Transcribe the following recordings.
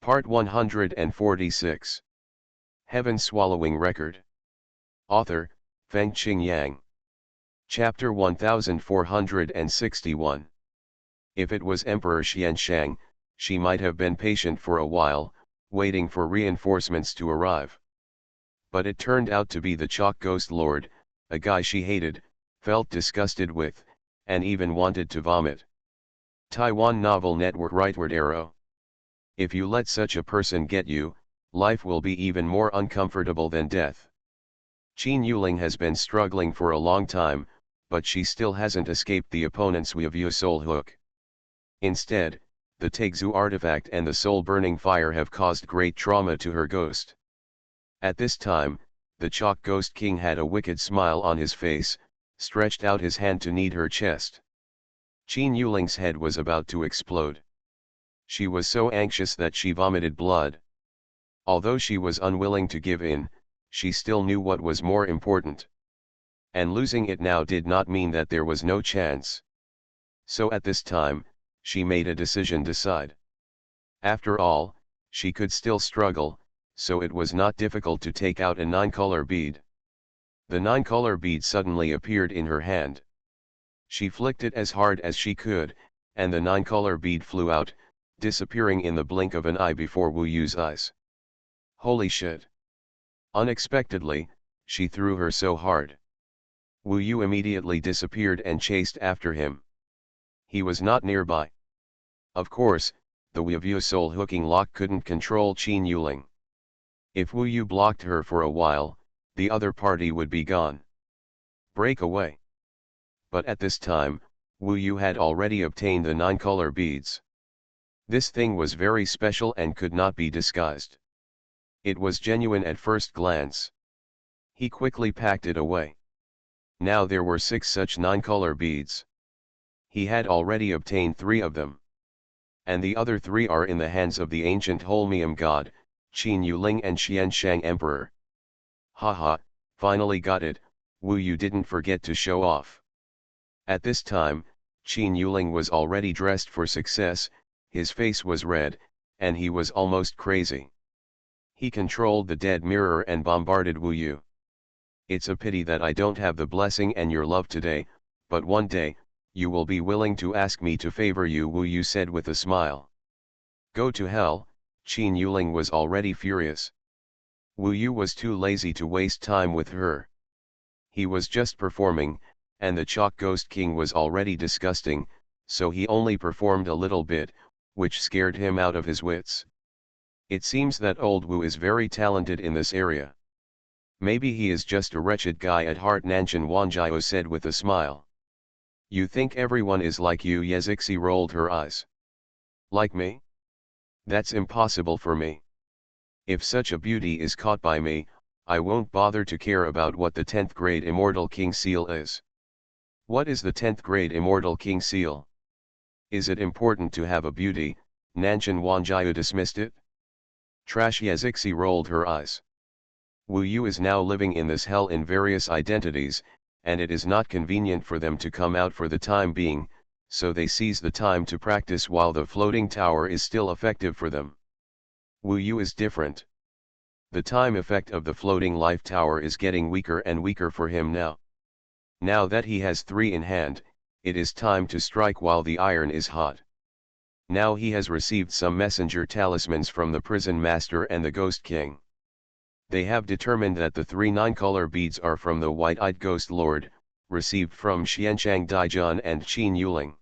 Part 146. Heaven Swallowing Record. Author, Fengqing Yang. Chapter 1461. If it was Emperor Xianshang, she might have been patient for a while, waiting for reinforcements to arrive. But it turned out to be the Chalk Ghost Lord, a guy she hated, felt disgusted with, and even wanted to vomit. Taiwan Novel Network Rightward Arrow. If you let such a person get you, life will be even more uncomfortable than death. Qin Yuling has been struggling for a long time, but she still hasn't escaped the opponent's Weivue soul hook. Instead, the Tegzu artifact and the soul-burning fire have caused great trauma to her ghost. At this time, the Chalk Ghost King had a wicked smile on his face, stretched out his hand to knead her chest. Qin Yuling's head was about to explode. She was so anxious that she vomited blood. Although she was unwilling to give in, she still knew what was more important. And losing it now did not mean that there was no chance. So at this time, she made a decision. After all, she could still struggle, so it was not difficult to take out a 9-color bead. The 9-color bead suddenly appeared in her hand. She flicked it as hard as she could, and the 9-color bead flew out, disappearing in the blink of an eye before Wu Yu's eyes. Holy shit! Unexpectedly, she threw her so hard. Wu Yu immediately disappeared and chased after him. He was not nearby. Of course, the Weivue soul hooking lock couldn't control Qin Yuling. If Wu Yu blocked her for a while, the other party would be gone. Break away. But at this time, Wu Yu had already obtained the 9-color beads. This thing was very special and could not be disguised. It was genuine at first glance. He quickly packed it away. Now there were 6 such 9-color beads. He had already obtained 3 of them. And the other 3 are in the hands of the ancient Holmium god, Qin Yuling and Xianshang Emperor. Haha, finally got it, Wu Yu didn't forget to show off. At this time, Qin Yuling was already dressed for success, his face was red, and he was almost crazy. He controlled the dead mirror and bombarded Wu Yu. It's a pity that I don't have the blessing and your love today, but one day, you will be willing to ask me to favor you, Wu Yu said with a smile. Go to hell, Qin Yuling was already furious. Wu Yu was too lazy to waste time with her. He was just performing, and the Chalk Ghost King was already disgusting, so he only performed a little bit, which scared him out of his wits. It seems that old Wu is very talented in this area. Maybe he is just a wretched guy at heart, Nanshan Wanjiao said with a smile. You think everyone is like you? Yezixi rolled her eyes. Like me? That's impossible for me. If such a beauty is caught by me, I won't bother to care about what the 10th grade Immortal King Seal is. What is the 10th grade Immortal King Seal? Is it important to have a beauty? Nanshan Wanjiao dismissed it. Trash. Yezixi rolled her eyes. Wu Yu is now living in this hell in various identities, and it is not convenient for them to come out for the time being, so they seize the time to practice while the floating tower is still effective for them. Wu Yu is different. The time effect of the floating life tower is getting weaker and weaker for him now. Now that he has 3 in hand, it is time to strike while the iron is hot. Now he has received some messenger talismans from the prison master and the Ghost King. They have determined that the 3 9-color beads are from the White-Eyed Ghost Lord, received from Xianshang Daijun and Qin Yuling.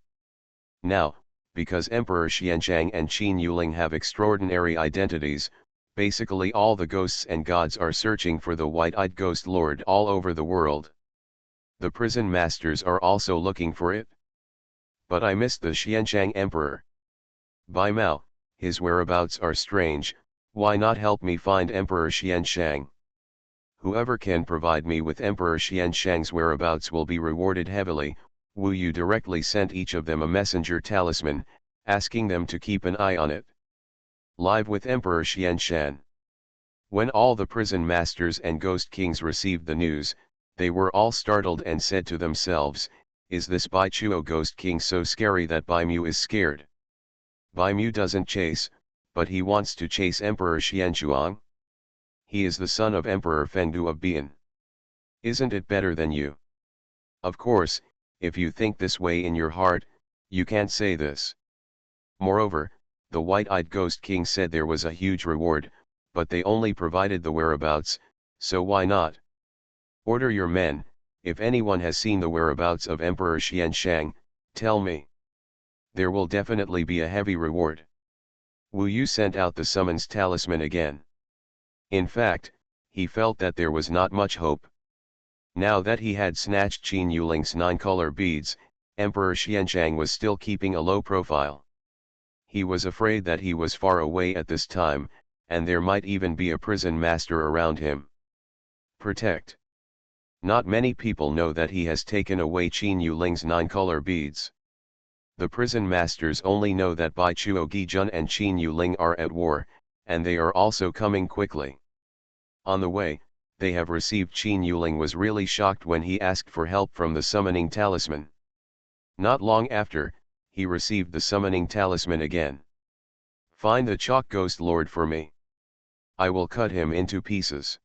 Now, because Emperor Xianshang and Qin Yuling have extraordinary identities, basically all the ghosts and gods are searching for the White-Eyed Ghost Lord all over the world. The prison masters are also looking for it. But I missed the Xianshang Emperor. By Mao, his whereabouts are strange. Why not help me find Emperor Xianshang? Whoever can provide me with Emperor Xianshang's whereabouts will be rewarded heavily. Wu Yu directly sent each of them a messenger talisman, asking them to keep an eye on it. Live with Emperor Xianshan. When all the prison masters and ghost kings received the news, they were all startled and said to themselves, is this Bai Chuo Ghost King so scary that Bai Mu is scared? Bai Mu doesn't chase, but he wants to chase Emperor Xuanhuan. He is the son of Emperor Fengdu of Bian. Isn't it better than you? Of course, if you think this way in your heart, you can't say this. Moreover, the white-eyed Ghost King said there was a huge reward, but they only provided the whereabouts, so why not? Order your men, if anyone has seen the whereabouts of Emperor Xianshang, tell me. There will definitely be a heavy reward. Wu Yu sent out the summons talisman again. In fact, he felt that there was not much hope. Now that he had snatched Qin Yuling's 9-color beads, Emperor Xianshang was still keeping a low profile. He was afraid that he was far away at this time, and there might even be a prison master around him. Protect. Not many people know that he has taken away Qin Yuling's 9-color beads. The prison masters only know that Bai Chuo Gijun and Qin Yuling are at war, and they are also coming quickly. On the way, they have received Qin Yuling was really shocked when he asked for help from the summoning talisman. Not long after, he received the summoning talisman again. Find the chalk ghost lord for me. I will cut him into pieces.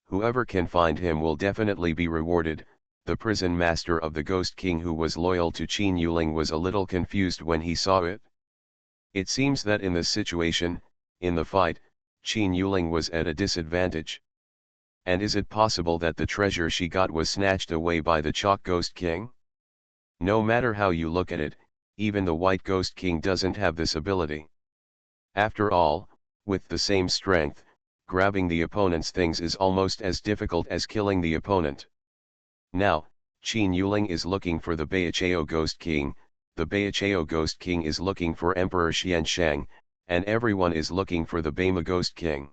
Whoever can find him will definitely be rewarded. The prison master of the Ghost King who was loyal to Qin Yuling was a little confused when he saw it. It seems that in this situation, in the fight, Qin Yuling was at a disadvantage. And is it possible that the treasure she got was snatched away by the Chalk Ghost King? No matter how you look at it, even the White Ghost King doesn't have this ability. After all, with the same strength, grabbing the opponent's things is almost as difficult as killing the opponent. Now, Qin Yuling is looking for the Baichao Ghost King, the Baichao Ghost King is looking for Emperor Xianshang, and everyone is looking for the Baima Ghost King.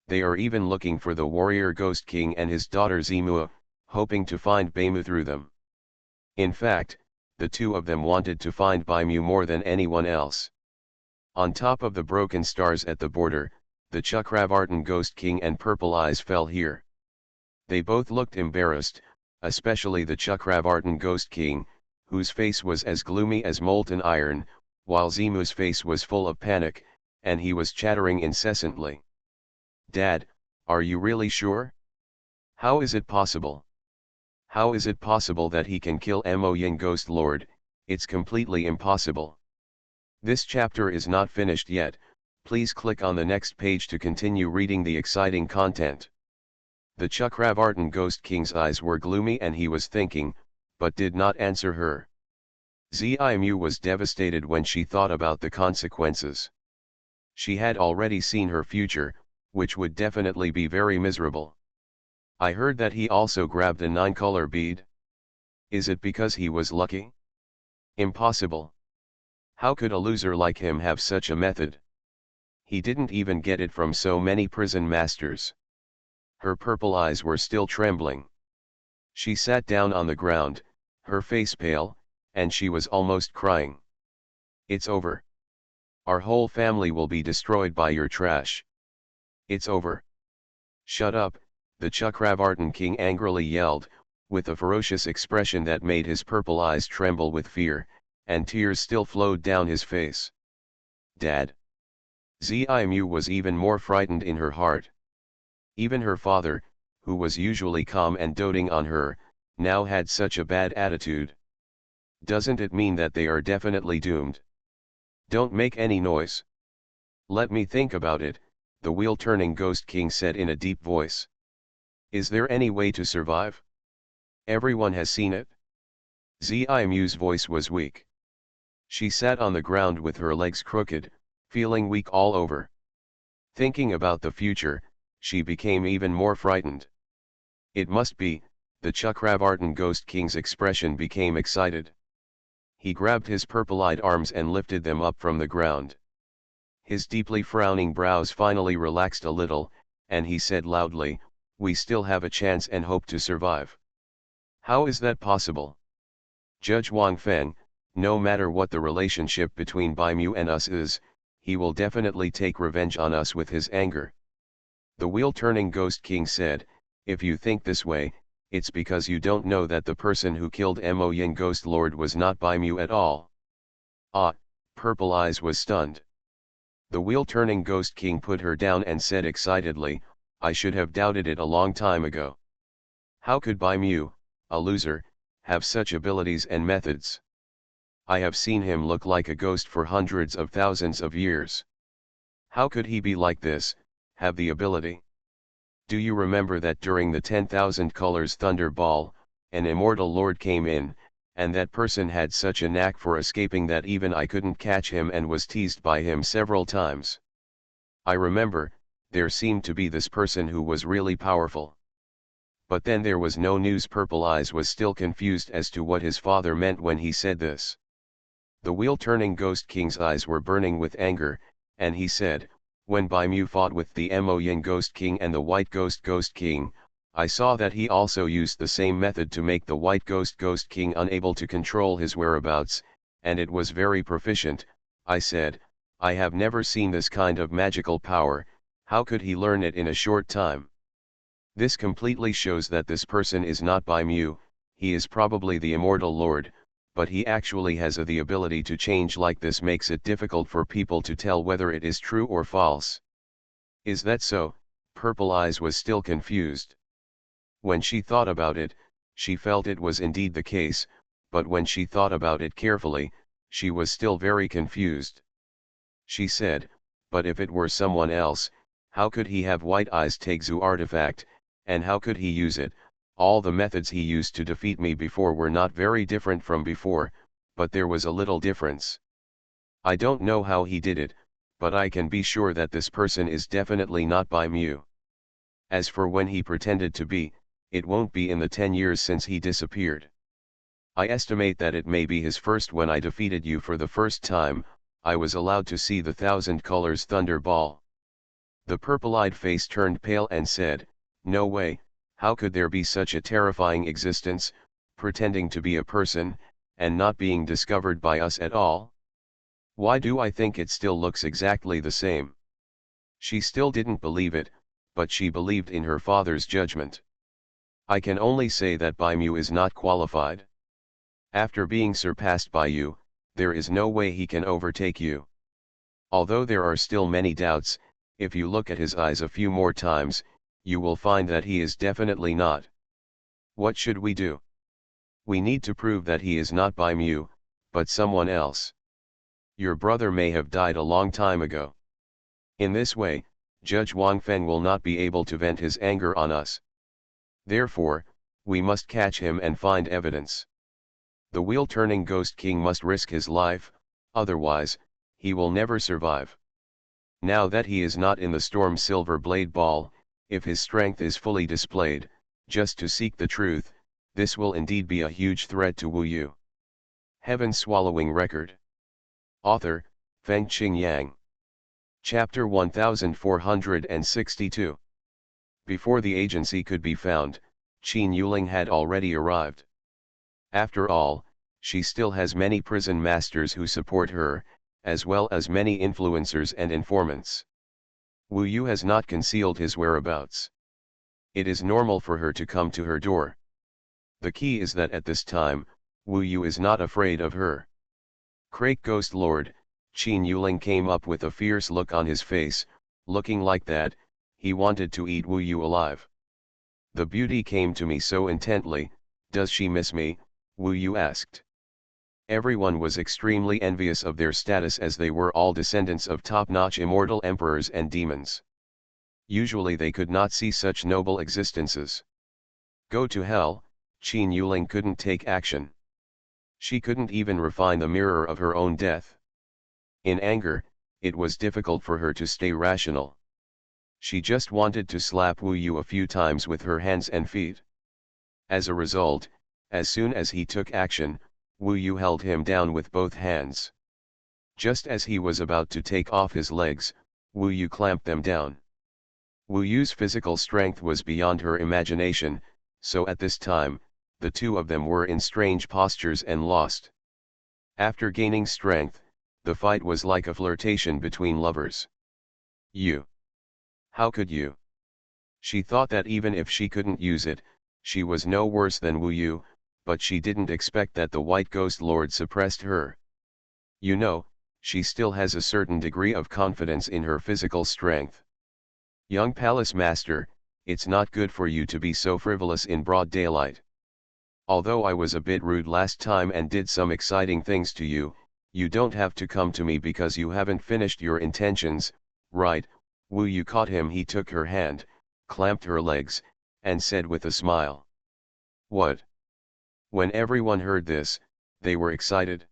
They are even looking for the Warrior Ghost King and his daughter Zimua, hoping to find Baimu through them. In fact, the two of them wanted to find Baimu more than anyone else. On top of the broken stars at the border, the Chakravartin Ghost King and Purple Eyes fell here. They both looked embarrassed, especially the Chakravartin Ghost King, whose face was as gloomy as molten iron, while Zimu's face was full of panic, and he was chattering incessantly. Dad, are you really sure? How is it possible? How is it possible that he can kill Mo Yin Ghost Lord? It's completely impossible. This chapter is not finished yet, please click on the next page to continue reading the exciting content. The Chakravartin Ghost King's eyes were gloomy and he was thinking, but did not answer her. Zimu was devastated when she thought about the consequences. She had already seen her future, which would definitely be very miserable. I heard that he also grabbed a 9-color bead. Is it because he was lucky? Impossible. How could a loser like him have such a method? He didn't even get it from so many prison masters. Her purple eyes were still trembling. She sat down on the ground, her face pale, and she was almost crying. It's over. Our whole family will be destroyed by your trash. It's over. Shut up, the Chakravartin King angrily yelled, with a ferocious expression that made his purple eyes tremble with fear, and tears still flowed down his face. Dad. Zimu was even more frightened in her heart. Even her father, who was usually calm and doting on her, now had such a bad attitude. Doesn't it mean that they are definitely doomed? Don't make any noise. Let me think about it, the wheel-turning Ghost King said in a deep voice. Is there any way to survive? Everyone has seen it. Zimu's voice was weak. She sat on the ground with her legs crooked, feeling weak all over. Thinking about the future, she became even more frightened. It must be, the Chakravartin Ghost King's expression became excited. He grabbed his purple-eyed arms and lifted them up from the ground. His deeply frowning brows finally relaxed a little, and he said loudly, we still have a chance and hope to survive. How is that possible? Judge Wang Feng, no matter what the relationship between Baimu and us is, he will definitely take revenge on us with his anger. The wheel-turning Ghost King said, if you think this way, it's because you don't know that the person who killed Mo Yin Ghost Lord was not Baimu at all. Ah, Purple Eyes was stunned. The wheel-turning Ghost King put her down and said excitedly, "I should have doubted it a long time ago. How could Bai Mu, a loser, have such abilities and methods? I have seen him look like a ghost for hundreds of thousands of years. How could he be like this, have the ability? Do you remember that during the 10,000 colors Thunder Ball, an immortal lord came in, and that person had such a knack for escaping that even I couldn't catch him and was teased by him several times. I remember, there seemed to be this person who was really powerful. But then there was no news." Purple Eyes was still confused as to what his father meant when he said this. The wheel-turning Ghost King's eyes were burning with anger, and he said, "When Bai Mu fought with the Mo Yin Ghost King and the White Ghost King, I saw that he also used the same method to make the White Ghost King unable to control his whereabouts, and it was very proficient." I said, "I have never seen this kind of magical power. How could he learn it in a short time?" This completely shows that this person is not Bai Mu. He is probably the immortal lord, but he actually has the ability to change like this. Makes it difficult for people to tell whether it is true or false. Is that so? Purple Eyes was still confused. When she thought about it, she felt it was indeed the case, but when she thought about it carefully, she was still very confused. She said, "But if it were someone else, how could he have White Eyes Tegzu artifact, and how could he use it? All the methods he used to defeat me before were not very different from before, but there was a little difference. I don't know how he did it, but I can be sure that this person is definitely not Bai Mu. As for when he pretended to be, it won't be in the 10 years since he disappeared. I estimate that it may be his first. When I defeated you for the first time, I was allowed to see the 1,000 colors Thunder Ball." The purple-eyed face turned pale and said, "No way, how could there be such a terrifying existence, pretending to be a person, and not being discovered by us at all? Why do I think it still looks exactly the same?" She still didn't believe it, but she believed in her father's judgment. "I can only say that Bai Mu is not qualified. After being surpassed by you, there is no way he can overtake you. Although there are still many doubts, if you look at his eyes a few more times, you will find that he is definitely not. What should we do? We need to prove that he is not Bai Mu, but someone else. Your brother may have died a long time ago. In this way, Judge Wang Feng will not be able to vent his anger on us. Therefore, we must catch him and find evidence. The wheel-turning Ghost King must risk his life, otherwise, he will never survive. Now that he is not in the Storm Silver Blade Ball, if his strength is fully displayed, just to seek the truth, this will indeed be a huge threat to Wu Yu." Heaven-swallowing record. Author, Feng Qing Yang. Chapter 1462. Before the agency could be found, Qin Yuling had already arrived. After all, she still has many prison masters who support her, as well as many influencers and informants. Wu Yu has not concealed his whereabouts. It is normal for her to come to her door. The key is that at this time, Wu Yu is not afraid of her. Crake Ghost Lord, Qin Yuling came up with a fierce look on his face, looking like that, he wanted to eat Wu Yu alive. The beauty came to me so intently. "Does she miss me?" Wu Yu asked. Everyone was extremely envious of their status as they were all descendants of top-notch immortal emperors and demons. Usually they could not see such noble existences. Go to hell, Qin Yuling couldn't take action. She couldn't even refine the mirror of her own death. In anger, it was difficult for her to stay rational. She just wanted to slap Wu Yu a few times with her hands and feet. As a result, as soon as he took action, Wu Yu held him down with both hands. Just as he was about to take off his legs, Wu Yu clamped them down. Wu Yu's physical strength was beyond her imagination, so at this time, the two of them were in strange postures and lost. After gaining strength, the fight was like a flirtation between lovers. "You. How could you?" She thought that even if she couldn't use it, she was no worse than Wu Yu, but she didn't expect that the White Ghost Lord suppressed her. "You know," she still has a certain degree of confidence in her physical strength. Young palace master, it's not good for you to be so frivolous in broad daylight. Although I was a bit rude last time and did some exciting things to you, you don't have to come to me because you haven't finished your intentions, right? Wu Yu caught him. He took her hand, clamped her legs, and said with a smile. What? When everyone heard this, they were excited.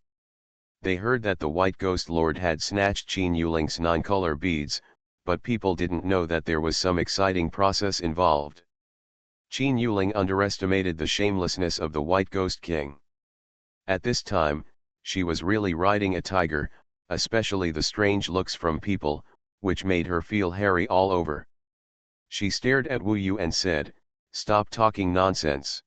They heard that the White Ghost Lord had snatched Qin Yuling's 9-color beads, but people didn't know that there was some exciting process involved. Qin Yuling underestimated the shamelessness of the White Ghost King. At this time, she was really riding a tiger, especially the strange looks from people, which made her feel hairy all over. She stared at Wu Yu and said, "Stop talking nonsense.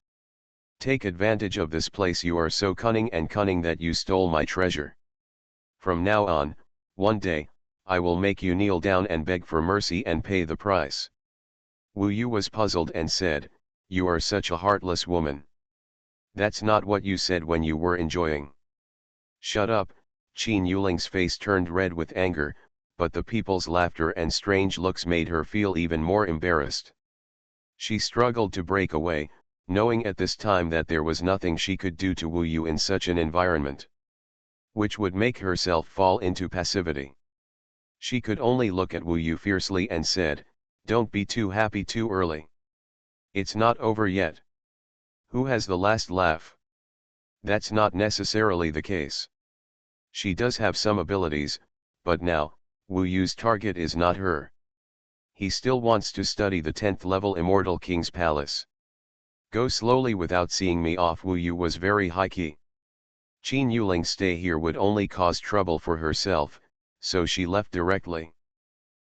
Take advantage of this place. You are so cunning and cunning that you stole my treasure. From now on, one day, I will make you kneel down and beg for mercy and pay the price." Wu Yu was puzzled and said, "You are such a heartless woman. That's not what you said when you were enjoying." "Shut up." Qin Yuling's face turned red with anger, but the people's laughter and strange looks made her feel even more embarrassed. She struggled to break away, knowing at this time that there was nothing she could do to Wu Yu in such an environment, which would make herself fall into passivity. She could only look at Wu Yu fiercely and said, "Don't be too happy too early. It's not over yet. Who has the last laugh? That's not necessarily the case. She does have some abilities, but now, Wu Yu's target is not her. He still wants to study the 10th level Immortal King's Palace. Go slowly without seeing me off." Wu Yu was very high-key. Qin Yuling's stay here would only cause trouble for herself, so she left directly.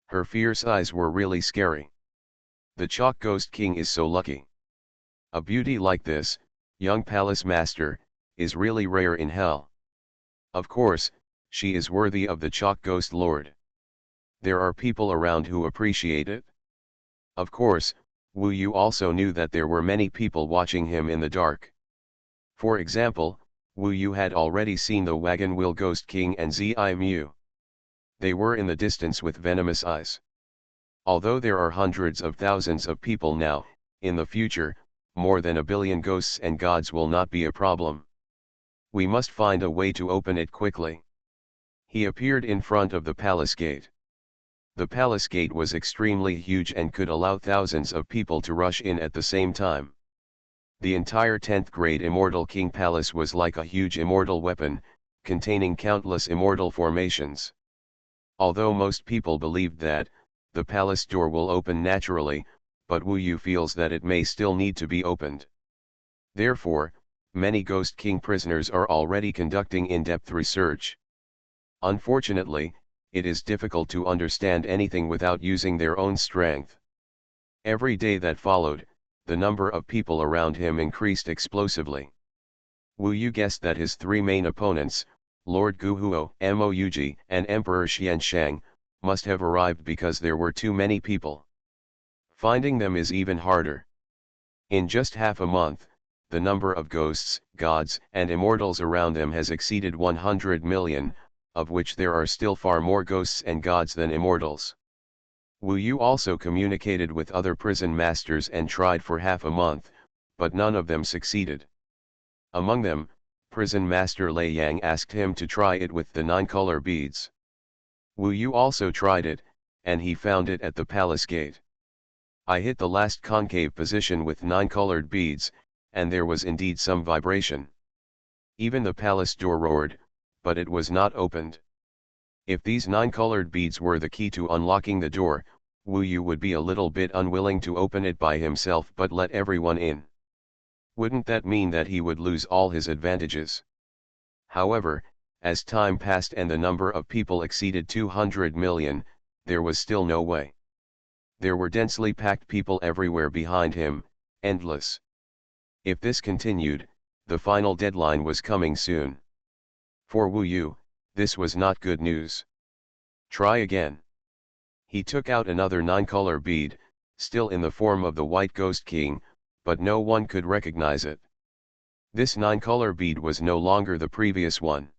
Her fierce eyes were really scary. The Chalk Ghost King is so lucky. A beauty like this, young palace master, is really rare in hell. Of course, she is worthy of the Chalk Ghost Lord. There are people around who appreciate it. Of course, Wu Yu also knew that there were many people watching him in the dark. For example, Wu Yu had already seen the Wagon Wheel Ghost King and Zi Mu. They were in the distance with venomous eyes. Although there are hundreds of thousands of people now, in the future, more than 1 billion ghosts and gods will not be a problem. We must find a way to open it quickly. He appeared in front of the palace gate. The palace gate was extremely huge and could allow thousands of people to rush in at the same time. The entire 10th grade Immortal King Palace was like a huge immortal weapon, containing countless immortal formations. Although most people believed that, the palace door will open naturally, but Wu Yu feels that it may still need to be opened. Therefore, many Ghost King prisoners are already conducting in-depth research. Unfortunately, it is difficult to understand anything without using their own strength. Every day that followed, the number of people around him increased explosively. Wu Yu guessed that his 3 main opponents, Lord Guhuo, Mouji, and Emperor Xianshang, must have arrived because there were too many people. Finding them is even harder. In just half a month, the number of ghosts, gods, and immortals around them has exceeded 100 million, of which there are still far more ghosts and gods than immortals. Wu Yu also communicated with other prison masters and tried for half a month, but none of them succeeded. Among them, prison master Lei Yang asked him to try it with the 9-color beads. Wu Yu also tried it, and he found it at the palace gate. I hit the last concave position with 9-colored beads, and there was indeed some vibration. Even the palace door roared, but it was not opened. If these 9-colored beads were the key to unlocking the door, Wu Yu would be a little bit unwilling to open it by himself but let everyone in. Wouldn't that mean that he would lose all his advantages? However, as time passed and the number of people exceeded 200 million, there was still no way. There were densely packed people everywhere behind him, endless. If this continued, the final deadline was coming soon. For Wu Yu, this was not good news. Try again. He took out another 9-color bead, still in the form of the White Ghost King, but no one could recognize it. This 9-color bead was no longer the previous one.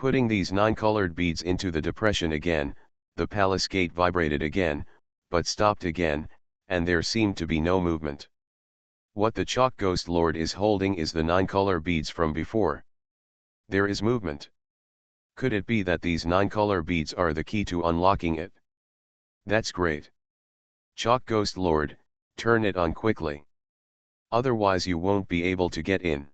putting these 9 colored beads into the depression again, the palace gate vibrated again, but stopped again, and there seemed to be no movement. What the chalk ghost lord is holding is the 9 color beads from before. There is movement. Could it be that these 9 color beads are the key to unlocking it? That's great. Chalk ghost lord, turn it on quickly. Otherwise you won't be able to get in.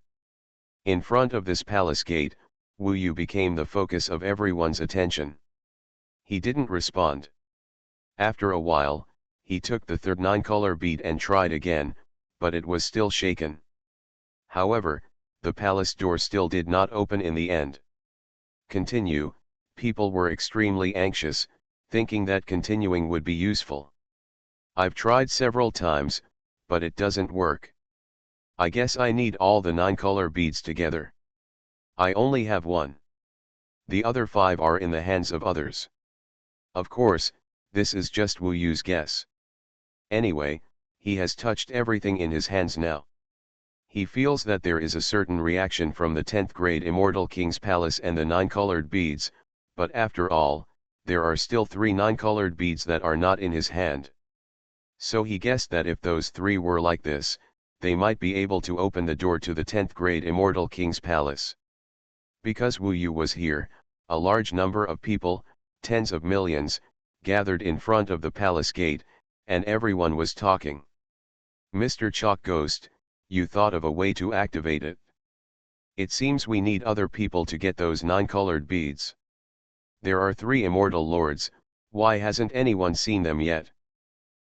In front of this palace gate, Wu Yu became the focus of everyone's attention. He didn't respond. After a while, he took the third 9 color bead and tried again, but it was still shaken. However, the palace door still did not open in the end. Continue, people were extremely anxious, thinking that continuing would be useful. I've tried several times, but it doesn't work. I guess I need all the 9 color beads together. I only have one. The other 5 are in the hands of others. Of course, this is just Wu Yu's guess. Anyway, he has touched everything in his hands now. He feels that there is a certain reaction from the 10th grade Immortal King's Palace and the 9 colored beads, but after all, there are still 3 9 colored beads that are not in his hand. So he guessed that if those 3 were like this, they might be able to open the door to the 10th grade Immortal King's Palace. Because Wu Yu was here, a large number of people, tens of millions, gathered in front of the palace gate, and everyone was talking. Mr. Chalk Ghost, you thought of a way to activate it. It seems we need other people to get those 9 colored beads. There are 3 immortal lords, why hasn't anyone seen them yet?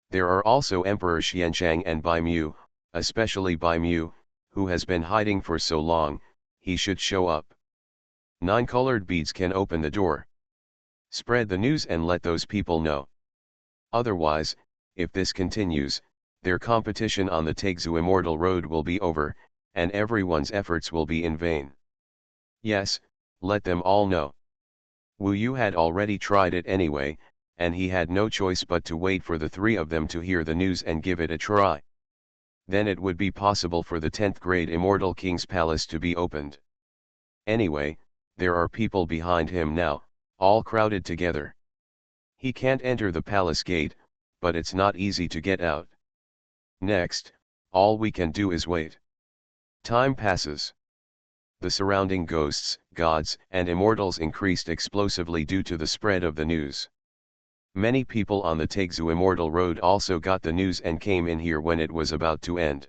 There are also Emperor Xianshang and Bai Mu, especially Bai Mu, who has been hiding for so long, he should show up. 9 colored beads can open the door. Spread the news and let those people know. Otherwise, if this continues, their competition on the Taizhou Immortal Road will be over, and everyone's efforts will be in vain. Yes, let them all know. Wu Yu had already tried it anyway, and he had no choice but to wait for the 3 of them to hear the news and give it a try. Then it would be possible for the 10th grade Immortal King's Palace to be opened. Anyway, there are people behind him now, all crowded together. He can't enter the palace gate, but it's not easy to get out. Next, all we can do is wait. Time passes. The surrounding ghosts, gods, and immortals increased explosively due to the spread of the news. Many people on the Taizhou Immortal Road also got the news and came in here when it was about to end.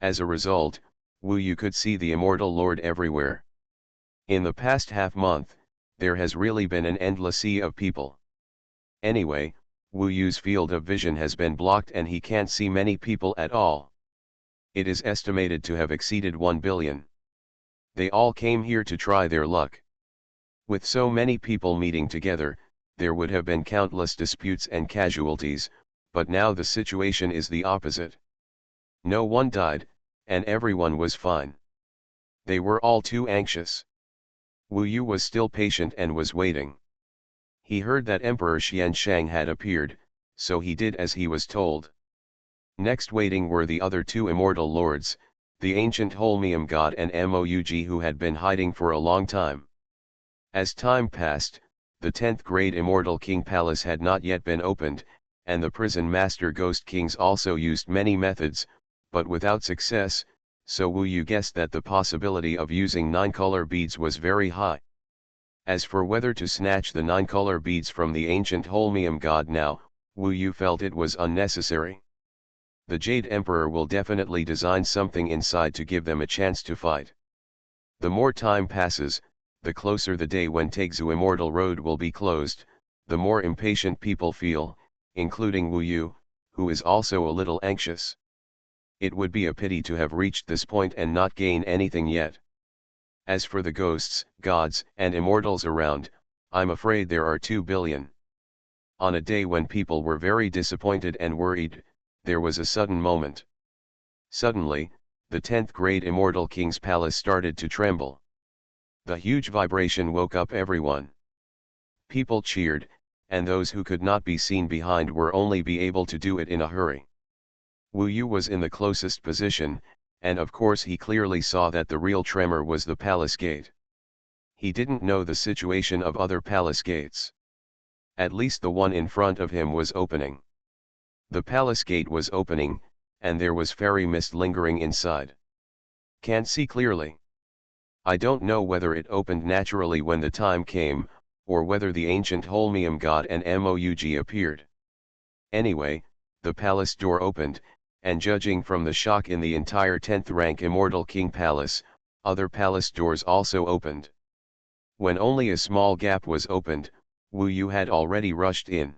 As a result, Wu Yu could see the Immortal Lord everywhere. In the past half-month, there has really been an endless sea of people. Anyway, Wu Yu's field of vision has been blocked and he can't see many people at all. It is estimated to have exceeded 1 billion. They all came here to try their luck. With so many people meeting together, there would have been countless disputes and casualties, but now the situation is the opposite. No one died, and everyone was fine. They were all too anxious. Wu Yu was still patient and was waiting. He heard that Emperor Xianshang had appeared, so he did as he was told. Next waiting were the other 2 immortal lords, the ancient Holmium god and Moug who had been hiding for a long time. As time passed, the 10th grade Immortal King Palace had not yet been opened, and the prison master Ghost Kings also used many methods, but without success, so Wu Yu guessed that the possibility of using 9 color beads was very high. As for whether to snatch the 9 color beads from the ancient Holmium god now, Wu Yu felt it was unnecessary. The Jade Emperor will definitely design something inside to give them a chance to fight. The more time passes, the closer the day when Taizhou Immortal Road will be closed, the more impatient people feel, including Wu Yu, who is also a little anxious. It would be a pity to have reached this point and not gain anything yet. As for the ghosts, gods, and immortals around, I'm afraid there are 2 billion. On a day when people were very disappointed and worried, there was a sudden moment. Suddenly, the 10th grade Immortal King's Palace started to tremble. The huge vibration woke up everyone. People cheered, and those who could not be seen behind were only be able to do it in a hurry. Wu Yu was in the closest position, and of course he clearly saw that the real tremor was the palace gate. He didn't know the situation of other palace gates. At least the one in front of him was opening. The palace gate was opening, and there was fairy mist lingering inside. Can't see clearly. I don't know whether it opened naturally when the time came, or whether the ancient Holmium god and Moug appeared. Anyway, the palace door opened, and judging from the shock in the entire 10th rank Immortal King Palace, other palace doors also opened. When only a small gap was opened, Wu Yu had already rushed in.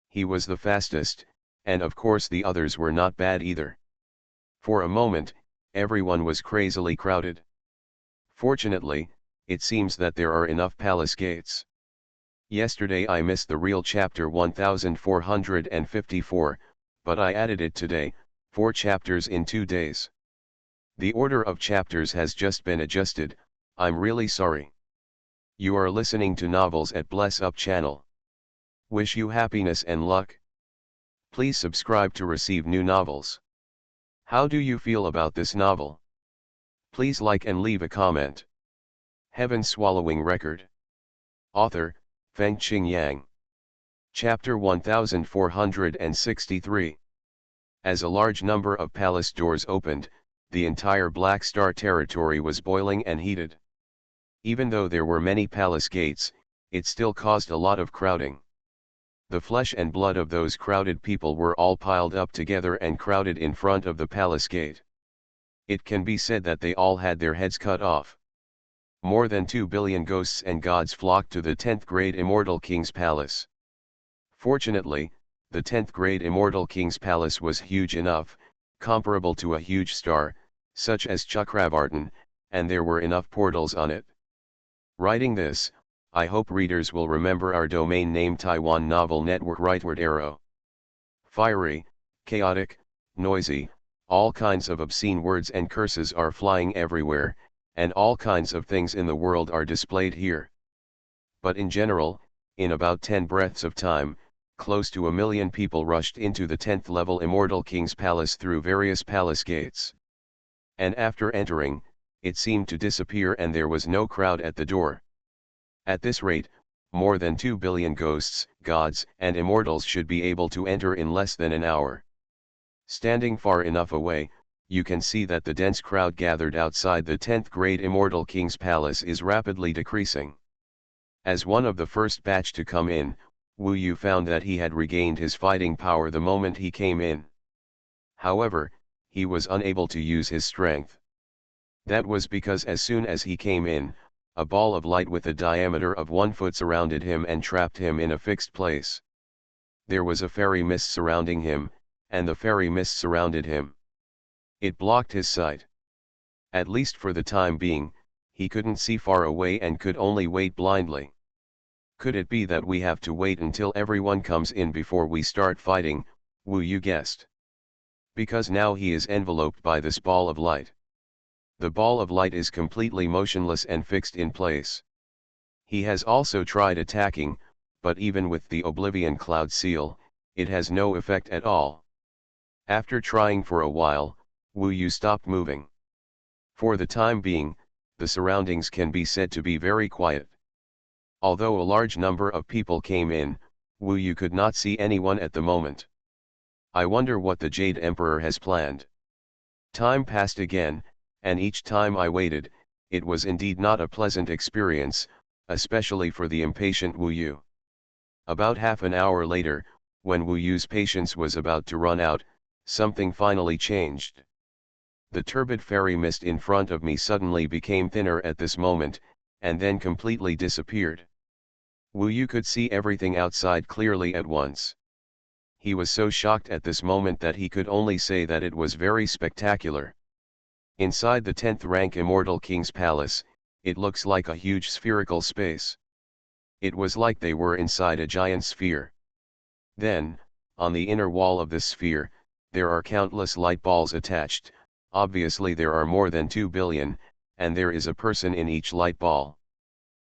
He was the fastest, and of course the others were not bad either. For a moment, everyone was crazily crowded. Fortunately, it seems that there are enough palace gates. Yesterday I missed the real chapter 1454, but I added it today, 4 chapters in 2 days. The order of chapters has just been adjusted. I'm really sorry. You are listening to Novels at Bless Up channel. Wish you happiness and luck. Please subscribe to receive new novels. How do you feel about this novel? Please like and leave a comment. Heaven Swallowing Record. Author, Fengqing Yang. Chapter 1463. As a large number of palace doors opened, the entire Black Star territory was boiling and heated. Even though there were many palace gates, it still caused a lot of crowding. The flesh and blood of those crowded people were all piled up together and crowded in front of the palace gate. It can be said that they all had their heads cut off. More than 2 billion ghosts and gods flocked to the 10th grade Immortal King's Palace. Fortunately, the 10th grade Immortal King's Palace was huge enough, comparable to a huge star, such as Chakravartin, and there were enough portals on it. Writing this, I hope readers will remember our domain name Taiwan Novel Network rightward arrow. Fiery, chaotic, noisy, all kinds of obscene words and curses are flying everywhere, and all kinds of things in the world are displayed here. But in general, in about 10 breaths of time, close to 1 million people rushed into the 10th level Immortal King's Palace through various palace gates. And after entering, it seemed to disappear and there was no crowd at the door. At this rate, more than 2 billion ghosts, gods, and immortals should be able to enter in less than an hour. Standing far enough away, you can see that the dense crowd gathered outside the 10th grade Immortal King's Palace is rapidly decreasing. As one of the first batch to come in, Wu Yu found that he had regained his fighting power the moment he came in. However, he was unable to use his strength. That was because as soon as he came in, a ball of light with a diameter of 1 foot surrounded him and trapped him in a fixed place. There was a fairy mist surrounding him, and the fairy mist surrounded him. It blocked his sight. At least for the time being, he couldn't see far away and could only wait blindly. Could it be that we have to wait until everyone comes in before we start fighting? Wu Yu guessed. Because now he is enveloped by this ball of light. The ball of light is completely motionless and fixed in place. He has also tried attacking, but even with the Oblivion Cloud Seal, it has no effect at all. After trying for a while, Wu Yu stopped moving. For the time being, the surroundings can be said to be very quiet. Although a large number of people came in, Wu Yu could not see anyone at the moment. I wonder what the Jade Emperor has planned. Time passed again, and each time I waited, it was indeed not a pleasant experience, especially for the impatient Wu Yu. About half an hour later, when Wu Yu's patience was about to run out, something finally changed. The turbid fairy mist in front of me suddenly became thinner at this moment, and then completely disappeared. Wu Yu could see everything outside clearly at once. He was so shocked at this moment that he could only say that it was very spectacular. Inside the 10th rank Immortal King's Palace, it looks like a huge spherical space. It was like they were inside a giant sphere. Then, on the inner wall of this sphere, there are countless light balls attached. Obviously there are more than 2 billion, and there is a person in each light ball.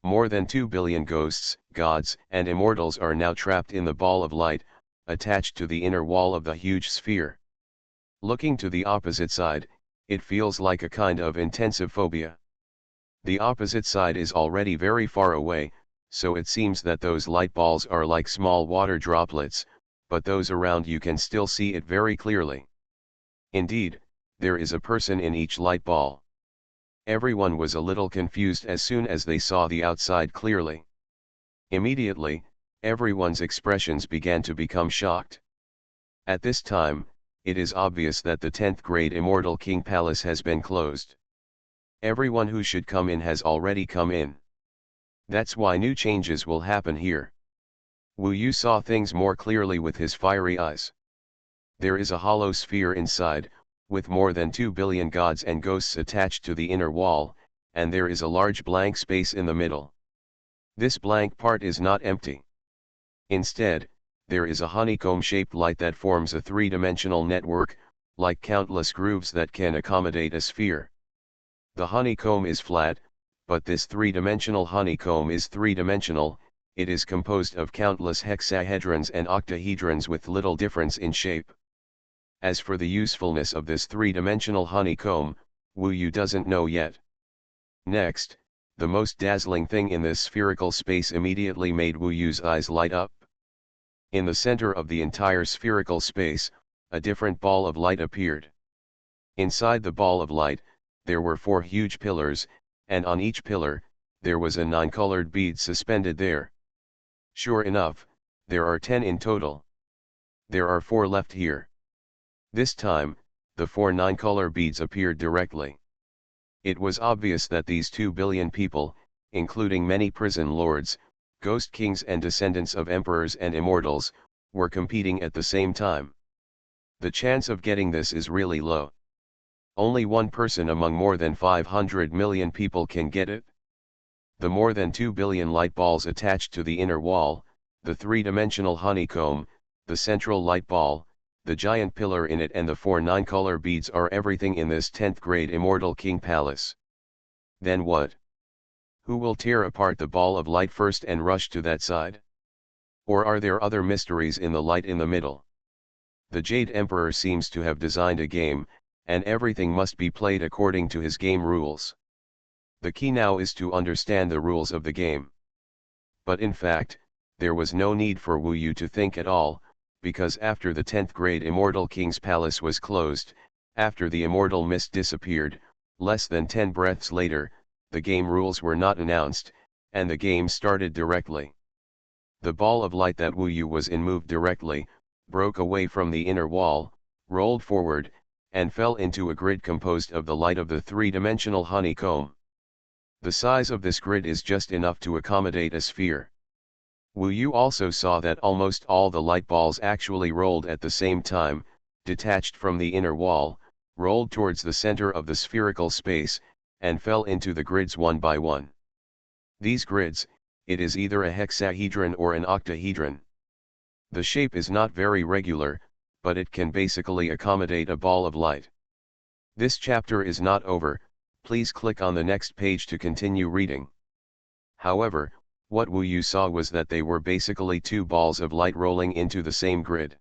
More than 2 billion ghosts, gods, and immortals are now trapped in the ball of light, attached to the inner wall of the huge sphere. Looking to the opposite side, it feels like a kind of intensive phobia. The opposite side is already very far away, so it seems that those light balls are like small water droplets, but those around you can still see it very clearly. Indeed, there is a person in each light ball. Everyone was a little confused as soon as they saw the outside clearly. Immediately, everyone's expressions began to become shocked. At this time, it is obvious that the 10th grade Immortal King Palace has been closed. Everyone who should come in has already come in. That's why new changes will happen here. Wu Yu saw things more clearly with his fiery eyes. There is a hollow sphere inside, with more than 2 billion gods and ghosts attached to the inner wall, and there is a large blank space in the middle. This blank part is not empty. Instead, there is a honeycomb-shaped light that forms a three-dimensional network, like countless grooves that can accommodate a sphere. The honeycomb is flat, but this three-dimensional honeycomb is three-dimensional. It is composed of countless hexahedrons and octahedrons with little difference in shape. As for the usefulness of this three-dimensional honeycomb, Wu Yu doesn't know yet. Next, the most dazzling thing in this spherical space immediately made Wu Yu's eyes light up. In the center of the entire spherical space, a different ball of light appeared. Inside the ball of light, there were 4 huge pillars, and on each pillar, there was a 9-colored bead suspended there. Sure enough, there are 10 in total. There are 4 left here. This time, the 4 9-color beads appeared directly. It was obvious that these 2 billion people, including many prison lords, ghost kings and descendants of emperors and immortals, were competing at the same time. The chance of getting this is really low. Only one person among more than 500 million people can get it. The more than 2 billion light balls attached to the inner wall, the three-dimensional honeycomb, the central light ball, the giant pillar in it and the 4 9-color beads are everything in this 10th grade Immortal King Palace. Then what? Who will tear apart the ball of light first and rush to that side? Or are there other mysteries in the light in the middle? The Jade Emperor seems to have designed a game, and everything must be played according to his game rules. The key now is to understand the rules of the game. But in fact, there was no need for Wu Yu to think at all, because after the 10th grade Immortal King's Palace was closed, after the immortal mist disappeared, less than 10 breaths later, the game rules were not announced, and the game started directly. The ball of light that Wu Yu was in moved directly, broke away from the inner wall, rolled forward, and fell into a grid composed of the light of the three-dimensional honeycomb. The size of this grid is just enough to accommodate a sphere. Wu Yu also saw that almost all the light balls actually rolled at the same time, detached from the inner wall, rolled towards the center of the spherical space, and fell into the grids one by one. These grids, it is either a hexahedron or an octahedron. The shape is not very regular, but it can basically accommodate a ball of light. This chapter is not over, please click on the next page to continue reading. However, what Wu Yu saw was that they were basically 2 balls of light rolling into the same grid.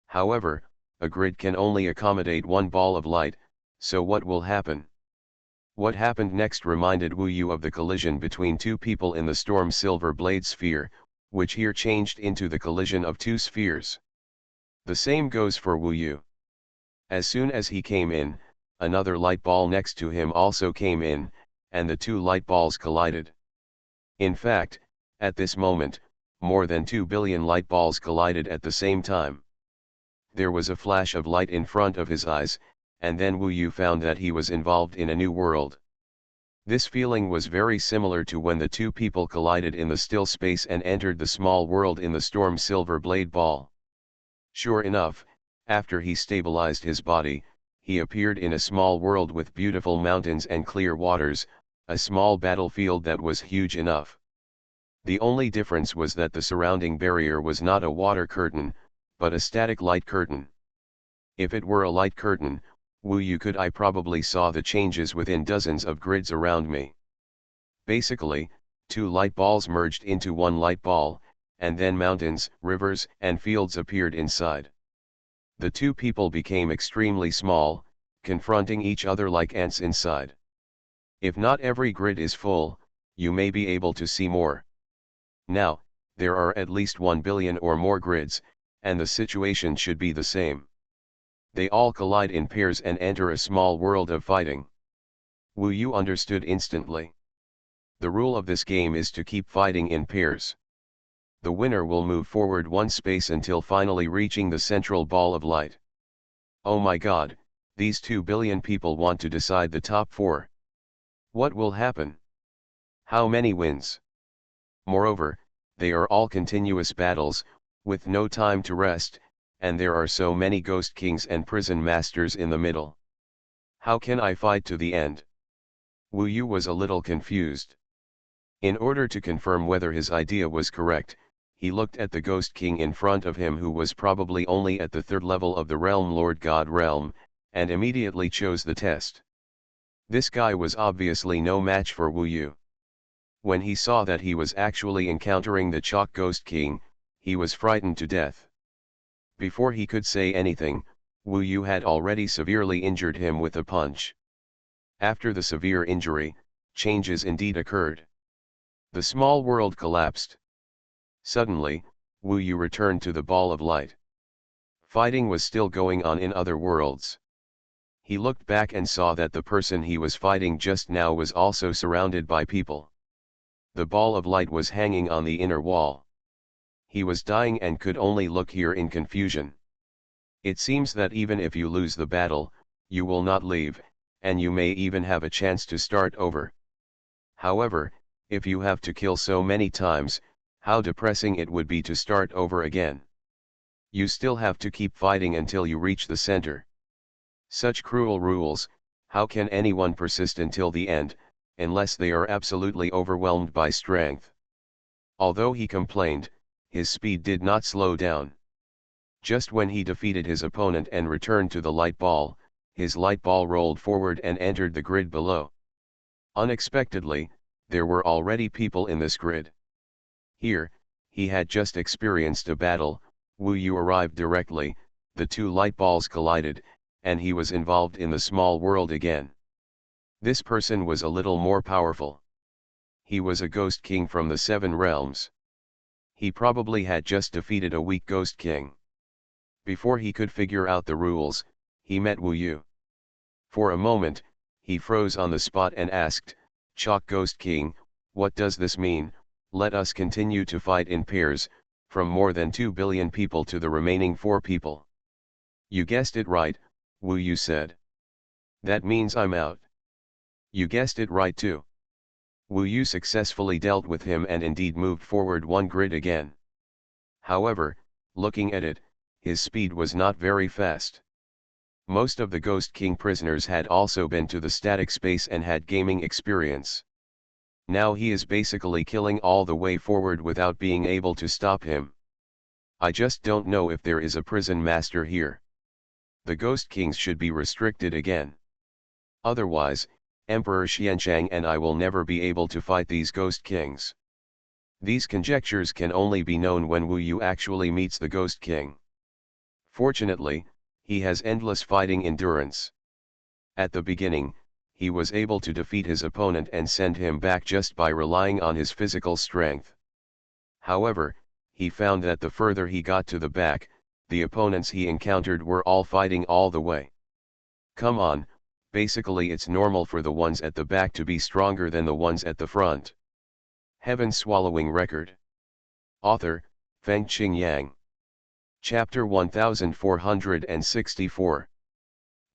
However, a grid can only accommodate 1 ball of light, so what will happen? What happened next reminded Wu Yu of the collision between 2 people in the Storm Silver Blade sphere, which here changed into the collision of 2 spheres. The same goes for Wu Yu. As soon as he came in, another light ball next to him also came in, and the 2 light balls collided. In fact, at this moment, more than 2 billion light balls collided at the same time. There was a flash of light in front of his eyes, and then Wu Yu found that he was involved in a new world. This feeling was very similar to when the 2 people collided in the still space and entered the small world in the Storm Silver Blade ball. Sure enough, after he stabilized his body, he appeared in a small world with beautiful mountains and clear waters, a small battlefield that was huge enough. The only difference was that the surrounding barrier was not a water curtain, but a static light curtain. If it were a light curtain, Wu Yu I probably saw the changes within dozens of grids around me. Basically, 2 light balls merged into 1 light ball, and then mountains, rivers, and fields appeared inside. The 2 people became extremely small, confronting each other like ants inside. If not every grid is full, you may be able to see more. Now, there are at least 1 billion or more grids, and the situation should be the same. They all collide in pairs and enter a small world of fighting. Wu Yu understood instantly. The rule of this game is to keep fighting in pairs. The winner will move forward one space until finally reaching the central ball of light. Oh my god, these 2 billion people want to decide the top 4. What will happen? How many wins? Moreover, they are all continuous battles, with no time to rest, and there are so many ghost kings and prison masters in the middle. How can I fight to the end? Wu Yu was a little confused. In order to confirm whether his idea was correct, he looked at the Ghost King in front of him, who was probably only at the 3rd level of the Realm Lord God realm, and immediately chose the test. This guy was obviously no match for Wu Yu. When he saw that he was actually encountering the Chalk Ghost King, he was frightened to death. Before he could say anything, Wu Yu had already severely injured him with a punch. After the severe injury, changes indeed occurred. The small world collapsed. Suddenly, Wu Yu returned to the ball of light. Fighting was still going on in other worlds. He looked back and saw that the person he was fighting just now was also surrounded by people. The ball of light was hanging on the inner wall. He was dying and could only look here in confusion. It seems that even if you lose the battle, you will not leave, and you may even have a chance to start over. However, if you have to kill so many times, how depressing it would be to start over again. You still have to keep fighting until you reach the center. Such cruel rules, how can anyone persist until the end, unless they are absolutely overwhelmed by strength? Although he complained, his speed did not slow down. Just when he defeated his opponent and returned to the light ball, his light ball rolled forward and entered the grid below. Unexpectedly, there were already people in this grid. Here, he had just experienced a battle. Wu Yu arrived directly, the 2 light balls collided, and he was involved in the small world again. This person was a little more powerful. He was a ghost king from the 7 realms. He probably had just defeated a weak ghost king. Before he could figure out the rules, he met Wu Yu. For a moment, he froze on the spot and asked, "Chalk Ghost King, what does this mean? Let us continue to fight in pairs, from more than 2 billion people to the remaining 4 people." "You guessed it right," Wu Yu said. "That means I'm out." "You guessed it right too." Wu Yu successfully dealt with him and indeed moved forward one grid again. However, looking at it, his speed was not very fast. Most of the Ghost King prisoners had also been to the static space and had gaming experience. Now he is basically killing all the way forward without being able to stop him. I just don't know if there is a prison master here. The Ghost Kings should be restricted again. Otherwise, Emperor Xianshang and I will never be able to fight these Ghost Kings. These conjectures can only be known when Wu Yu actually meets the Ghost King. Fortunately, he has endless fighting endurance. At the beginning, he was able to defeat his opponent and send him back just by relying on his physical strength. However, he found that the further he got to the back, the opponents he encountered were all fighting all the way. Come on, basically it's normal for the ones at the back to be stronger than the ones at the front. Heaven-swallowing record. Author, Fengqing Yang. Chapter 1464.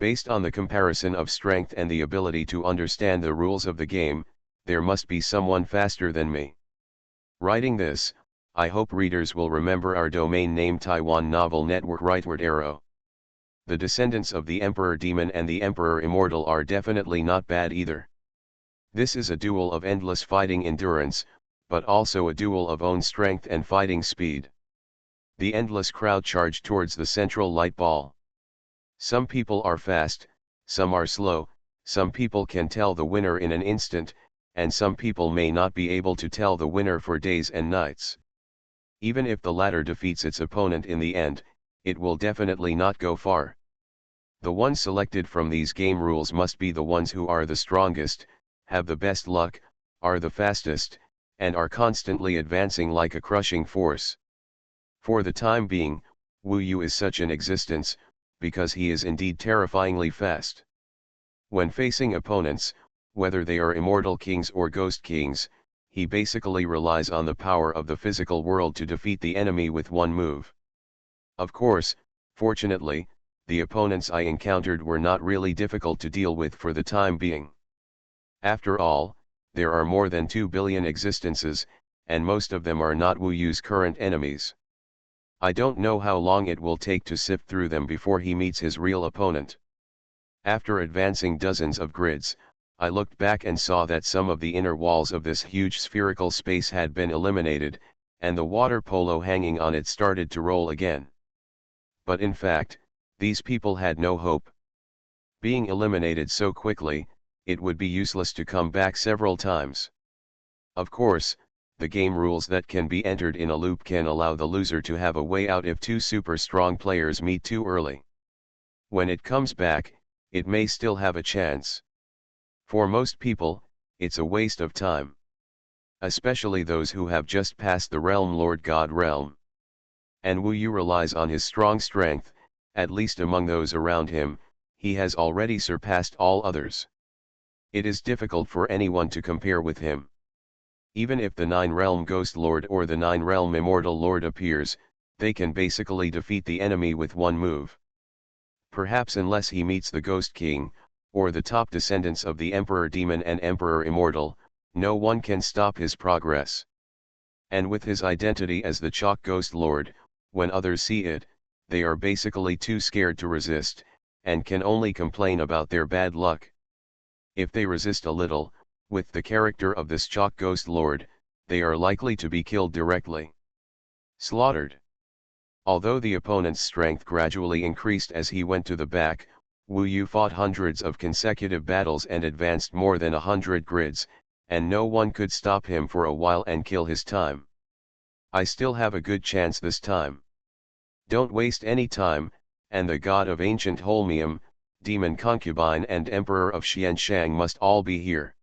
Based on the comparison of strength and the ability to understand the rules of the game, there must be someone faster than me. Writing this, I hope readers will remember our domain name Taiwan Novel Network Rightward Arrow. The descendants of the Emperor Demon and the Emperor Immortal are definitely not bad either. This is a duel of endless fighting endurance, but also a duel of own strength and fighting speed. The endless crowd charged towards the central light ball. Some people are fast, some are slow, some people can tell the winner in an instant, and some people may not be able to tell the winner for days and nights. Even if the latter defeats its opponent in the end, it will definitely not go far. The ones selected from these game rules must be the ones who are the strongest, have the best luck, are the fastest, and are constantly advancing like a crushing force. For the time being, Wu Yu is such an existence, because he is indeed terrifyingly fast. When facing opponents, whether they are immortal kings or ghost kings, he basically relies on the power of the physical world to defeat the enemy with one move. Of course, fortunately, the opponents I encountered were not really difficult to deal with for the time being. After all, there are more than 2 billion existences, and most of them are not Wu Yu's current enemies. I don't know how long it will take to sift through them before he meets his real opponent. After advancing dozens of grids, I looked back and saw that some of the inner walls of this huge spherical space had been eliminated, and the water polo hanging on it started to roll again. But in fact, these people had no hope. Being eliminated so quickly, it would be useless to come back several times. Of course, the game rules that can be entered in a loop can allow the loser to have a way out if two super strong players meet too early. When it comes back, it may still have a chance. For most people, it's a waste of time. Especially those who have just passed the Realm Lord God realm. And Wu Yu relies on his strong strength, at least among those around him, he has already surpassed all others. It is difficult for anyone to compare with him. Even if the 9-realm Ghost Lord or the 9-realm Immortal Lord appears, they can basically defeat the enemy with one move. Perhaps unless he meets the Ghost King, or the top descendants of the Emperor Demon and Emperor Immortal, no one can stop his progress. And with his identity as the Chalk Ghost Lord, when others see it, they are basically too scared to resist, and can only complain about their bad luck. If they resist a little, with the character of this Chalk Ghost Lord, they are likely to be killed directly. Slaughtered. Although the opponent's strength gradually increased as he went to the back, Wu Yu fought hundreds of consecutive battles and advanced more than 100 grids, and no one could stop him for a while and kill his time. I still have a good chance this time. Don't waste any time, and the god of ancient Holmium, demon concubine and emperor of Xianshang must all be here.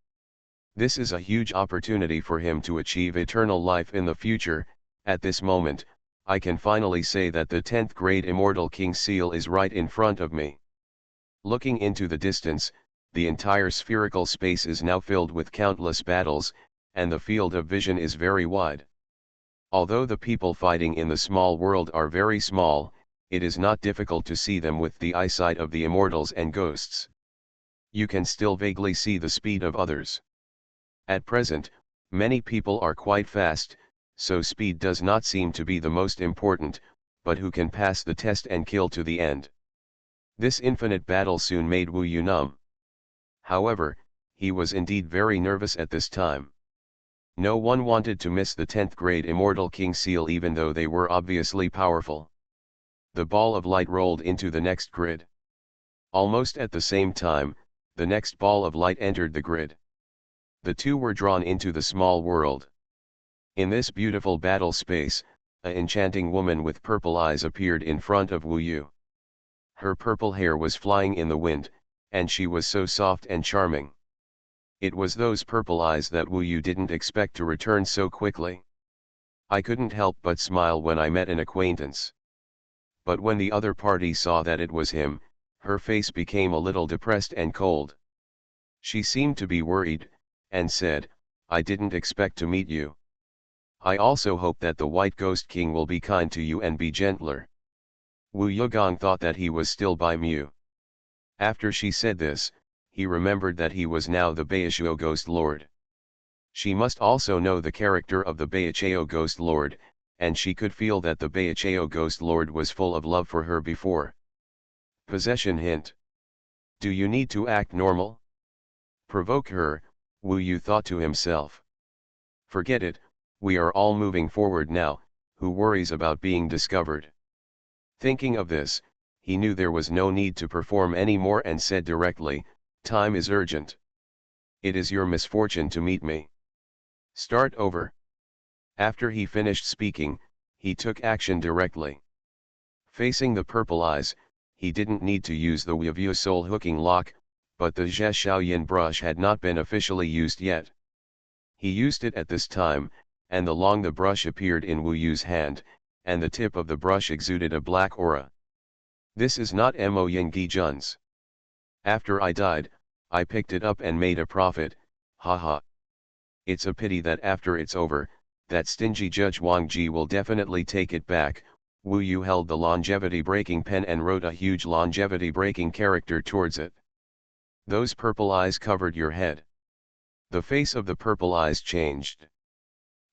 This is a huge opportunity for him to achieve eternal life in the future. At this moment, I can finally say that the 10th grade Immortal King seal is right in front of me. Looking into the distance, the entire spherical space is now filled with countless battles, and the field of vision is very wide. Although the people fighting in the small world are very small, it is not difficult to see them with the eyesight of the immortals and ghosts. You can still vaguely see the speed of others. At present, many people are quite fast, so speed does not seem to be the most important, but who can pass the test and kill to the end. This infinite battle soon made Wu Yu numb. However, he was indeed very nervous at this time. No one wanted to miss the 10th grade Immortal King seal even though they were obviously powerful. The ball of light rolled into the next grid. Almost at the same time, the next ball of light entered the grid. The two were drawn into the small world. In this beautiful battle space, an enchanting woman with purple eyes appeared in front of Wu Yu. Her purple hair was flying in the wind, and she was so soft and charming. It was those purple eyes that Wu Yu didn't expect to return so quickly. I couldn't help but smile when I met an acquaintance. But when the other party saw that it was him, her face became a little depressed and cold. She seemed to be worried, and said, "I didn't expect to meet you. I also hope that the White Ghost King will be kind to you and be gentler." Wu Yugong thought that he was still by Mu. After she said this, he remembered that he was now the Baichuo Ghost Lord. She must also know the character of the Baichuo Ghost Lord, and she could feel that the Baichuo Ghost Lord was full of love for her before. Possession hint. Do you need to act normal? Provoke her, Wu Yu thought to himself. Forget it, we are all moving forward now, who worries about being discovered? Thinking of this, he knew there was no need to perform any more and said directly, "Time is urgent. It is your misfortune to meet me. Start over." After he finished speaking, he took action directly. Facing the purple eyes, he didn't need to use the Weavue soul hooking lock, but the Zhe Shaoyin brush had not been officially used yet. He used it at this time, and the brush appeared in Wu Yu's hand, and the tip of the brush exuded a black aura. This is not Mo Yin Gi Jun's. After I died, I picked it up and made a profit, haha. It's a pity that after it's over, that stingy Judge Wang Ji will definitely take it back. Wu Yu held the longevity-breaking pen and wrote a huge longevity-breaking character towards it. Those purple eyes covered your head. The face of the purple eyes changed.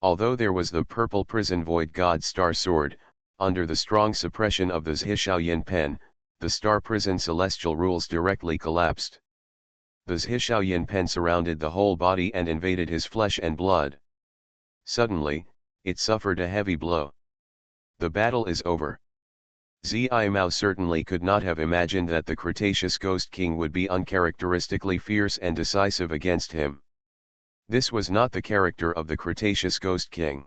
Although there was the purple prison void god star sword, under the strong suppression of the Zhishaoyin pen, the star prison celestial rules directly collapsed. The Zhishaoyin pen surrounded the whole body and invaded his flesh and blood. Suddenly, it suffered a heavy blow. The battle is over. Zi Mao certainly could not have imagined that the Cretaceous Ghost King would be uncharacteristically fierce and decisive against him. This was not the character of the Cretaceous Ghost King.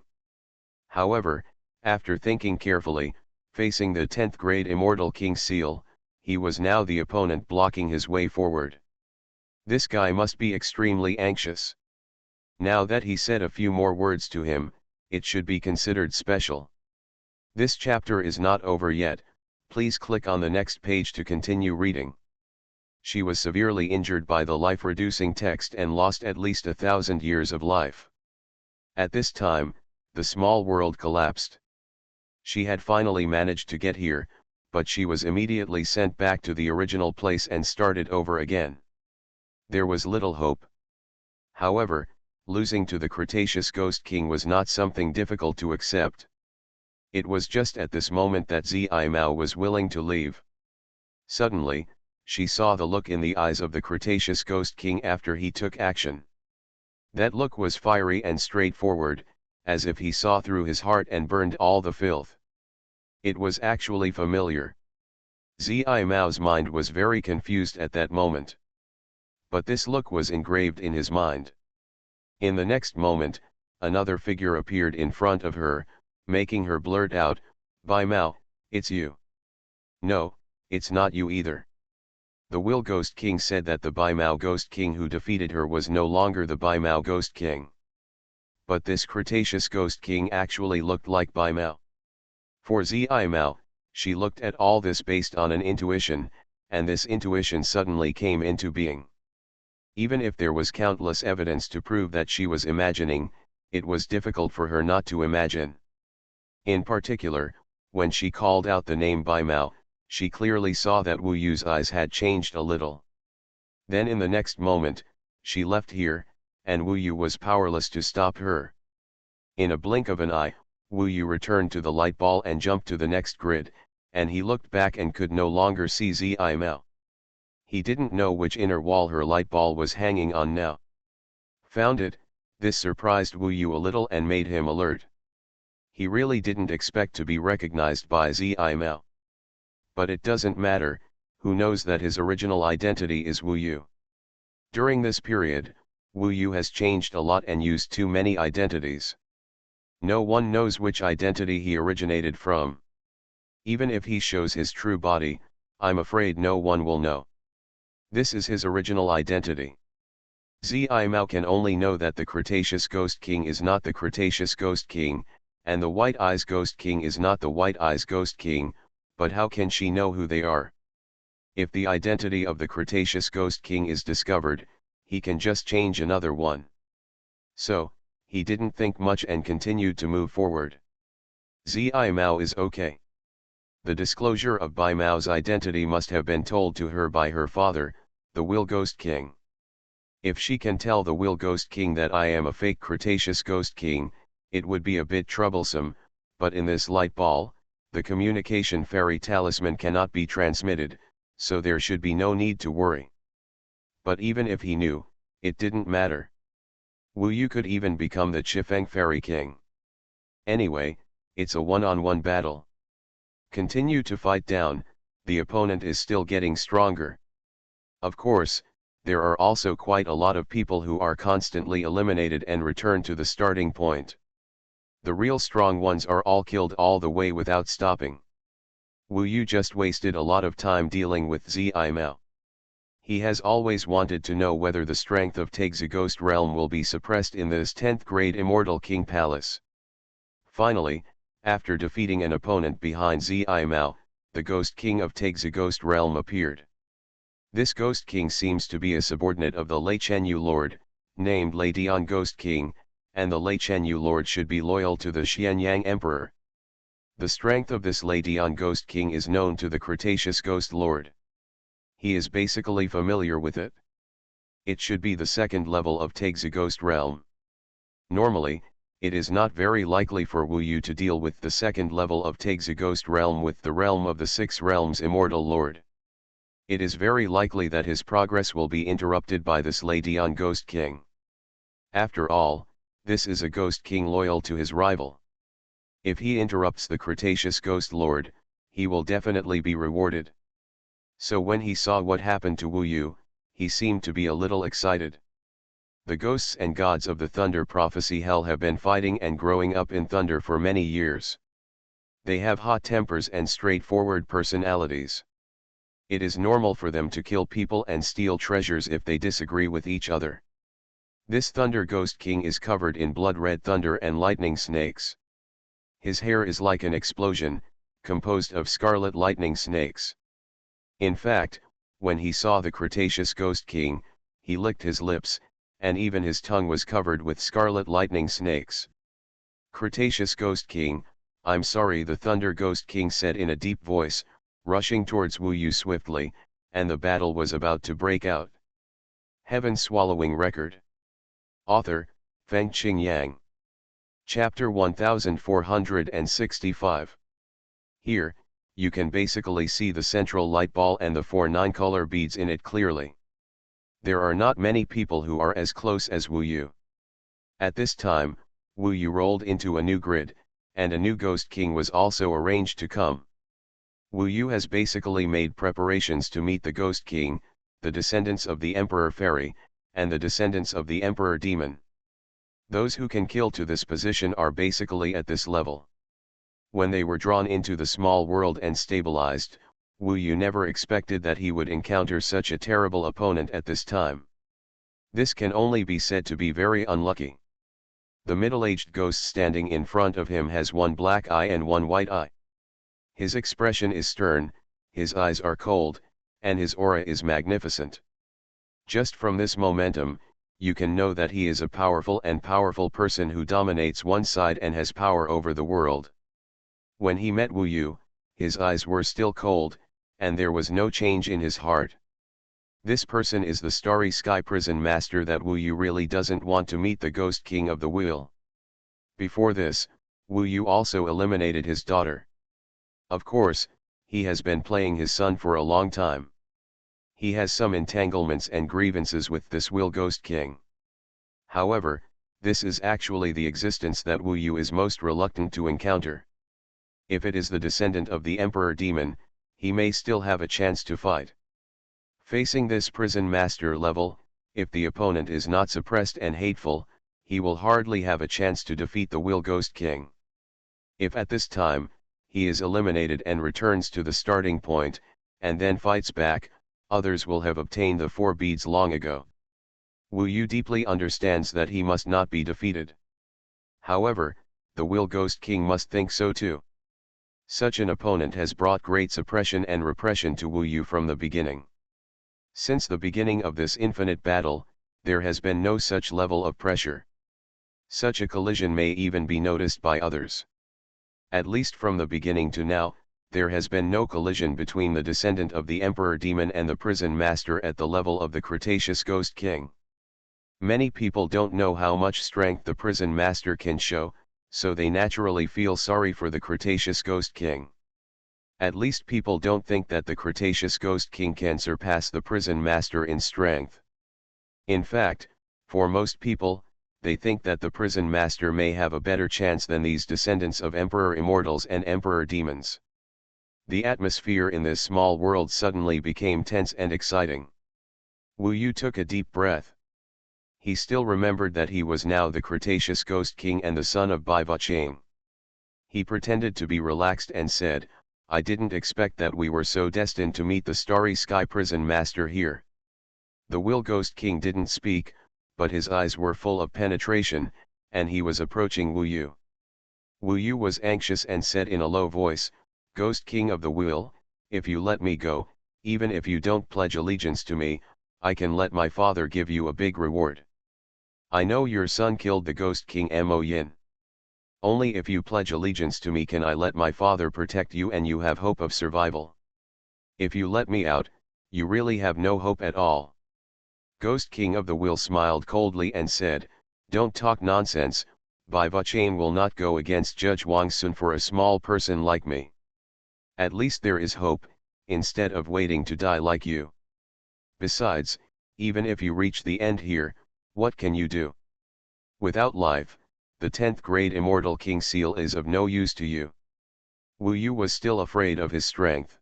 However, after thinking carefully, facing the 10th grade Immortal King Seal, he was now the opponent blocking his way forward. This guy must be extremely anxious. Now that he said a few more words to him, it should be considered special. This chapter is not over yet, please click on the next page to continue reading. She was severely injured by the life-reducing text and lost at least 1,000 years of life. At this time, the small world collapsed. She had finally managed to get here, but she was immediately sent back to the original place and started over again. There was little hope. However, losing to the Cretaceous Ghost King was not something difficult to accept. It was just at this moment that Zi Mao was willing to leave. Suddenly, she saw the look in the eyes of the Cretaceous Ghost King after he took action. That look was fiery and straightforward, as if he saw through his heart and burned all the filth. It was actually familiar. Zi Mao's mind was very confused at that moment. But this look was engraved in his mind. In the next moment, another figure appeared in front of her, making her blurt out, "Bai Mao, it's you." "No, it's not you either." The Will Ghost King said that the Bai Mao Ghost King who defeated her was no longer the Bai Mao Ghost King. But this Cretaceous Ghost King actually looked like Bai Mao. For Zi Mao, she looked at all this based on an intuition, and this intuition suddenly came into being. Even if there was countless evidence to prove that she was imagining, it was difficult for her not to imagine. In particular, when she called out the name Bai Mao, she clearly saw that Wu Yu's eyes had changed a little. Then in the next moment, she left here, and Wu Yu was powerless to stop her. In a blink of an eye, Wu Yu returned to the light ball and jumped to the next grid, and he looked back and could no longer see Zi Mao. He didn't know which inner wall her light ball was hanging on now. Found it, this surprised Wu Yu a little and made him alert. He really didn't expect to be recognized by Zi Mao. But it doesn't matter, who knows that his original identity is Wu Yu. During this period, Wu Yu has changed a lot and used too many identities. No one knows which identity he originated from. Even if he shows his true body, I'm afraid no one will know. This is his original identity. Zi Mao can only know that the Cretaceous Ghost King is not the Cretaceous Ghost King, and the White Eyes Ghost King is not the White Eyes Ghost King, but how can she know who they are? If the identity of the Cretaceous Ghost King is discovered, he can just change another one. So, he didn't think much and continued to move forward. Zi Mao is okay. The disclosure of Bai Mao's identity must have been told to her by her father, the Will Ghost King. If she can tell the Will Ghost King that I am a fake Cretaceous Ghost King, it would be a bit troublesome, but in this light ball, the communication fairy talisman cannot be transmitted, so there should be no need to worry. But even if he knew, it didn't matter. Wu Yu could even become the Chifeng Fairy King. Anyway, it's a one-on-one battle. Continue to fight down, the opponent is still getting stronger. Of course, there are also quite a lot of people who are constantly eliminated and return to the starting point. The real strong ones are all killed all the way without stopping. Wu Yu just wasted a lot of time dealing with Zi Mao. He has always wanted to know whether the strength of Taig's ghost realm will be suppressed in this 10th grade Immortal King Palace. Finally, after defeating an opponent behind Zi Mao, the Ghost King of Taig's ghost realm appeared. This Ghost King seems to be a subordinate of the Lei Chenyu Lord, named Lei Dian Ghost King, and the Lei Chenyu Lord should be loyal to the Xianyang Emperor. The strength of this Lei Dian Ghost King is known to the Cretaceous Ghost Lord. He is basically familiar with it. It should be the second level of Taig's ghost realm. Normally, it is not very likely for Wu Yu to deal with the second level of Taig's ghost realm with the realm of the Six Realms Immortal Lord. It is very likely that his progress will be interrupted by this Lei Dian Ghost King. After all, this is a Ghost King loyal to his rival. If he interrupts the Cretaceous Ghost Lord, he will definitely be rewarded. So when he saw what happened to Wu Yu, he seemed to be a little excited. The ghosts and gods of the Thunder Prophecy Hell have been fighting and growing up in thunder for many years. They have hot tempers and straightforward personalities. It is normal for them to kill people and steal treasures if they disagree with each other. This Thunder Ghost King is covered in blood-red thunder and lightning snakes. His hair is like an explosion, composed of scarlet lightning snakes. In fact, when he saw the Cretaceous Ghost King, he licked his lips, and even his tongue was covered with scarlet lightning snakes. Cretaceous Ghost King, I'm sorry, the Thunder Ghost King said in a deep voice, rushing towards Wu Yu swiftly, and the battle was about to break out. Heaven Swallowing Record. Author, Feng Qing Yang. Chapter 1465. Here, you can basically see the central light ball and the 4 9-color beads in it clearly. There are not many people who are as close as Wu Yu. At this time, Wu Yu rolled into a new grid, and a new Ghost King was also arranged to come. Wu Yu has basically made preparations to meet the Ghost King, the descendants of the Emperor Fairy, and the descendants of the Emperor Demon. Those who can kill to this position are basically at this level. When they were drawn into the small world and stabilized, Wu Yu never expected that he would encounter such a terrible opponent at this time. This can only be said to be very unlucky. The middle-aged ghost standing in front of him has one black eye and one white eye. His expression is stern, his eyes are cold, and his aura is magnificent. Just from this momentum, you can know that he is a powerful person who dominates one side and has power over the world. When he met Wu Yu, his eyes were still cold, and there was no change in his heart. This person is the Starry Sky Prison Master that Wu Yu really doesn't want to meet, the Ghost King of the Wheel. Before this, Wu Yu also eliminated his daughter. Of course, he has been playing his son for a long time. He has some entanglements and grievances with this Will Ghost King. However, this is actually the existence that Wu Yu is most reluctant to encounter. If it is the descendant of the Emperor Demon, he may still have a chance to fight. Facing this prison master level, if the opponent is not suppressed and hateful, he will hardly have a chance to defeat the Will Ghost King. If at this time, he is eliminated and returns to the starting point, and then fights back, others will have obtained the 4 beads long ago. Wu Yu deeply understands that he must not be defeated. However, the Will Ghost King must think so too. Such an opponent has brought great suppression and repression to Wu Yu from the beginning. Since the beginning of this infinite battle, there has been no such level of pressure. Such a collision may even be noticed by others. At least from the beginning to now, there has been no collision between the descendant of the Emperor Demon and the prison master at the level of the Cretaceous Ghost King. Many people don't know how much strength the prison master can show, so they naturally feel sorry for the Cretaceous Ghost King. At least people don't think that the Cretaceous Ghost King can surpass the prison master in strength. In fact, for most people, they think that the prison master may have a better chance than these descendants of Emperor Immortals and Emperor Demons. The atmosphere in this small world suddenly became tense and exciting. Wu Yu took a deep breath. He still remembered that he was now the Cretaceous Ghost King and the son of Bai Vuchang. He pretended to be relaxed and said, I didn't expect that we were so destined to meet the Starry Sky Prison Master here. The Will Ghost King didn't speak, but his eyes were full of penetration, and he was approaching Wu Yu. Wu Yu was anxious and said in a low voice, "Ghost King of the Will, if you let me go, even if you don't pledge allegiance to me, I can let my father give you a big reward. I know your son killed the Ghost King Mo Yin. Only if you pledge allegiance to me can I let my father protect you and you have hope of survival. If you let me out, you really have no hope at all." Ghost King of the Will smiled coldly and said, "Don't talk nonsense, Bai Vuchain will not go against Judge Wang Sun for a small person like me. At least there is hope, instead of waiting to die like you. Besides, even if you reach the end here, what can you do? Without life, the 10th grade Immortal King Seal is of no use to you." Wu Yu was still afraid of his strength.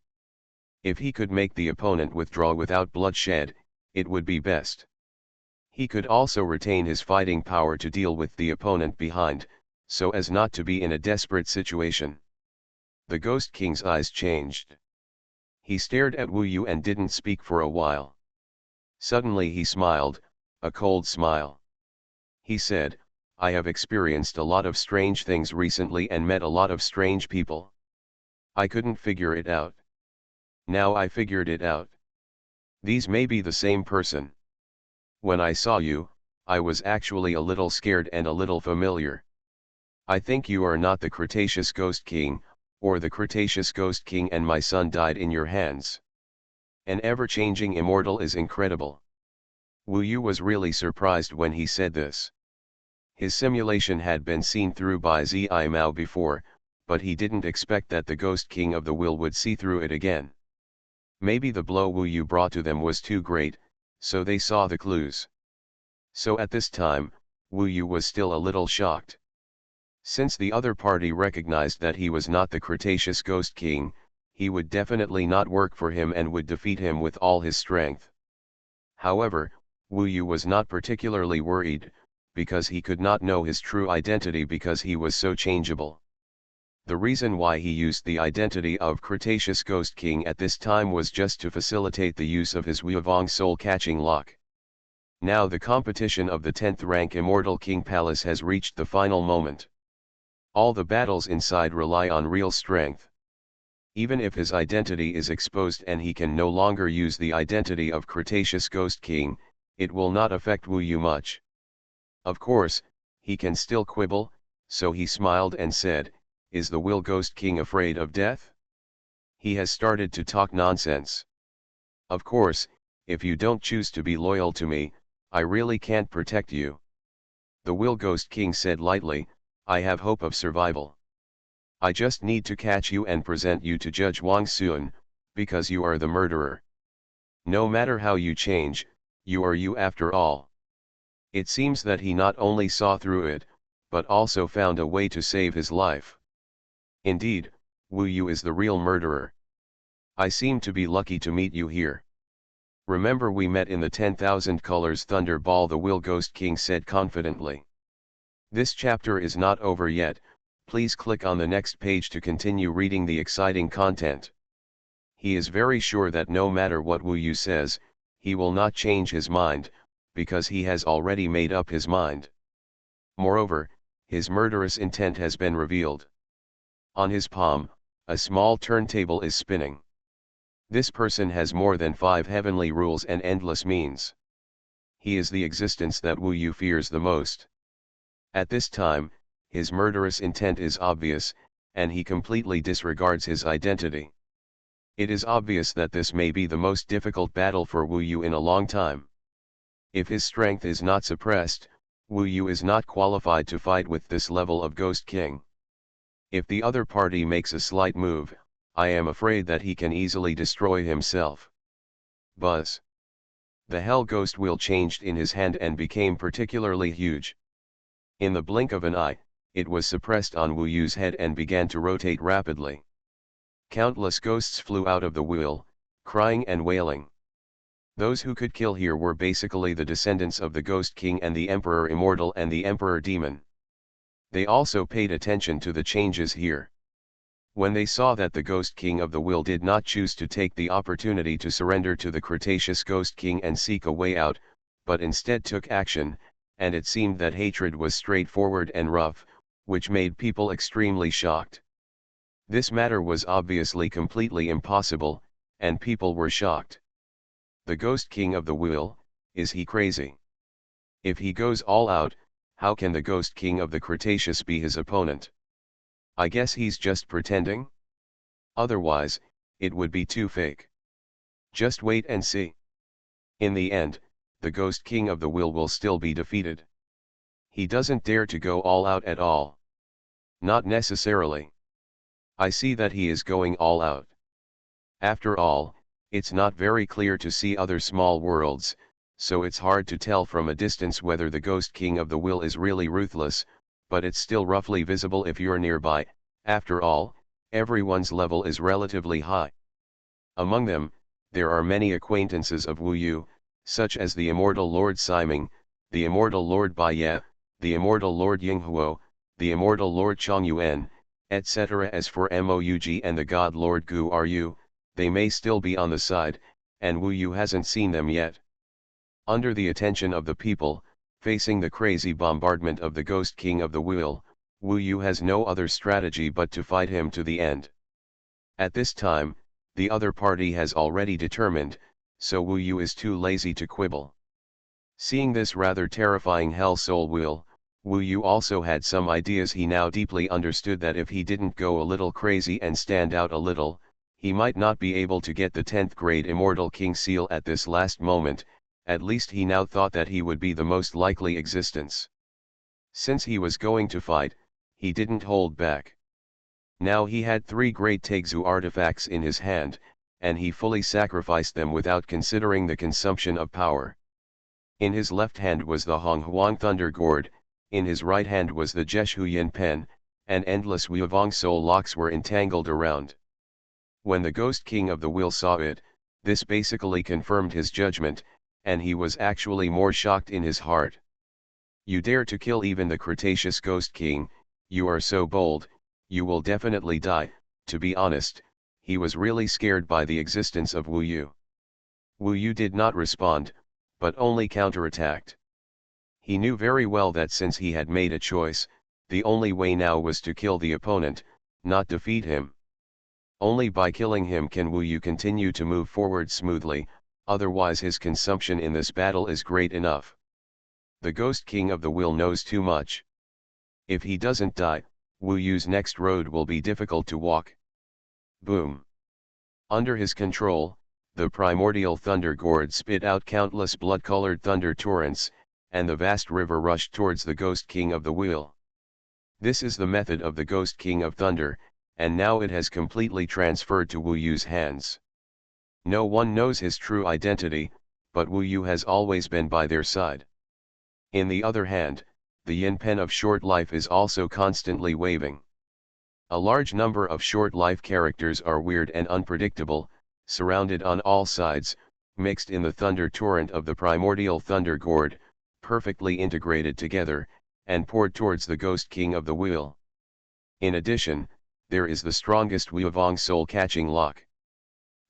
If he could make the opponent withdraw without bloodshed, it would be best. He could also retain his fighting power to deal with the opponent behind, so as not to be in a desperate situation. The Ghost King's eyes changed. He stared at Wu Yu and didn't speak for a while. Suddenly he smiled, a cold smile. He said, "I have experienced a lot of strange things recently and met a lot of strange people. I couldn't figure it out. Now I figured it out. These may be the same person. When I saw you, I was actually a little scared and a little familiar. I think you are not the Cretaceous Ghost King, or the Cretaceous Ghost King, and my son died in your hands. An ever-changing immortal is incredible." Wu Yu was really surprised when he said this. His simulation had been seen through by Zi Mao before, but he didn't expect that the Ghost King of the Will would see through it again. Maybe the blow Wu Yu brought to them was too great, so they saw the clues. So at this time, Wu Yu was still a little shocked. Since the other party recognized that he was not the Cretaceous Ghost King, he would definitely not work for him and would defeat him with all his strength. However, Wu Yu was not particularly worried, because he could not know his true identity because he was so changeable. The reason why he used the identity of Cretaceous Ghost King at this time was just to facilitate the use of his Weavong soul-catching lock. Now the competition of the 10th rank Immortal King Palace has reached the final moment. All the battles inside rely on real strength. Even if his identity is exposed and he can no longer use the identity of Cretaceous Ghost King, it will not affect Wu Yu much. Of course, he can still quibble, so he smiled and said, "Is the Will Ghost King afraid of death? He has started to talk nonsense. Of course, if you don't choose to be loyal to me, I really can't protect you." The Will Ghost King said lightly, "I have hope of survival. I just need to catch you and present you to Judge Wang Sun, because you are the murderer. No matter how you change, you are you after all." It seems that he not only saw through it, but also found a way to save his life. Indeed, Wu Yu is the real murderer. I seem to be lucky to meet you here. Remember we met in the 10,000 Colors Thunder Ball, the Will Ghost King said confidently. This chapter is not over yet, please click on the next page to continue reading the exciting content. He is very sure that no matter what Wu Yu says, he will not change his mind, because he has already made up his mind. Moreover, his murderous intent has been revealed. On his palm, a small turntable is spinning. This person has more than 5 heavenly rules and endless means. He is the existence that Wu Yu fears the most. At this time, his murderous intent is obvious, and he completely disregards his identity. It is obvious that this may be the most difficult battle for Wu Yu in a long time. If his strength is not suppressed, Wu Yu is not qualified to fight with this level of Ghost King. If the other party makes a slight move, I am afraid that he can easily destroy himself. Buzz. The Hell Ghost Wheel changed in his hand and became particularly huge. In the blink of an eye, it was suppressed on Wu Yu's head and began to rotate rapidly. Countless ghosts flew out of the wheel, crying and wailing. Those who could kill here were basically the descendants of the Ghost King and the Emperor Immortal and the Emperor Demon. They also paid attention to the changes here. When they saw that the Ghost King of the Will did not choose to take the opportunity to surrender to the Cretaceous Ghost King and seek a way out, but instead took action, and it seemed that hatred was straightforward and rough, which made people extremely shocked. This matter was obviously completely impossible, and people were shocked. The Ghost King of the Will, is he crazy? If he goes all out, how can the Ghost King of the Cretaceous be his opponent? I guess he's just pretending? Otherwise, it would be too fake. Just wait and see. In the end, the Ghost King of the will still be defeated. He doesn't dare to go all out at all. Not necessarily. I see that he is going all out. After all, it's not very clear to see other small worlds, so it's hard to tell from a distance whether the Ghost King of the Will is really ruthless, but it's still roughly visible if you're nearby. After all, everyone's level is relatively high. Among them, there are many acquaintances of Wu Yu, such as the Immortal Lord Siming, the Immortal Lord Baiye, the Immortal Lord Yinghuo, the Immortal Lord Xuanhuan, etc. As for Moug and the God Lord Gu Ru, they may still be on the side, and Wu Yu hasn't seen them yet. Under the attention of the people, facing the crazy bombardment of the Ghost King of the Will, Wu Yu has no other strategy but to fight him to the end. At this time, the other party has already determined, so Wu Yu is too lazy to quibble. Seeing this rather terrifying Hell Soul Will, Wu Yu also had some ideas. He now deeply understood that if he didn't go a little crazy and stand out a little, he might not be able to get the 10th grade Immortal King seal at this last moment. At least he now thought that he would be the most likely existence. Since he was going to fight, he didn't hold back. Now he had 3 great Tegzu artifacts in his hand, and he fully sacrificed them without considering the consumption of power. In his left hand was the Honghuang Thunder Gourd, in his right hand was the Jeshu Yin Pen, and endless Weavong Soul locks were entangled around. When the Ghost King of the Will saw it, this basically confirmed his judgment, and he was actually more shocked in his heart. You dare to kill even the Cretaceous Ghost King, you are so bold, you will definitely die. To be honest, he was really scared by the existence of Wu Yu. Wu Yu did not respond, but only counterattacked. He knew very well that since he had made a choice, the only way now was to kill the opponent, not defeat him. Only by killing him can Wu Yu continue to move forward smoothly, otherwise his consumption in this battle is great enough. The Ghost King of the Will knows too much. If he doesn't die, Wu Yu's next road will be difficult to walk. Boom. Under his control, the primordial thunder gourd spit out countless blood-colored thunder torrents, and the vast river rushed towards the Ghost King of the Will. This is the method of the Ghost King of Thunder, and now it has completely transferred to Wu Yu's hands. No one knows his true identity, but Wu Yu has always been by their side. In the other hand, the yin pen of short life is also constantly waving. A large number of short life characters are weird and unpredictable, surrounded on all sides, mixed in the thunder torrent of the primordial thunder gourd, perfectly integrated together, and poured towards the Ghost King of the Will. In addition, there is the strongest Weavong soul catching lock.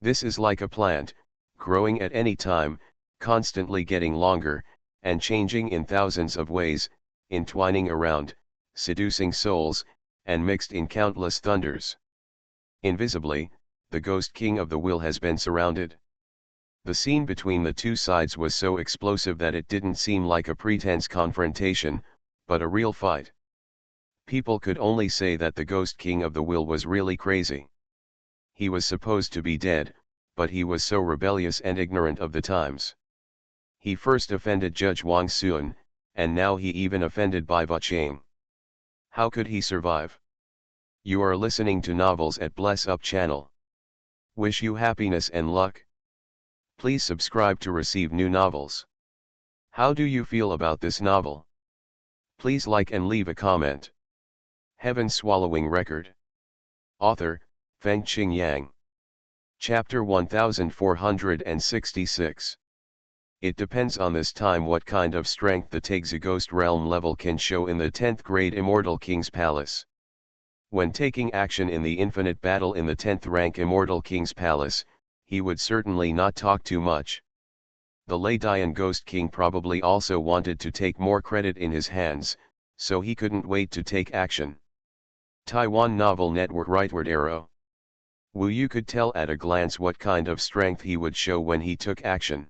This is like a plant, growing at any time, constantly getting longer, and changing in thousands of ways, entwining around, seducing souls, and mixed in countless thunders. Invisibly, the Ghost King of the Will has been surrounded. The scene between the two sides was so explosive that it didn't seem like a pretense confrontation, but a real fight. People could only say that the Ghost King of the Will was really crazy. He was supposed to be dead, but he was so rebellious and ignorant of the times. He first offended Judge Wang Xun, and now he even offended Bai Vucheng. How could he survive? You are listening to Novels at Bless Up channel. Wish you happiness and luck. Please subscribe to receive new novels. How do you feel about this novel? Please like and leave a comment. Heaven Swallowing Record. Author, Fengqing Yang. Chapter 1466. It depends on this time what kind of strength the Tegzu Ghost Realm level can show in the 10th grade Immortal King's Palace. When taking action in the infinite battle in the 10th rank Immortal King's palace, he would certainly not talk too much. The Ledian Ghost King probably also wanted to take more credit in his hands, so he couldn't wait to take action. Taiwan Novel Network Rightward Arrow. Wu Yu could tell at a glance what kind of strength he would show when he took action.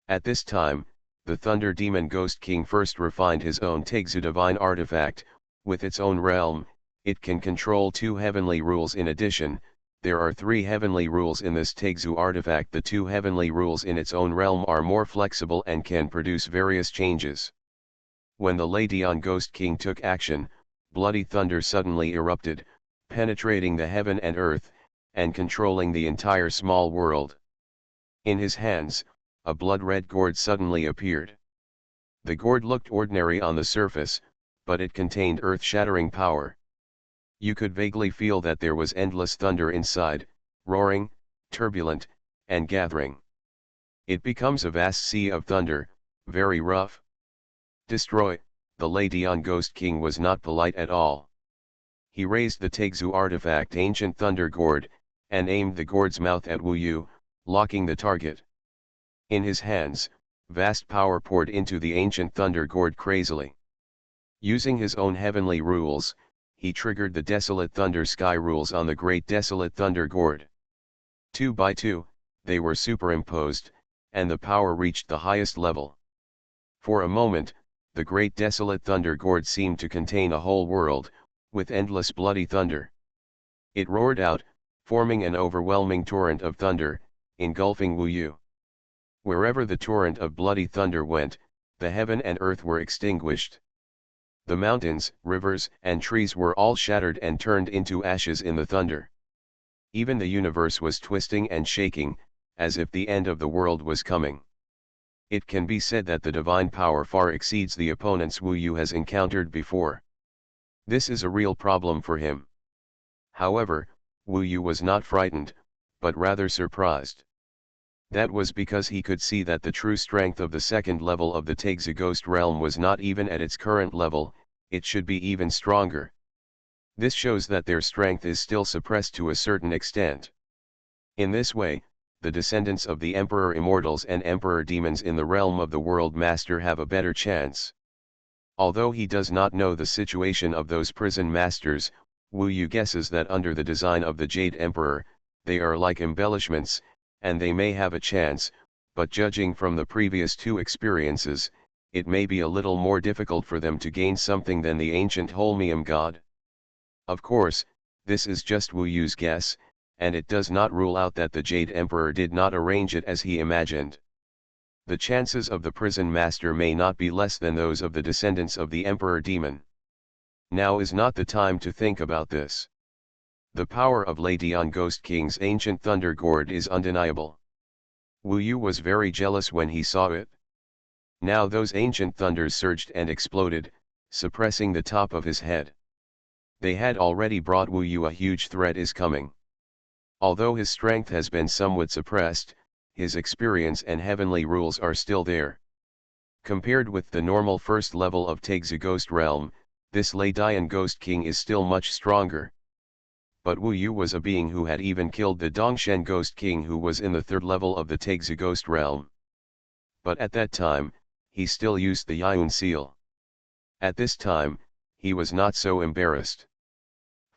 At this time, the Thunder Demon Ghost King first refined his own Taixu divine artifact. With its own realm, it can control 2 heavenly rules. In addition, there are 3 heavenly rules in this Taixu artifact. The 2 heavenly rules in its own realm are more flexible and can produce various changes. When the Ledian Ghost King took action, bloody thunder suddenly erupted, penetrating the heaven and earth, and controlling the entire small world. In his hands, a blood-red gourd suddenly appeared. The gourd looked ordinary on the surface, but it contained earth-shattering power. You could vaguely feel that there was endless thunder inside, roaring, turbulent, and gathering. It becomes a vast sea of thunder, very rough. Destroy. The Ledian Ghost King was not polite at all. He raised the Taixu artifact Ancient Thunder Gourd, and aimed the gourd's mouth at Wu Yu, locking the target. In his hands, vast power poured into the Ancient Thunder Gourd crazily. Using his own heavenly rules, he triggered the Desolate Thunder Sky rules on the Great Desolate Thunder Gourd. 2 by 2, they were superimposed, and the power reached the highest level. For a moment, the Great Desolate Thunder Gourd seemed to contain a whole world, with endless bloody thunder. It roared out, forming an overwhelming torrent of thunder, engulfing Wu Yu. Wherever the torrent of bloody thunder went, the heaven and earth were extinguished. The mountains, rivers, and trees were all shattered and turned into ashes in the thunder. Even the universe was twisting and shaking, as if the end of the world was coming. It can be said that the divine power far exceeds the opponents Wu Yu has encountered before. This is a real problem for him. However, Wu Yu was not frightened, but rather surprised. That was because he could see that the true strength of the second level of the Taixu Ghost Realm was not even at its current level, it should be even stronger. This shows that their strength is still suppressed to a certain extent. In this way, the descendants of the Emperor Immortals and Emperor Demons in the realm of the World Master have a better chance. Although he does not know the situation of those prison masters, Wu Yu guesses that under the design of the Jade Emperor, they are like embellishments, and they may have a chance, but judging from the previous 2 experiences, it may be a little more difficult for them to gain something than the ancient Holmium god. Of course, this is just Wu Yu's guess, and it does not rule out that the Jade Emperor did not arrange it as he imagined. The chances of the prison master may not be less than those of the descendants of the Emperor Demon. Now is not the time to think about this. The power of Ledian Ghost King's Ancient Thunder Gourd is undeniable. Wu Yu was very jealous when he saw it. Now those ancient thunders surged and exploded, suppressing the top of his head. They had already brought Wu Yu a huge threat is coming. Although his strength has been somewhat suppressed, his experience and heavenly rules are still there. Compared with the normal first level of Taixu Ghost Realm, this Ledian Ghost King is still much stronger. But Wu Yu was a being who had even killed the Dongshen Ghost King who was in the 3rd level of the Taixu Ghost Realm. But at that time, he still used the Yun seal. At this time, he was not so embarrassed.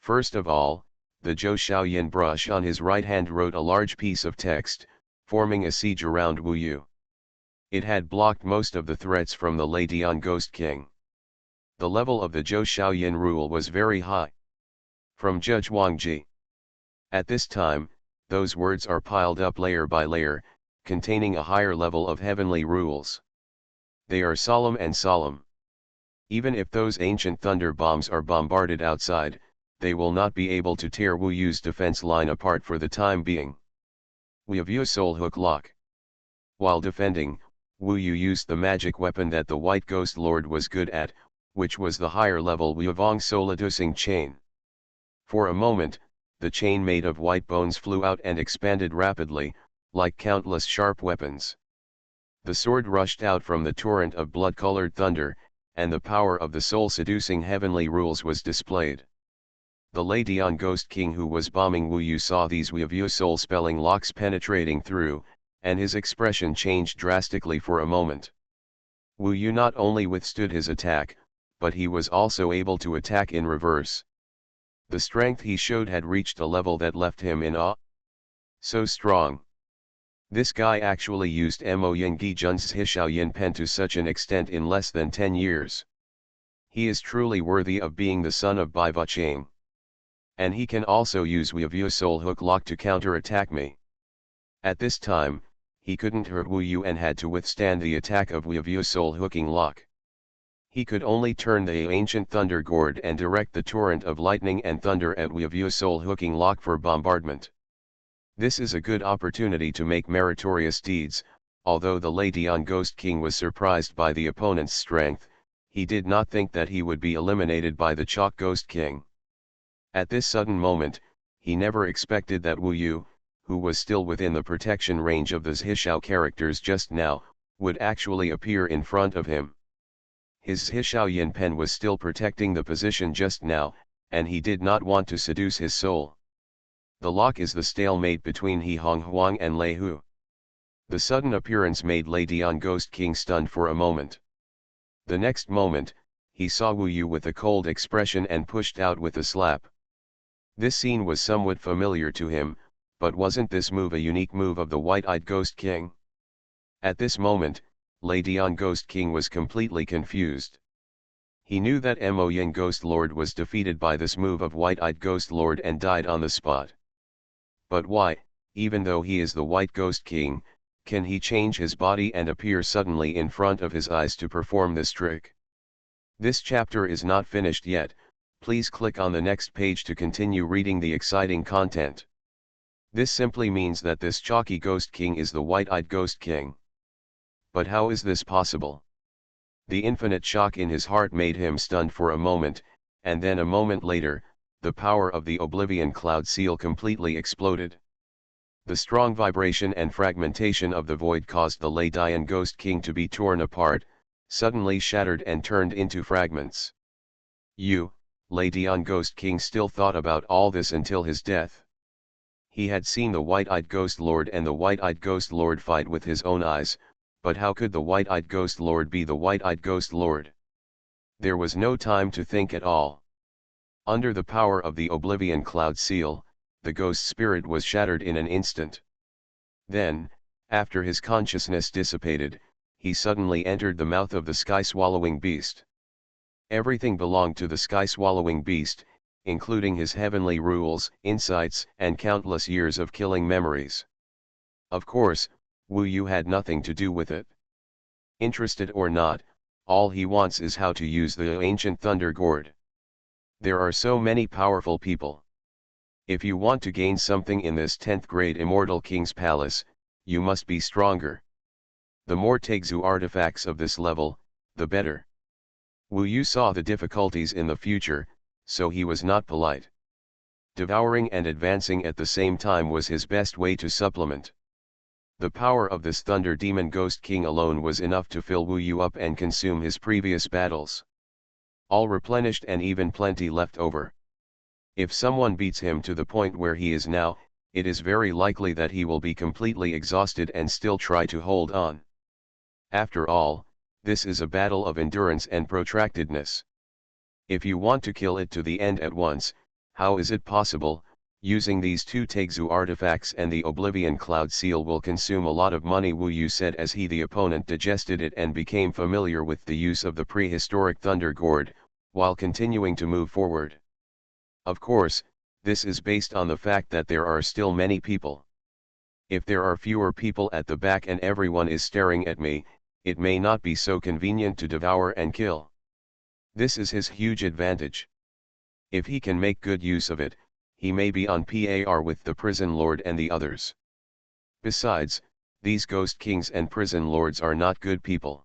First of all, the Zhou Shaoyin brush on his right hand wrote a large piece of text, forming a siege around Wu Yu. It had blocked most of the threats from the Ledian Ghost King. The level of the Zhou Shaoyin rule was very high. From Judge Wang Ji. At this time, those words are piled up layer by layer, containing a higher level of heavenly rules. They are solemn and solemn. Even if those ancient thunder bombs are bombarded outside, they will not be able to tear Wu Yu's defense line apart for the time being. Wu Yu Soul Hook Lock. While defending, Wu Yu used the magic weapon that the White Ghost Lord was good at, which was the higher level Wu Vong Solidusing chain. For a moment, the chain made of white bones flew out and expanded rapidly, like countless sharp weapons. The sword rushed out from the torrent of blood-colored thunder, and the power of the soul-seducing heavenly rules was displayed. The Ladian Ghost King who was bombing Wu Yu saw these Wu soul spelling locks penetrating through, and his expression changed drastically for a moment. Wu Yu not only withstood his attack, but he was also able to attack in reverse. The strength he showed had reached a level that left him in awe. So strong. This guy actually used Mo Yinggi Jun's Hishao Yin Pen to such an extent in less than 10 years. He is truly worthy of being the son of Bai Chang. And he can also use Wu Soul Hook Lock to counter-attack me. At this time, he couldn't hurt Wu Yu and had to withstand the attack of Wu Soul Hooking Lock. He could only turn the ancient Thunder Gourd and direct the torrent of lightning and thunder at Wu Soul Hooking Lock for bombardment. This is a good opportunity to make meritorious deeds. Although the Ladian Ghost King was surprised by the opponent's strength, he did not think that he would be eliminated by the Chalk Ghost King. At this sudden moment, he never expected that Wu Yu, who was still within the protection range of the Hishao characters just now, would actually appear in front of him. His Hishao Yin Pen was still protecting the position just now, and he did not want to seduce his soul. The lock is the stalemate between Xuanhuan and Lei Hu. The sudden appearance made Ladian Ghost King stunned for a moment. The next moment, he saw Wu Yu with a cold expression and pushed out with a slap. This scene was somewhat familiar to him, but wasn't this move a unique move of the White-Eyed Ghost King? At this moment, Ladian Ghost King was completely confused. He knew that Mo Yin Ghost Lord was defeated by this move of White-Eyed Ghost Lord and died on the spot. But why, even though he is the White Ghost King, can he change his body and appear suddenly in front of his eyes to perform this trick? This chapter is not finished yet. Please click on the next page to continue reading the exciting content. This simply means that this chalky Ghost King is the White-Eyed Ghost King. But how is this possible? The infinite shock in his heart made him stunned for a moment, and then a moment later, the power of the Oblivion Cloud Seal completely exploded. The strong vibration and fragmentation of the void caused the Ladian Ghost King to be torn apart, suddenly shattered and turned into fragments. Ladian Ghost King still thought about all this until his death. He had seen the White-Eyed Ghost Lord and the White-Eyed Ghost Lord fight with his own eyes, but how could the White-Eyed Ghost Lord be the White-Eyed Ghost Lord? There was no time to think at all. Under the power of the Oblivion Cloud Seal, the ghost spirit was shattered in an instant. Then, after his consciousness dissipated, he suddenly entered the mouth of the sky-swallowing beast. Everything belonged to the sky-swallowing beast, including his heavenly rules, insights, and countless years of killing memories. Of course, Wu Yu had nothing to do with it. Interested or not, all he wants is how to use the ancient Thunder Gourd. There are so many powerful people. If you want to gain something in this 10th grade Immortal King's Palace, you must be stronger. The more Tegzu artifacts of this level, the better. Wu Yu saw the difficulties in the future, so he was not polite. Devouring and advancing at the same time was his best way to supplement. The power of this Thunder Demon Ghost King alone was enough to fill Wu Yu up and consume his previous battles. All replenished and even plenty left over. If someone beats him to the point where he is now, it is very likely that he will be completely exhausted and still try to hold on. After all, this is a battle of endurance and protractedness. If you want to kill it to the end at once, how is it possible? Using these two Tegzu artifacts and the Oblivion Cloud Seal will consume a lot of money, Wu Yu said as the opponent digested it and became familiar with the use of the prehistoric Thunder Gourd, while continuing to move forward. Of course, this is based on the fact that there are still many people. If there are fewer people at the back and everyone is staring at me, it may not be so convenient to devour and kill. This is his huge advantage. If he can make good use of it, he may be on par with the Prison Lord and the others. Besides, these Ghost Kings and Prison Lords are not good people.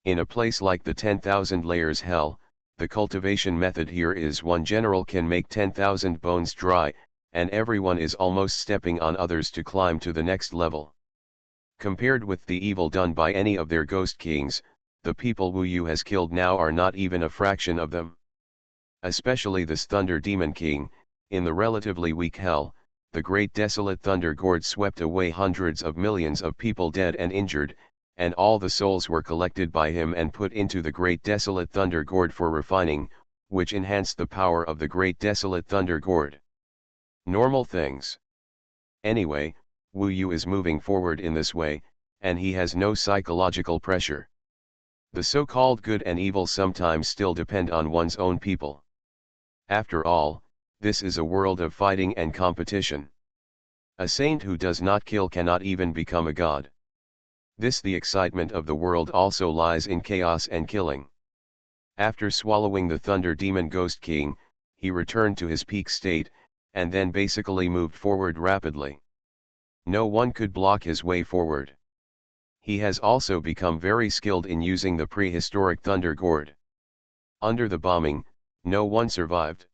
In a place like the 10,000 layers hell, the cultivation method here is one general can make 10,000 bones dry, and everyone is almost stepping on others to climb to the next level. Compared with the evil done by any of their Ghost Kings, the people Wu Yu has killed now are not even a fraction of them. Especially this Thunder Demon King, in the relatively weak hell, the great desolate Thunder Gourd swept away hundreds of millions of people dead and injured, and all the souls were collected by him and put into the great desolate Thunder Gourd for refining, which enhanced the power of the great desolate Thunder Gourd. Normal things. Anyway, Wu Yu is moving forward in this way, and he has no psychological pressure. The so-called good and evil sometimes still depend on one's own people. After all, this is a world of fighting and competition. A saint who does not kill cannot even become a god. The excitement of the world also lies in chaos and killing. After swallowing the Thunder Demon Ghost King, he returned to his peak state, and then basically moved forward rapidly. No one could block his way forward. He has also become very skilled in using the prehistoric Thunder Gourd. Under the bombing, no one survived.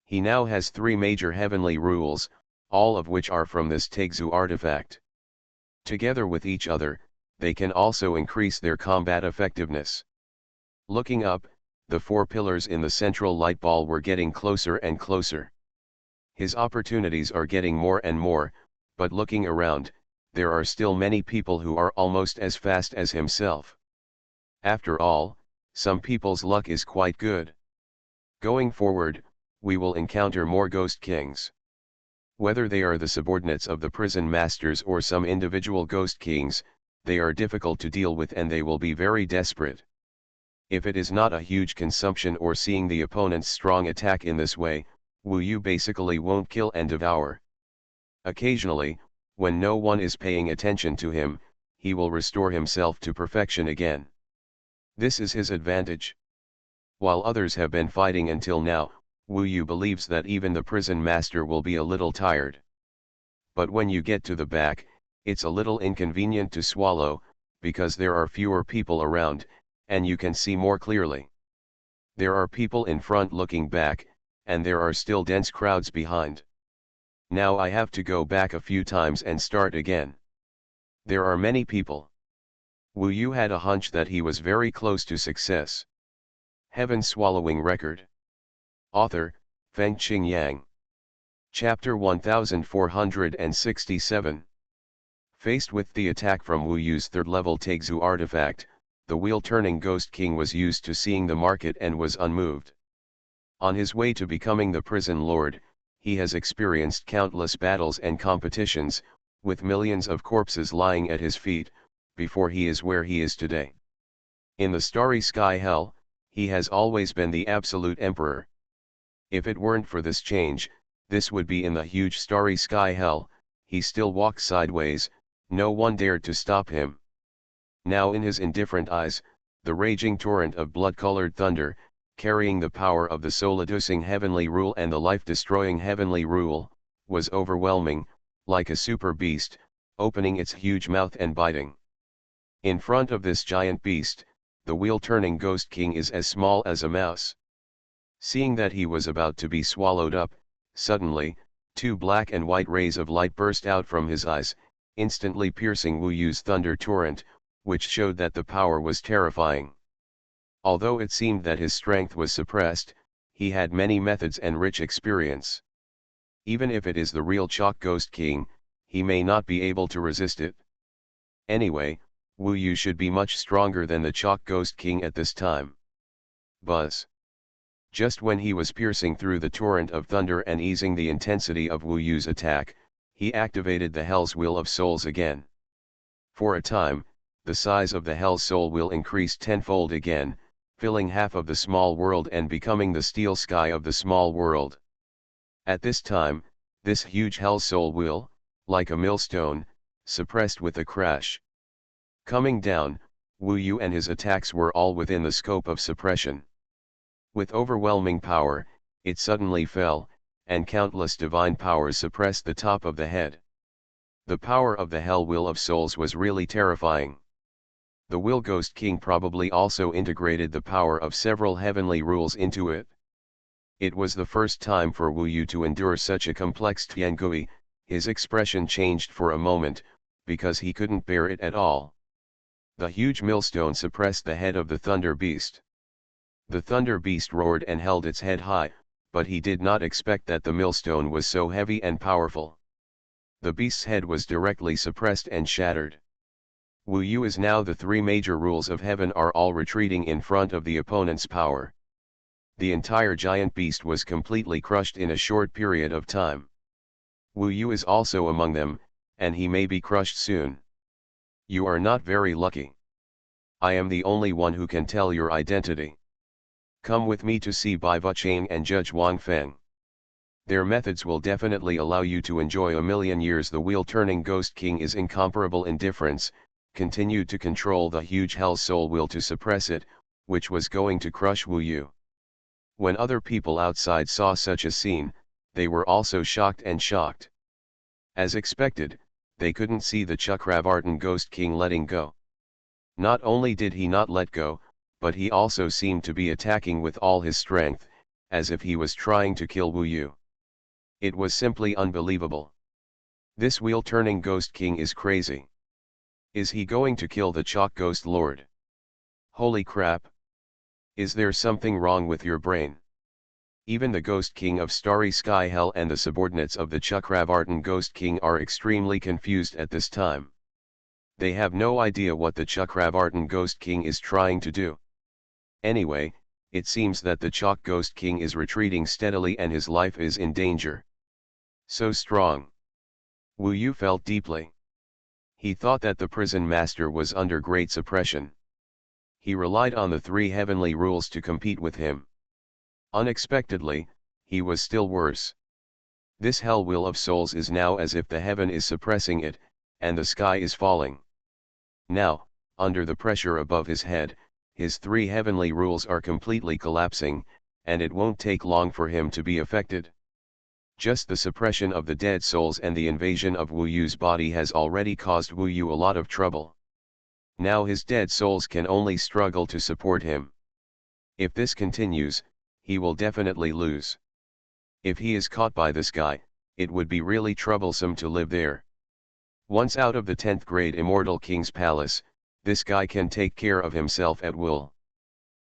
He now has 3 major heavenly rules, all of which are from this Tegzu artifact. Together with each other, they can also increase their combat effectiveness. Looking up, the 4 pillars in the central light ball were getting closer and closer. His opportunities are getting more and more, but looking around, there are still many people who are almost as fast as himself. After all, some people's luck is quite good. Going forward, we will encounter more Ghost Kings. Whether they are the subordinates of the prison masters or some individual Ghost Kings, they are difficult to deal with and they will be very desperate. If it is not a huge consumption or seeing the opponent's strong attack in this way, Wu Yu basically won't kill and devour. Occasionally, when no one is paying attention to him, he will restore himself to perfection again. This is his advantage. While others have been fighting until now, Wu Yu believes that even the prison master will be a little tired. But when you get to the back, it's a little inconvenient to swallow, because there are fewer people around, and you can see more clearly. There are people in front looking back, and there are still dense crowds behind. Now I have to go back a few times and start again. There are many people. Wu Yu had a hunch that he was very close to success. Heaven Swallowing Record. Author, Fengqing Yang. Chapter 1467. Faced with the attack from Wu Yu's third-level Tegzu artifact, the wheel-turning Ghost King was used to seeing the market and was unmoved. On his way to becoming the prison lord, he has experienced countless battles and competitions, with millions of corpses lying at his feet, before he is where he is today. In the starry sky hell, he has always been the absolute emperor. If it weren't for this change, this would be in the huge starry sky hell. He still walks sideways, no one dared to stop him. Now in his indifferent eyes, the raging torrent of blood-colored thunder, carrying the power of the soul-reducing heavenly rule and the life-destroying heavenly rule, was overwhelming, like a super beast, opening its huge mouth and biting. In front of this giant beast, the wheel-turning Ghost King is as small as a mouse. Seeing that he was about to be swallowed up, suddenly, 2 black and white rays of light burst out from his eyes, instantly piercing Wu Yu's thunder torrent, which showed that the power was terrifying. Although it seemed that his strength was suppressed, he had many methods and rich experience. Even if it is the real Chalk Ghost King, he may not be able to resist it. Anyway, Wu Yu should be much stronger than the Chalk Ghost King at this time. Buzz. Just when he was piercing through the torrent of thunder and easing the intensity of Wu Yu's attack, he activated the Hell's Wheel of Souls again. For a time, the size of the Hell's Soul Wheel increased tenfold again, filling half of the small world and becoming the steel sky of the small world. At this time, this huge Hell's Soul Wheel, like a millstone, suppressed with a crash. Coming down, Wu Yu and his attacks were all within the scope of suppression. With overwhelming power, it suddenly fell, and countless divine powers suppressed the top of the head. The power of the Hell Wheel of Souls was really terrifying. The Will Ghost King probably also integrated the power of several heavenly rules into it. It was the first time for Wu Yu to endure such a complex Tiangui. His expression changed for a moment, because he couldn't bear it at all. The huge millstone suppressed the head of the thunder beast. The thunder beast roared and held its head high, but he did not expect that the millstone was so heavy and powerful. The beast's head was directly suppressed and shattered. Wu Yu is now the three major rules of heaven are all retreating in front of the opponent's power. The entire giant beast was completely crushed in a short period of time. Wu Yu is also among them, and he may be crushed soon. You are not very lucky. I am the only one who can tell your identity. Come with me to see Bai Vuchang and Judge Wang Feng. Their methods will definitely allow you to enjoy a million years. The wheel-turning Ghost King is incomparable indifference, continued to control the huge hell soul will to suppress it, which was going to crush Wu Yu. When other people outside saw such a scene, they were also shocked and shocked. As expected, they couldn't see the Chakravartin Ghost King letting go. Not only did he not let go, but he also seemed to be attacking with all his strength, as if he was trying to kill Wu Yu. It was simply unbelievable. This wheel-turning Ghost King is crazy. Is he going to kill the Chalk Ghost Lord? Holy crap! Is there something wrong with your brain? Even the Ghost King of Starry Sky Hell and the subordinates of the Chakravartin Ghost King are extremely confused at this time. They have no idea what the Chakravartin Ghost King is trying to do. Anyway, it seems that the Chalk Ghost King is retreating steadily and his life is in danger. So strong. Wu Yu felt deeply. He thought that the prison master was under great suppression. He relied on the three heavenly rules to compete with him. Unexpectedly, he was still worse. This hell wheel of souls is now as if the heaven is suppressing it, and the sky is falling. Now, under the pressure above his head, his three heavenly rules are completely collapsing, and it won't take long for him to be affected. Just the suppression of the dead souls and the invasion of Wu Yu's body has already caused Wu Yu a lot of trouble. Now his dead souls can only struggle to support him. If this continues, he will definitely lose. If he is caught by this guy, it would be really troublesome to live there. Once out of the 10th grade Immortal King's palace, this guy can take care of himself at will.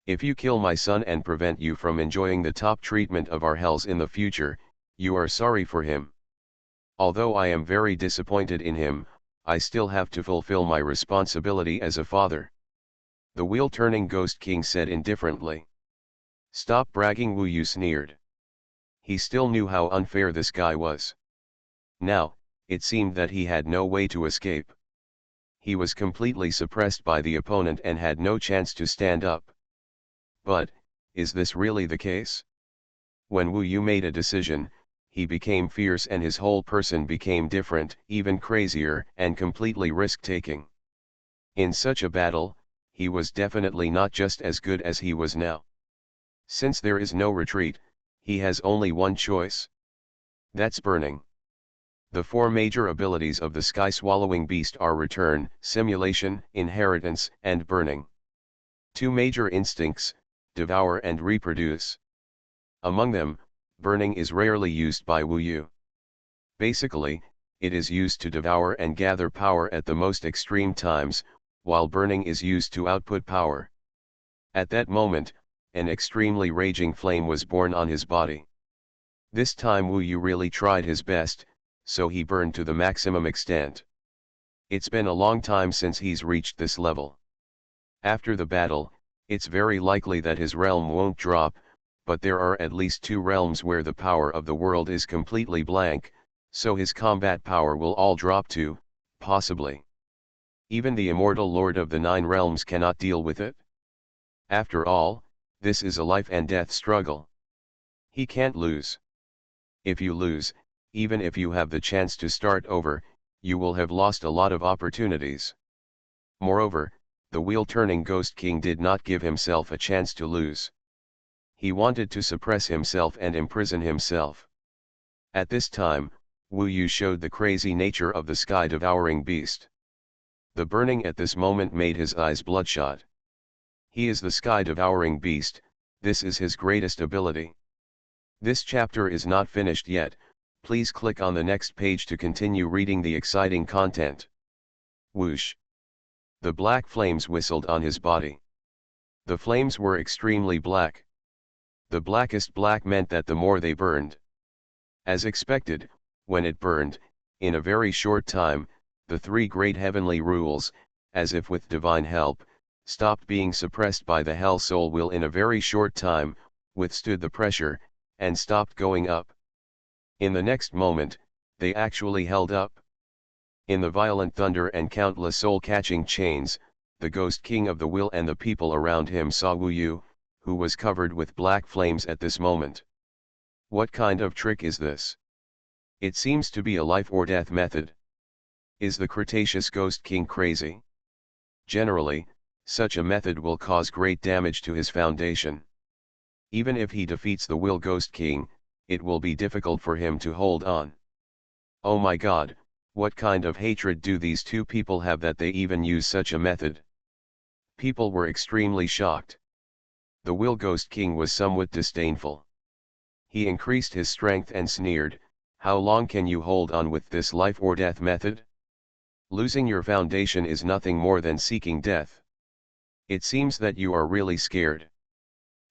If you kill my son and prevent you from enjoying the top treatment of our hells in the future, you are sorry for him. Although I am very disappointed in him, I still have to fulfill my responsibility as a father. The wheel-turning Ghost King said indifferently. Stop bragging, Wu Yu sneered. He still knew how unfair this guy was. Now, it seemed that he had no way to escape. He was completely suppressed by the opponent and had no chance to stand up. But, is this really the case? When Wu Yu made a decision, he became fierce and his whole person became different, even crazier, and completely risk-taking. In such a battle, he was definitely not just as good as he was now. Since there is no retreat, he has only one choice. That's burning. The four major abilities of the sky-swallowing beast are return, simulation, inheritance, and burning. Two major instincts, devour and reproduce. Among them, burning is rarely used by Wu Yu. Basically, it is used to devour and gather power at the most extreme times, while burning is used to output power. At that moment, an extremely raging flame was born on his body. This time Wu Yu really tried his best, so he burned to the maximum extent. It's been a long time since he's reached this level. After the battle, it's very likely that his realm won't drop, but there are at least two realms where the power of the world is completely blank, so his combat power will all drop too, possibly. Even the immortal Lord of the Nine Realms cannot deal with it. After all, this is a life and death struggle. He can't lose. If you lose, even if you have the chance to start over, you will have lost a lot of opportunities. Moreover, the wheel-turning Ghost King did not give himself a chance to lose. He wanted to suppress himself and imprison himself. At this time, Wu Yu showed the crazy nature of the sky-devouring beast. The burning at this moment made his eyes bloodshot. He is the sky-devouring beast, this is his greatest ability. This chapter is not finished yet, please click on the next page to continue reading the exciting content. Whoosh! The black flames whistled on his body. The flames were extremely black. The blackest black meant that the more they burned. As expected, when it burned, in a very short time, the three great heavenly rules, as if with divine help, stopped being suppressed by the hell soul will in a very short time, withstood the pressure, and stopped going up. In the next moment, they actually held up. In the violent thunder and countless soul-catching chains, the Ghost King of the Will and the people around him saw Wu Yu, who was covered with black flames at this moment. What kind of trick is this? It seems to be a life or death method. Is the Cretaceous Ghost King crazy? Generally, such a method will cause great damage to his foundation. Even if he defeats the Will Ghost King, it will be difficult for him to hold on. Oh my God, what kind of hatred do these two people have that they even use such a method? People were extremely shocked. The Will Ghost King was somewhat disdainful. He increased his strength and sneered, "How long can you hold on with this life or death method? Losing your foundation is nothing more than seeking death. It seems that you are really scared."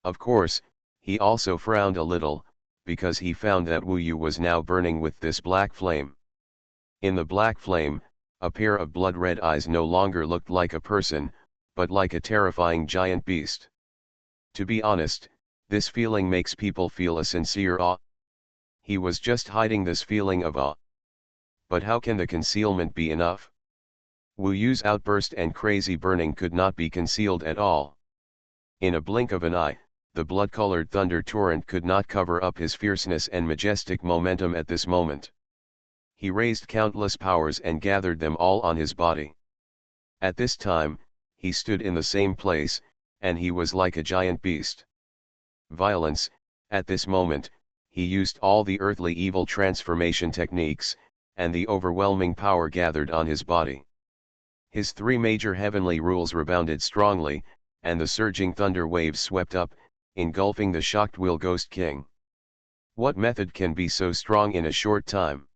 Of course, he also frowned a little, because he found that Wu Yu was now burning with this black flame. In the black flame, a pair of blood-red eyes no longer looked like a person, but like a terrifying giant beast. To be honest, this feeling makes people feel a sincere awe. He was just hiding this feeling of awe. But how can the concealment be enough? Wu Yu's outburst and crazy burning could not be concealed at all. In a blink of an eye, the blood-colored thunder torrent could not cover up his fierceness and majestic momentum at this moment. He raised countless powers and gathered them all on his body. At this time, he stood in the same place, and he was like a giant beast. Violence, at this moment, he used all the earthly evil transformation techniques, and the overwhelming power gathered on his body. His three major heavenly rules rebounded strongly, and the surging thunder waves swept up, engulfing the shocked Will Ghost King. What method can be so strong in a short time?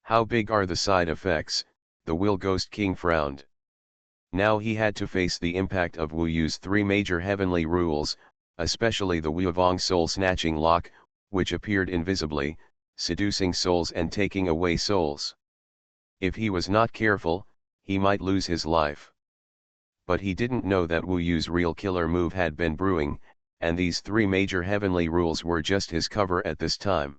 How big are the side effects? The Will Ghost King frowned. Now he had to face the impact of Wu Yu's three major heavenly rules, especially the Wu Vong soul-snatching lock, which appeared invisibly, seducing souls and taking away souls. If he was not careful, he might lose his life. But he didn't know that Wu Yu's real killer move had been brewing, and these three major heavenly rules were just his cover at this time.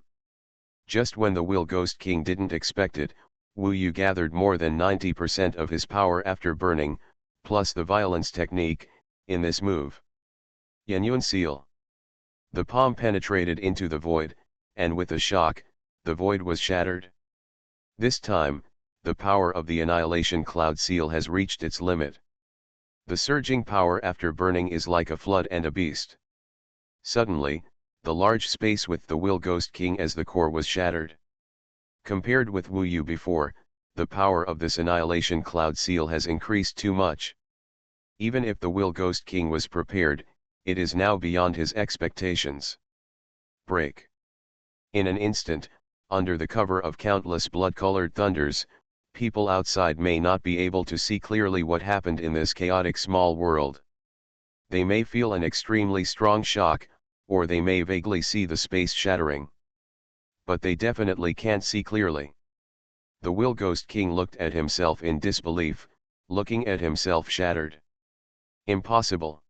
Just when the Will Ghost King didn't expect it, Wu Yu gathered more than 90% of his power after burning, plus the violence technique, in this move. Yuanyuan Seal. The palm penetrated into the void, and with a shock, the void was shattered. This time, the power of the Annihilation Cloud Seal has reached its limit. The surging power after burning is like a flood and a beast. Suddenly, the large space with the Will Ghost King as the core was shattered. Compared with Wu Yu before, the power of this Annihilation Cloud Seal has increased too much. Even if the Will Ghost King was prepared, it is now beyond his expectations. Break. In an instant, under the cover of countless blood-colored thunders, people outside may not be able to see clearly what happened in this chaotic small world. They may feel an extremely strong shock, or they may vaguely see the space shattering. But they definitely can't see clearly. The Will Ghost King looked at himself in disbelief, looking at himself shattered. Impossible.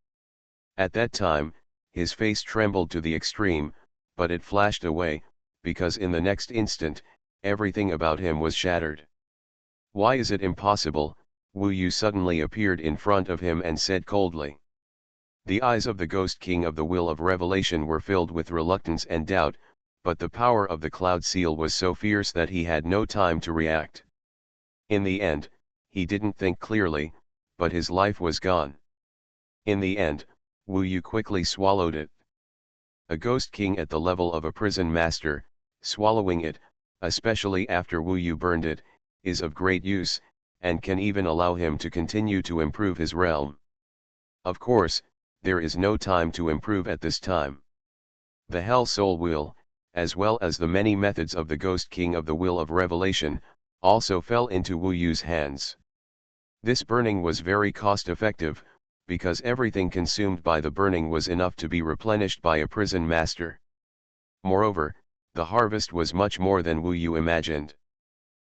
At that time, his face trembled to the extreme, but it flashed away, because in the next instant, everything about him was shattered. Why is it impossible? Wu Yu suddenly appeared in front of him and said coldly. The eyes of the Ghost King of the Will of Revelation were filled with reluctance and doubt, but the power of the Cloud Seal was so fierce that he had no time to react. In the end, he didn't think clearly, but his life was gone. In the end, Wu Yu quickly swallowed it. A Ghost King at the level of a prison master, swallowing it, especially after Wu Yu burned it, is of great use, and can even allow him to continue to improve his realm. Of course, there is no time to improve at this time. The Hell Soul will, as well as the many methods of the Ghost King of the Will of Revelation, also fell into Wu Yu's hands. This burning was very cost-effective, because everything consumed by the burning was enough to be replenished by a prison master. Moreover, the harvest was much more than Wu Yu imagined.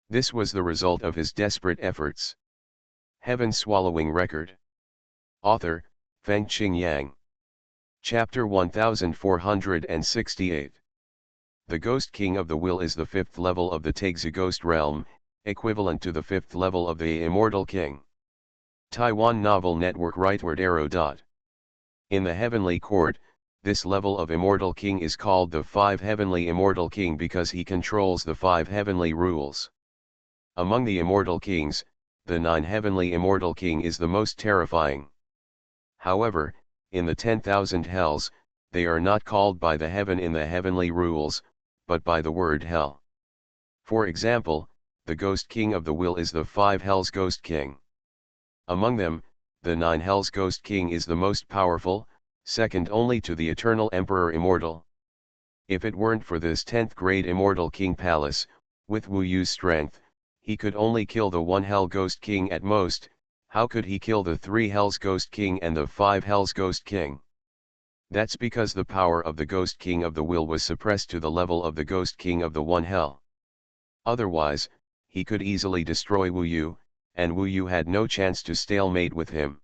This was the result of his desperate efforts. Heaven-swallowing record. Author, Fengqing Yang. Chapter 1468. The Ghost King of the Will is the fifth level of the Taixi Ghost Realm, equivalent to the fifth level of the Immortal King. Taiwan Novel Network Rightward Arrow. In the Heavenly Court, this level of Immortal King is called the Five Heavenly Immortal King because he controls the five heavenly rules. Among the Immortal Kings, the Nine Heavenly Immortal King is the most terrifying. However, in the 10,000 hells, they are not called by the heaven in the heavenly rules, but by the word hell. For example, the Ghost King of the Will is the Five Hells Ghost King. Among them, the Nine Hells Ghost King is the most powerful, second only to the Eternal Emperor Immortal. If it weren't for this 10th grade Immortal King Palace, with Wu Yu's strength, he could only kill the one Hell Ghost King at most. How could he kill the three Hells Ghost King and the five Hells Ghost King? That's because the power of the Ghost King of the Will was suppressed to the level of the Ghost King of the one Hell. Otherwise, he could easily destroy Wu Yu, and Wu Yu had no chance to stalemate with him.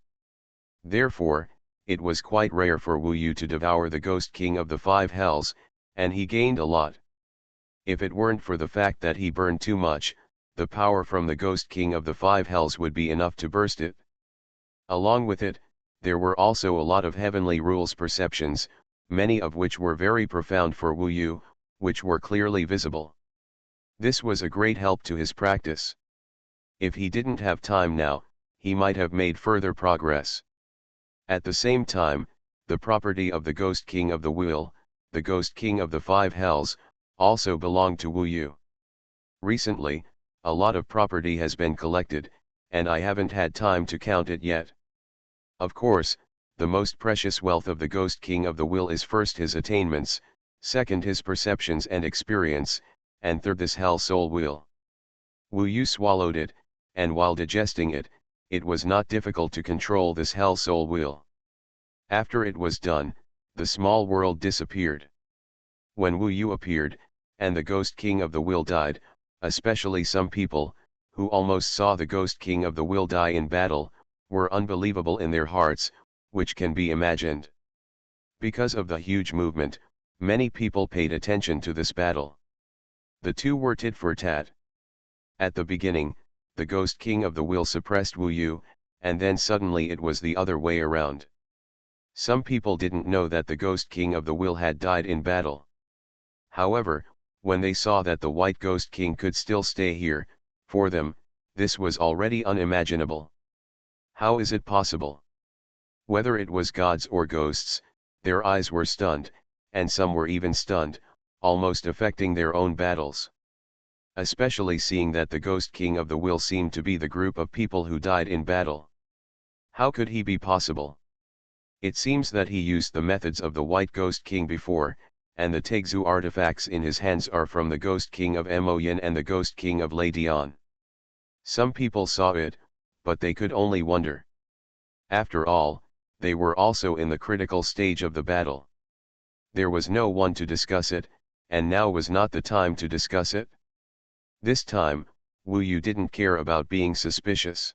Therefore, it was quite rare for Wu Yu to devour the Ghost King of the five Hells, and he gained a lot. If it weren't for the fact that he burned too much, the power from the Ghost King of the five Hells would be enough to burst it. Along with it, there were also a lot of heavenly rules perceptions, many of which were very profound for Wu Yu, which were clearly visible. This was a great help to his practice. If he didn't have time now, he might have made further progress. At the same time, the property of the Ghost King of the Will, the Ghost King of the five Hells, also belonged to Wu Yu. Recently, a lot of property has been collected, and I haven't had time to count it yet. Of course, the most precious wealth of the Ghost King of the Will is first his attainments, second his perceptions and experience, and third this Hell Soul Will. Wu Yu swallowed it, and while digesting it, it was not difficult to control this Hell Soul Will. After it was done, the small world disappeared. When Wu Yu appeared, and the Ghost King of the Will died, especially some people, who almost saw the Ghost King of the Will die in battle, were unbelievable in their hearts, which can be imagined. Because of the huge movement, many people paid attention to this battle. The two were tit for tat. At the beginning, the Ghost King of the Will suppressed Wu Yu, and then suddenly it was the other way around. Some people didn't know that the Ghost King of the Will had died in battle. However, when they saw that the White Ghost King could still stay here, for them, this was already unimaginable. How is it possible? Whether it was gods or ghosts, their eyes were stunned, and some were even stunned, almost affecting their own battles. Especially seeing that the Ghost King of the Will seemed to be the group of people who died in battle. How could he be possible? It seems that he used the methods of the White Ghost King before, and the Taixu artifacts in his hands are from the Ghost King of Moyin and the Ghost King of Lei Dian. Some people saw it, but they could only wonder. After all, they were also in the critical stage of the battle. There was no one to discuss it, and now was not the time to discuss it. This time, Wu Yu didn't care about being suspicious.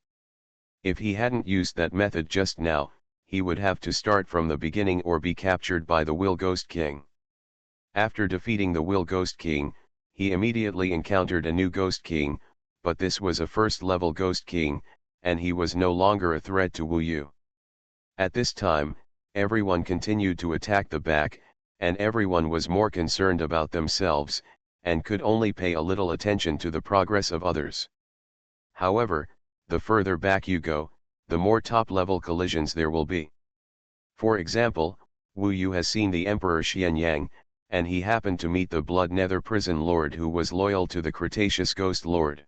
If he hadn't used that method just now, he would have to start from the beginning or be captured by the Will Ghost King. After defeating the Will Ghost King, he immediately encountered a new Ghost King, but this was a first-level Ghost King, and he was no longer a threat to Wu Yu. At this time, everyone continued to attack the back, and everyone was more concerned about themselves, and could only pay a little attention to the progress of others. However, the further back you go, the more top-level collisions there will be. For example, Wu Yu has seen the Emperor Xuanhuan, and he happened to meet the Blood Nether Prison Lord who was loyal to the Cretaceous Ghost Lord.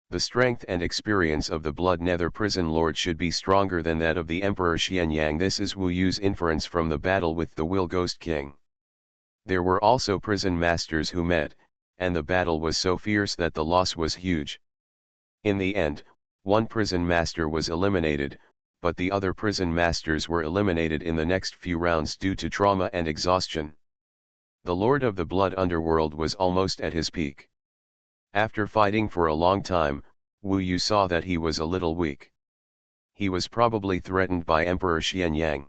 The strength and experience of the Blood Nether Prison Lord should be stronger than that of the Emperor Xuanhuan. This is Wu Yu's inference from the battle with the Will Ghost King. There were also prison masters who met, and the battle was so fierce that the loss was huge. In the end, one prison master was eliminated, but the other prison masters were eliminated in the next few rounds due to trauma and exhaustion. The Lord of the Blood Underworld was almost at his peak. After fighting for a long time, Wu Yu saw that he was a little weak. He was probably threatened by Emperor Xuanhuan.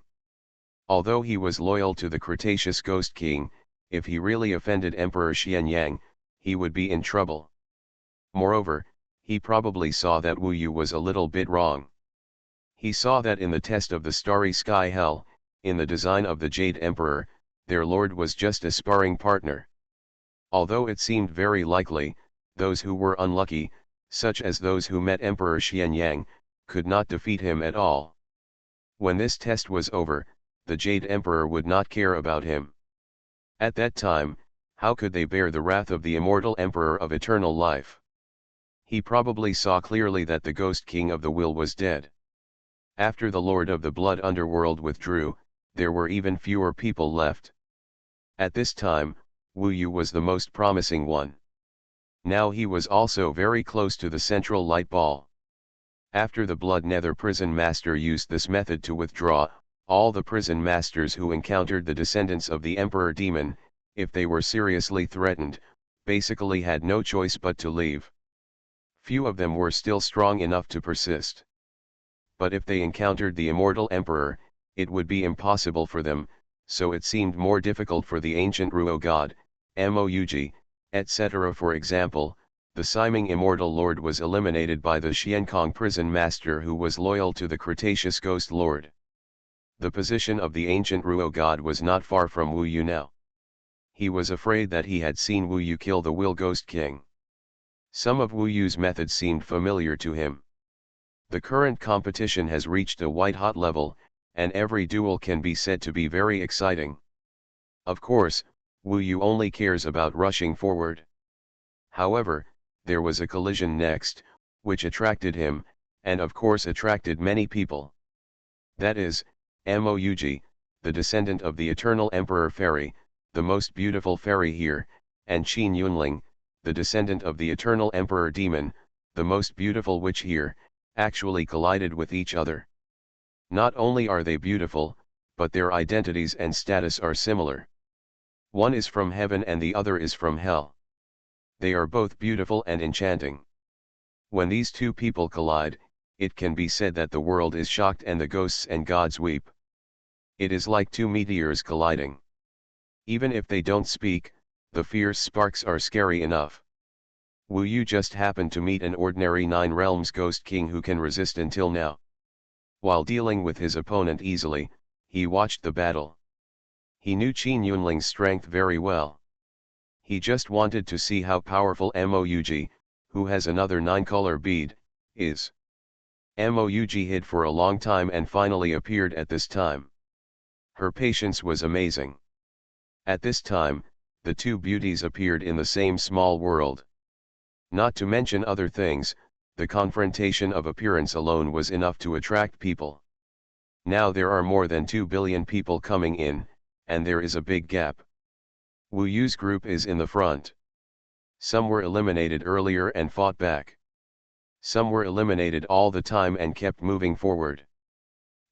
Although he was loyal to the Cretaceous Ghost King, if he really offended Emperor Xuanhuan, he would be in trouble. Moreover, he probably saw that Wu Yu was a little bit wrong. He saw that in the test of the Starry Sky Hell, in the design of the Jade Emperor, their lord was just a sparring partner. Although it seemed very likely, those who were unlucky, such as those who met Emperor Xuanhuan, could not defeat him at all. When this test was over, the Jade Emperor would not care about him. At that time, how could they bear the wrath of the immortal Emperor of eternal life? He probably saw clearly that the Ghost King of the Will was dead. After the Lord of the Blood Underworld withdrew, there were even fewer people left. At this time, Wu Yu was the most promising one. Now he was also very close to the central light ball. After the Blood Nether prison master used this method to withdraw, all the prison masters who encountered the descendants of the Emperor Demon, if they were seriously threatened, basically had no choice but to leave. Few of them were still strong enough to persist. But if they encountered the immortal Emperor, it would be impossible for them, so it seemed more difficult for the ancient Ruo God, Moug, etc. For example, the Siming Immortal Lord was eliminated by the Xiankong prison master who was loyal to the Cretaceous Ghost Lord. The position of the ancient Ruo God was not far from Wu Yu now. He was afraid that he had seen Wu Yu kill the Will Ghost King. Some of Wu Yu's methods seemed familiar to him. The current competition has reached a white-hot level, and every duel can be said to be very exciting. Of course, Wu Yu only cares about rushing forward. However, there was a collision next, which attracted him, and of course attracted many people. That is, Moug, the descendant of the eternal Emperor Fairy, the most beautiful fairy here, and Qin Yunling, the descendant of the eternal Emperor Demon, the most beautiful witch here, actually collided with each other. Not only are they beautiful, but their identities and status are similar. One is from heaven and the other is from hell. They are both beautiful and enchanting. When these two people collide, it can be said that the world is shocked and the ghosts and gods weep. It is like two meteors colliding. Even if they don't speak, the fierce sparks are scary enough. Wu Yu just happened to meet an ordinary Nine Realms Ghost King who can resist until now. While dealing with his opponent easily, he watched the battle. He knew Qin Yunling's strength very well. He just wanted to see how powerful Moug, who has another 9-color bead, is. Moug hid for a long time and finally appeared at this time. Her patience was amazing. At this time, the two beauties appeared in the same small world. Not to mention other things, the confrontation of appearance alone was enough to attract people. Now there are more than 2 billion people coming in, and there is a big gap. Wu Yu's group is in the front. Some were eliminated earlier and fought back. Some were eliminated all the time and kept moving forward.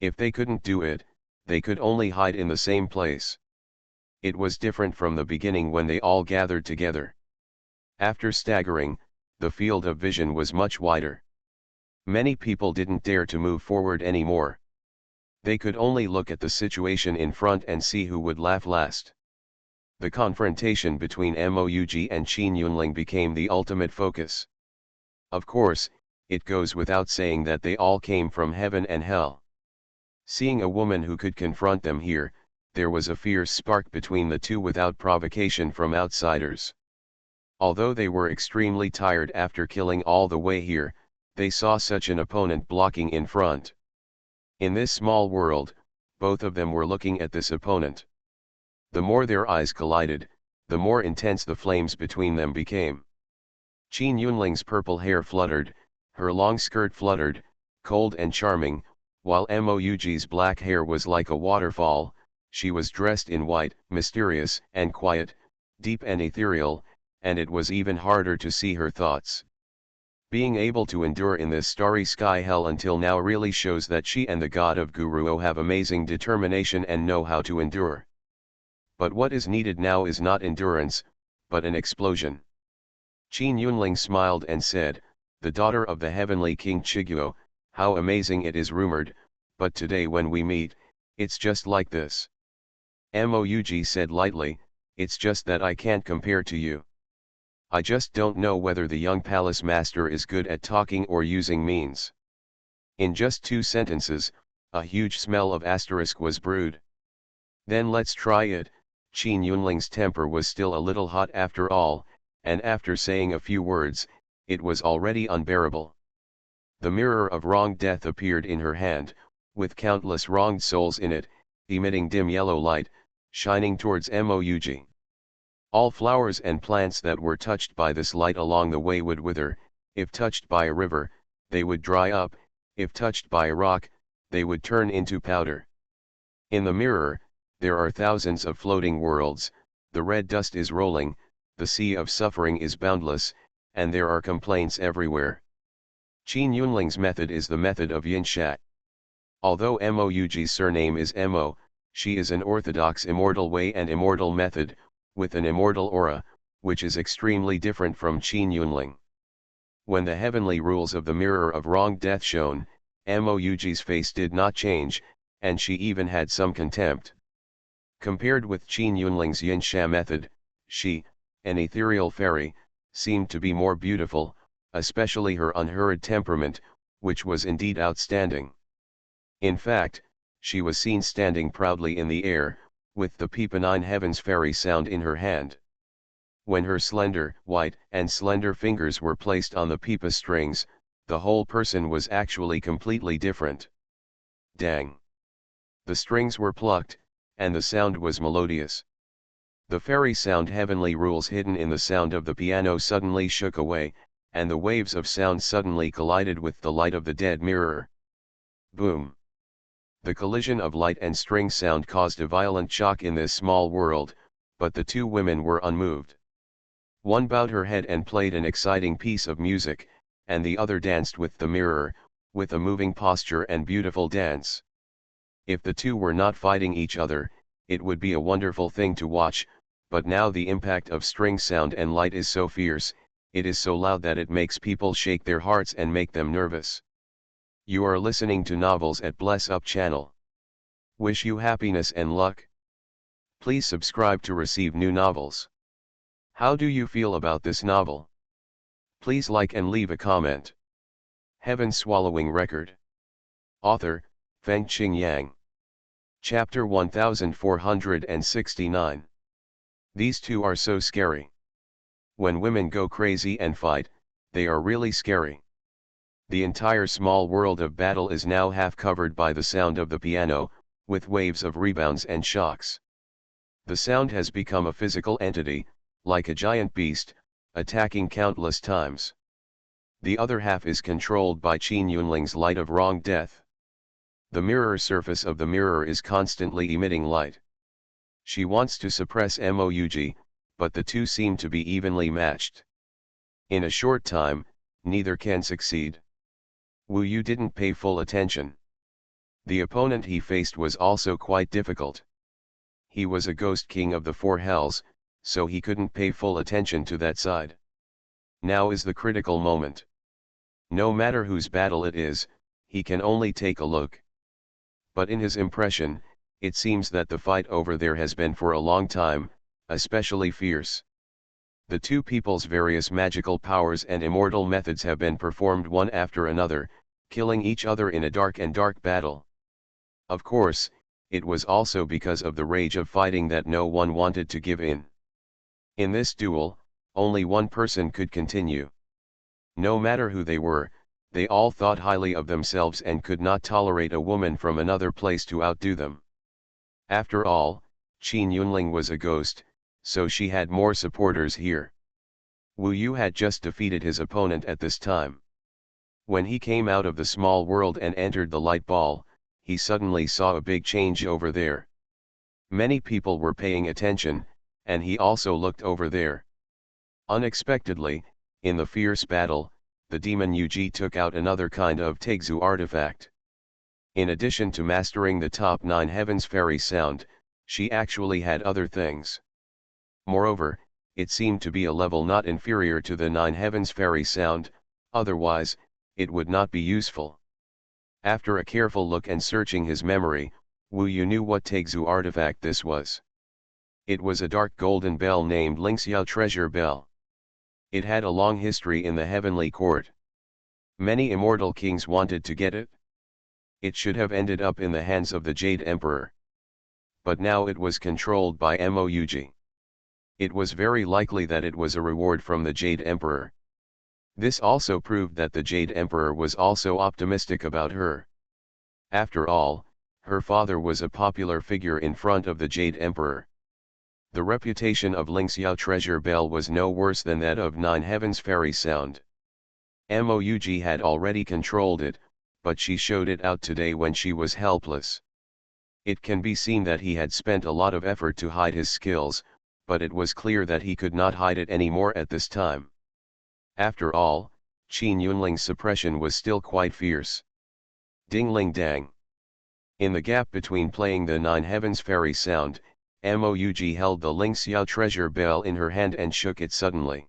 If they couldn't do it, they could only hide in the same place. It was different from the beginning when they all gathered together. After staggering, the field of vision was much wider. Many people didn't dare to move forward anymore. They could only look at the situation in front and see who would laugh last. The confrontation between Moug and Qin Yunling became the ultimate focus. Of course, it goes without saying that they all came from heaven and hell. Seeing a woman who could confront them here, there was a fierce spark between the two without provocation from outsiders. Although they were extremely tired after killing all the way here, they saw such an opponent blocking in front. In this small world, both of them were looking at this opponent. The more their eyes collided, the more intense the flames between them became. Qin Yunling's purple hair fluttered, her long skirt fluttered, cold and charming, while Moug's black hair was like a waterfall. She was dressed in white, mysterious and quiet, deep and ethereal, and it was even harder to see her thoughts. Being able to endure in this starry sky hell until now really shows that she and the god of Guruo have amazing determination and know how to endure. But what is needed now is not endurance, but an explosion. Qin Yunling smiled and said, "The daughter of the heavenly King Chiguo, how amazing it is rumored, but today when we meet, it's just like this." Moug said lightly, "It's just that I can't compare to you. I just don't know whether the young palace master is good at talking or using means." In just 2 sentences, a huge smell of asterisk was brewed. "Then let's try it." Qin Yunling's temper was still a little hot after all, and after saying a few words, it was already unbearable. The mirror of wrong death appeared in her hand, with countless wronged souls in it, emitting dim yellow light, shining towards Moug. All flowers and plants that were touched by this light along the way would wither, if touched by a river, they would dry up, if touched by a rock, they would turn into powder. In the mirror, there are thousands of floating worlds, the red dust is rolling, the sea of suffering is boundless, and there are complaints everywhere. Qin Yunling's method is the method of Yin Sha. Although Moug's surname is Mo, she is an orthodox immortal way and immortal method, with an immortal aura, which is extremely different from Qin Yunling. When the heavenly rules of the mirror of wrong death shone, Moug's face did not change, and she even had some contempt. Compared with Qin Yunling's Yin Sha method, she, an ethereal fairy, seemed to be more beautiful, especially her unhurried temperament, which was indeed outstanding. In fact, she was seen standing proudly in the air, with the Peepanine Heaven's fairy sound in her hand. When her slender, white, and slender fingers were placed on the pipa strings, the whole person was actually completely different. Dang! The strings were plucked, and the sound was melodious. The fairy sound heavenly rules hidden in the sound of the piano suddenly shook away, and the waves of sound suddenly collided with the light of the dead mirror. Boom! The collision of light and string sound caused a violent shock in this small world, but the 2 women were unmoved. One bowed her head and played an exciting piece of music, and the other danced with the mirror, with a moving posture and beautiful dance. If the 2 were not fighting each other, it would be a wonderful thing to watch, but now the impact of string sound and light is so fierce, it is so loud that it makes people shake their hearts and make them nervous. You are listening to Novels at Bless Up channel. Wish you happiness and luck. Please subscribe to receive new novels. How do you feel about this novel? Please like and leave a comment. Heaven Swallowing Record. Author, Feng Qing Yang. Chapter 1469. These 2 are so scary. When women go crazy and fight, they are really scary. The entire small world of battle is now half covered by the sound of the piano, with waves of rebounds and shocks. The sound has become a physical entity, like a giant beast, attacking countless times. The other half is controlled by Qin Yunling's light of wrong death. The mirror surface of the mirror is constantly emitting light. She wants to suppress Moug, but the 2 seem to be evenly matched. In a short time, neither can succeed. Wu Yu didn't pay full attention. The opponent he faced was also quite difficult. He was a ghost king of the 4 hells, so he couldn't pay full attention to that side. Now is the critical moment. No matter whose battle it is, he can only take a look. But in his impression, it seems that the fight over there has been for a long time, especially fierce. The 2 people's various magical powers and immortal methods have been performed one after another, killing each other in a dark battle. Of course, it was also because of the rage of fighting that no one wanted to give in. In this duel, only one person could continue. No matter who they were, they all thought highly of themselves and could not tolerate a woman from another place to outdo them. After all, Qin Yunling was a ghost, so she had more supporters here. Wu Yu had just defeated his opponent at this time. When he came out of the small world and entered the light ball, he suddenly saw a big change over there. Many people were paying attention, and he also looked over there. Unexpectedly, in the fierce battle, the demon Yuji took out another kind of Taigzu artifact. In addition to mastering the top 9 heavens fairy sound, she actually had other things. Moreover, it seemed to be a level not inferior to the 9 heavens fairy sound, otherwise, it would not be useful. After a careful look and searching his memory, Wu Yu knew what Taigzu artifact this was. It was a dark golden bell named Lingxiao Treasure Bell. It had a long history in the heavenly court. Many immortal kings wanted to get it. It should have ended up in the hands of the Jade Emperor. But now it was controlled by Mouji. It was very likely that it was a reward from the Jade Emperor. This also proved that the Jade Emperor was also optimistic about her. After all, her father was a popular figure in front of the Jade Emperor. The reputation of Lingxiao Treasure Bell was no worse than that of 9 Heavens Fairy Sound. Mouji had already controlled it, but she showed it out today when she was helpless. It can be seen that he had spent a lot of effort to hide his skills, but it was clear that he could not hide it anymore at this time. After all, Qin Yunling's suppression was still quite fierce. Ding ling dang. In the gap between playing the 9 Heavens Fairy Sound, Mouji held the Lingxiao Treasure Bell in her hand and shook it suddenly.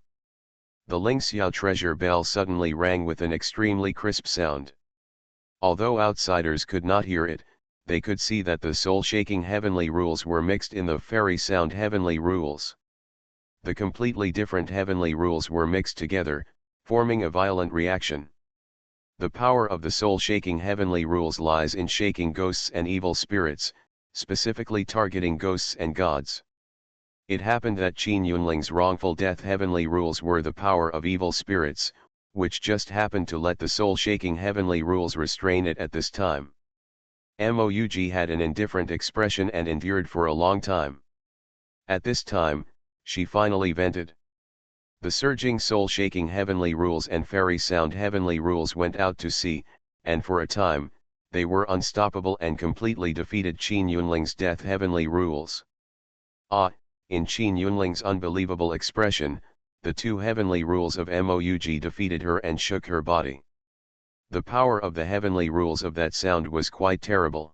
The Lingxiao Treasure Bell suddenly rang with an extremely crisp sound. Although outsiders could not hear it, they could see that the soul-shaking heavenly rules were mixed in the fairy sound heavenly rules. The completely different heavenly rules were mixed together, forming a violent reaction. The power of the soul-shaking heavenly rules lies in shaking ghosts and evil spirits, specifically targeting ghosts and gods. It happened that Qin Yunling's wrongful death heavenly rules were the power of evil spirits, which just happened to let the soul-shaking heavenly rules restrain it at this time. Mouji had an indifferent expression and endured for a long time. At this time, she finally vented. The surging soul-shaking heavenly rules and fairy sound heavenly rules went out to sea, and for a time, they were unstoppable and completely defeated Qin Yunling's death heavenly rules. Ah, in Qin Yunling's unbelievable expression, the 2 heavenly rules of Mouji defeated her and shook her body. The power of the heavenly rules of that sound was quite terrible.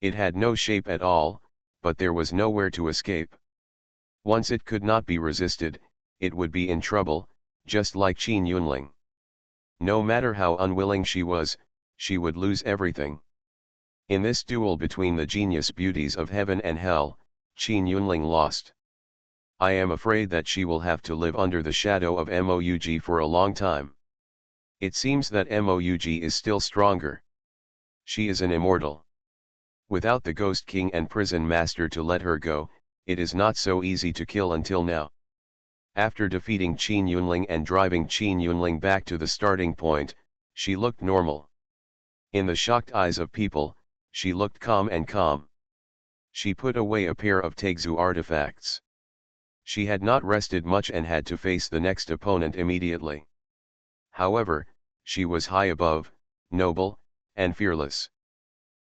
It had no shape at all, but there was nowhere to escape. Once it could not be resisted, it would be in trouble, just like Qin Yunling. No matter how unwilling she would lose everything. In this duel between the genius beauties of heaven and hell, Qin Yunling lost. I am afraid that she will have to live under the shadow of Mouji for a long time. It seems that Mouji is still stronger. She is an immortal. Without the Ghost King and Prison Master to let her go, it is not so easy to kill until now. After defeating Qin Yunling and driving Qin Yunling back to the starting point, she looked normal. In the shocked eyes of people, she looked calm and calm. She put away a pair of Taigzu artifacts. She had not rested much and had to face the next opponent immediately. However, she was high above, noble, and fearless.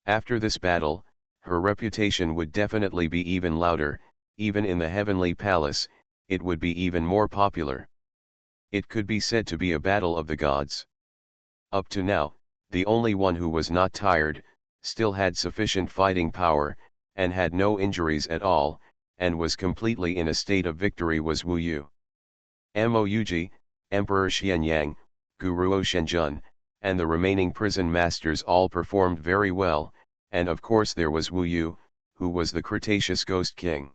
After this battle, her reputation would definitely be even louder, even in the heavenly palace, it would be even more popular. It could be said to be a battle of the gods. Up to now, the only one who was not tired, still had sufficient fighting power, and had no injuries at all, and was completely in a state of victory was Wu Yu. Mouji, Emperor Xianyang, Guruo Shenjun, and the remaining prison masters all performed very well, and of course there was Wu Yu, who was the Cretaceous Ghost King.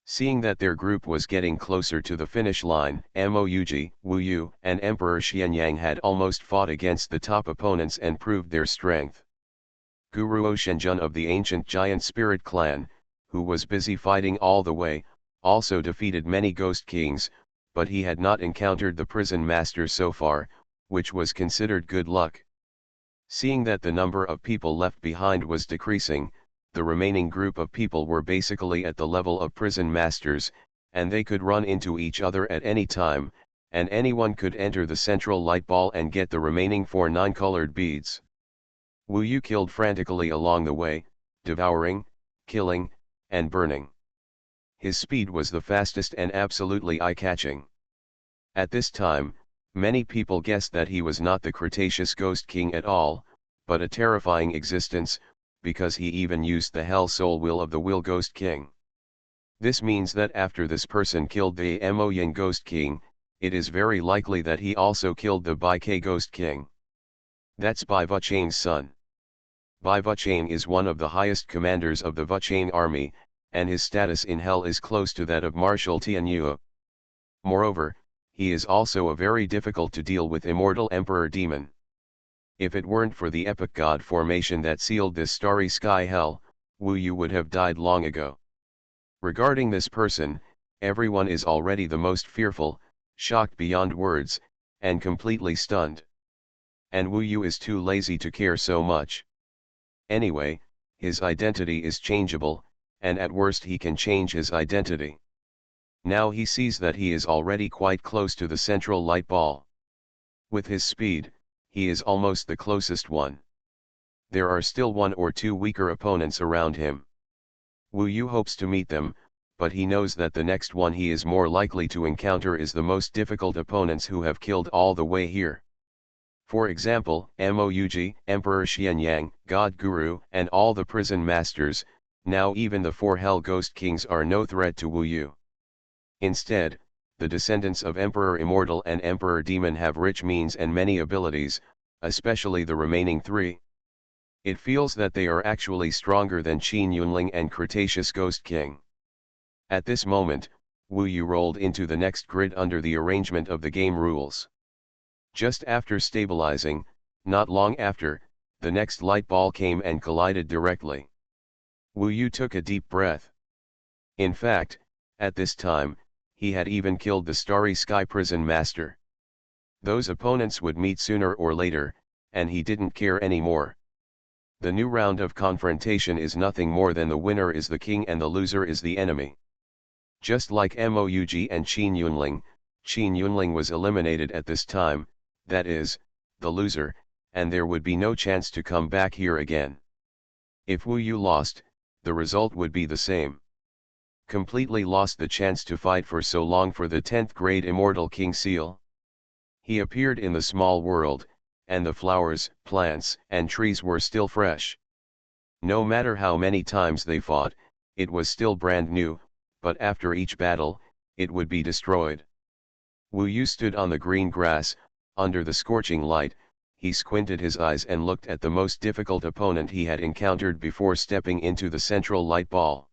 Seeing that their group was getting closer to the finish line, Mouji, Wu Yu, and Emperor Xianyang had almost fought against the top opponents and proved their strength. Guruo Shenjun of the ancient giant spirit clan, who was busy fighting all the way, also defeated many ghost kings, but he had not encountered the prison master so far, which was considered good luck. Seeing that the number of people left behind was decreasing, the remaining group of people were basically at the level of prison masters, and they could run into each other at any time, and anyone could enter the central light ball and get the remaining 4 9-colored beads. Wu Yu killed frantically along the way, devouring, killing, and burning. His speed was the fastest and absolutely eye-catching. At this time, Many people guessed that he was not the Cretaceous Ghost King at all, but a terrifying existence, because he even used the Hell Soul Will of the Will Ghost King. This means that after this person killed the Emoyan Ghost King, it is very likely that he also killed the Baike Ghost King. That's Bai Vuchain's son. Bai Vuchain is one of the highest commanders of the Vuchain army, and his status in hell is close to that of Marshal Tianyue. Moreover, he is also a very difficult to deal with immortal emperor demon. If it weren't for the epic god formation that sealed this starry sky hell, Wu Yu would have died long ago. Regarding this person, everyone is already the most fearful, shocked beyond words, and completely stunned. And Wu Yu is too lazy to care so much. Anyway, his identity is changeable, and at worst he can change his identity. Now he sees that he is already quite close to the central light ball. With his speed, he is almost the closest one. There are still one or two weaker opponents around him. Wu Yu hopes to meet them, but he knows that the next one he is more likely to encounter is the most difficult opponents who have killed all the way here. For example, Moug, Emperor Xianyang, God Guru, and all the prison masters. Now even the 4 Hell Ghost Kings are no threat to Wu Yu. Instead, the descendants of Emperor Immortal and Emperor Demon have rich means and many abilities, especially the remaining 3. It feels that they are actually stronger than Qin Yunling and Cretaceous Ghost King. At this moment, Wu Yu rolled into the next grid under the arrangement of the game rules. Just after stabilizing, not long after, the next light ball came and collided directly. Wu Yu took a deep breath. In fact, at this time, he had even killed the Starry Sky Prison Master. Those opponents would meet sooner or later, and he didn't care anymore. The new round of confrontation is nothing more than the winner is the king and the loser is the enemy. Just like Moug and Qin Yunling was eliminated at this time, that is, the loser, and there would be no chance to come back here again. If Wu Yu lost, the result would be the same. Completely lost the chance to fight for so long for the 10th grade Immortal King seal. He appeared in the small world, and the flowers, plants, and trees were still fresh. No matter how many times they fought, it was still brand new, but after each battle, it would be destroyed. Wu Yu stood on the green grass, under the scorching light. He squinted his eyes and looked at the most difficult opponent he had encountered before stepping into the central light ball.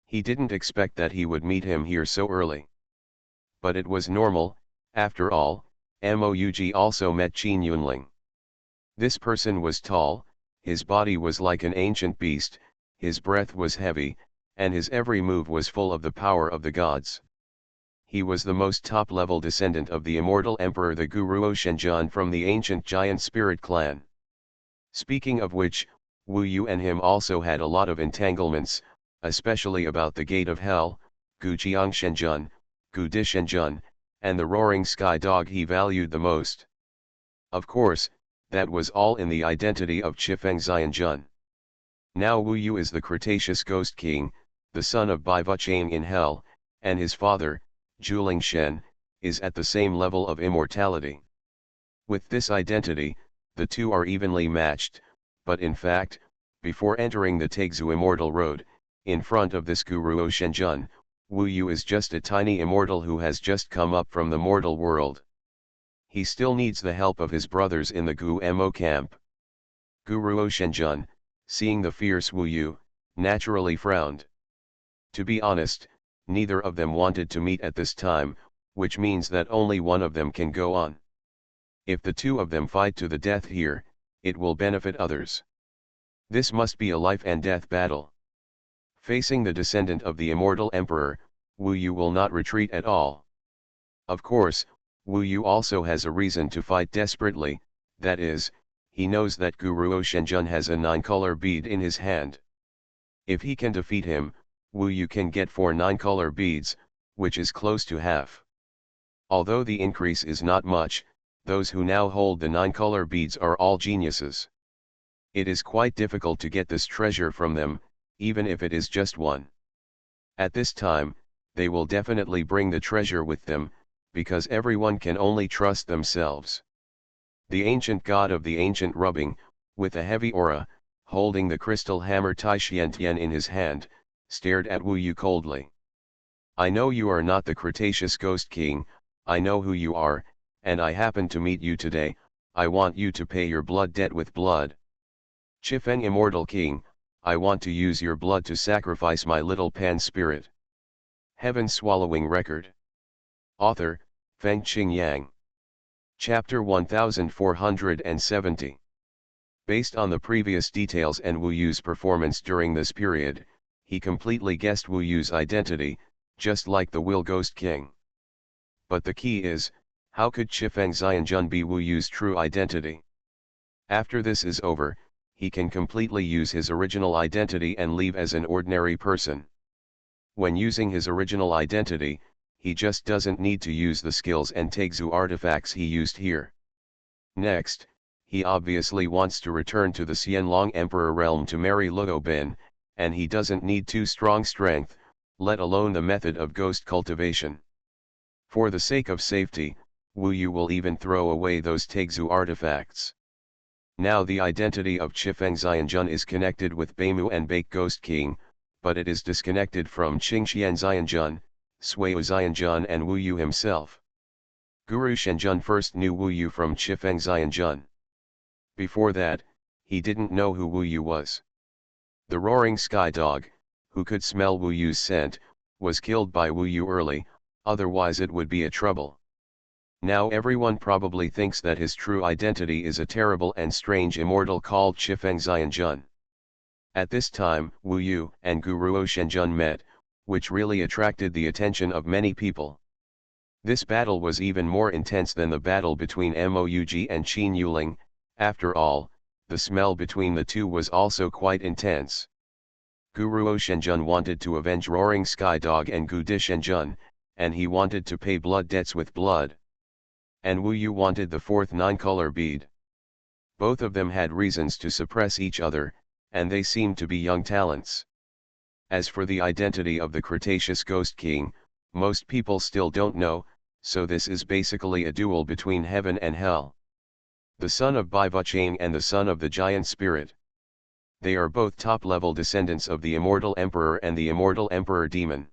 He didn't expect that he would meet him here so early. But it was normal, after all. Moug also met Qin Yunling. This person was tall, his body was like an ancient beast, his breath was heavy, and his every move was full of the power of the gods. He was the most top-level descendant of the immortal emperor the Guruo Shenjun from the ancient giant spirit clan. Speaking of which, Wu Yu and him also had a lot of entanglements, especially about the Gate of Hell, Gujiang Shenjun, Gu Di Shenjun, and the roaring sky dog he valued the most. Of course, that was all in the identity of Chifeng Xianjun. Now Wu Yu is the Cretaceous Ghost King, the son of Bai Vuchain in Hell, and his father, Juling Shen, is at the same level of immortality. With this identity, the two are evenly matched, but in fact, before entering the Taixu Immortal Road, in front of this Guruo Shenjun, Wu Yu is just a tiny immortal who has just come up from the mortal world. He still needs the help of his brothers in the Gu Mo camp. Guruo Shenjun, seeing the fierce Wu Yu, naturally frowned. To be honest, neither of them wanted to meet at this time, which means that only one of them can go on. If the two of them fight to the death here, it will benefit others. This must be a life and death battle. Facing the descendant of the immortal emperor, Wu Yu will not retreat at all. Of course, Wu Yu also has a reason to fight desperately, that is, he knows that Guruo Shenjun has a 9-color bead in his hand. If he can defeat him, Wu Yu can get 4 9-color beads, which is close to half. Although the increase is not much, those who now hold the 9-color beads are all geniuses. It is quite difficult to get this treasure from them, even if it is just one. At this time, they will definitely bring the treasure with them, because everyone can only trust themselves. The ancient god of the ancient rubbing, with a heavy aura, holding the crystal hammer Taixiantian in his hand, stared at Wu Yu coldly. I know you are not the Cretaceous Ghost King, I know who you are, and I happen to meet you today. I want you to pay your blood debt with blood. Chifeng Immortal King, I want to use your blood to sacrifice my little pan spirit. Heaven Swallowing Record. Author, Feng Qing Yang. Chapter 1470. Based on the previous details and Wu Yu's performance during this period, he completely guessed Wu Yu's identity, just like the Will Ghost King. But the key is, how could Chifeng Xianjun be Wu Yu's true identity? After this is over, he can completely use his original identity and leave as an ordinary person. When using his original identity, he just doesn't need to use the skills and Taixu artifacts he used here. Next, he obviously wants to return to the Xianlong Emperor realm to marry Luo Bin, and he doesn't need too strong strength, let alone the method of ghost cultivation. For the sake of safety, Wu Yu will even throw away those Taixu artifacts. Now the identity of Chifeng Xianjun is connected with Beimu and Bake Ghost King, but it is disconnected from Qingxian Xianjun, Suiyu Xianjun and Wu Yu himself. Guru Shenjun first knew Wu Yu from Chifeng Xianjun. Before that, he didn't know who Wu Yu was. The roaring sky dog, who could smell Wu Yu's scent, was killed by Wu Yu early, otherwise it would be a trouble. Now everyone probably thinks that his true identity is a terrible and strange immortal called Chifeng Xianjun. At this time, Wu Yu and Guruo Shenjun met, which really attracted the attention of many people. This battle was even more intense than the battle between Moug and Qin Yuling. After all, the smell between the two was also quite intense. Guruo Shenjun wanted to avenge Roaring Sky Dog and Gu Di Shenjun, and he wanted to pay blood debts with blood. And Wu Yu wanted the fourth nine-color bead. Both of them had reasons to suppress each other, and they seemed to be young talents. As for the identity of the Cretaceous Ghost King, most people still don't know, so this is basically a duel between heaven and hell. The son of Bai Vuchang and the son of the giant spirit. They are both top-level descendants of the Immortal Emperor and the Immortal Emperor Demon.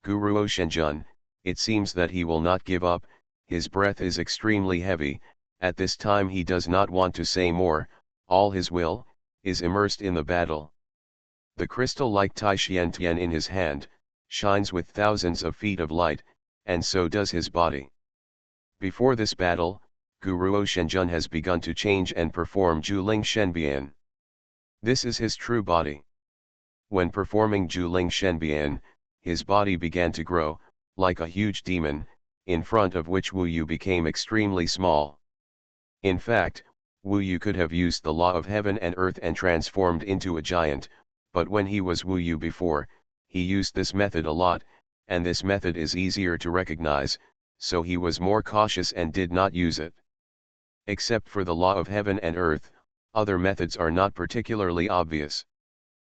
Guruo Shenjun, it seems that he will not give up, his breath is extremely heavy, at this time he does not want to say more, all his will, is immersed in the battle. The crystal like Taixiantian in his hand, shines with thousands of feet of light, and so does his body. Before this battle, Guruo Shenjun has begun to change and perform Juling Shenbian. This is his true body. When performing Juling Shenbian, his body began to grow, like a huge demon, in front of which Wu Yu became extremely small. In fact, Wu Yu could have used the law of heaven and earth and transformed into a giant, but when he was Wu Yu before, he used this method a lot, and this method is easier to recognize, so he was more cautious and did not use it. Except for the law of heaven and earth, other methods are not particularly obvious.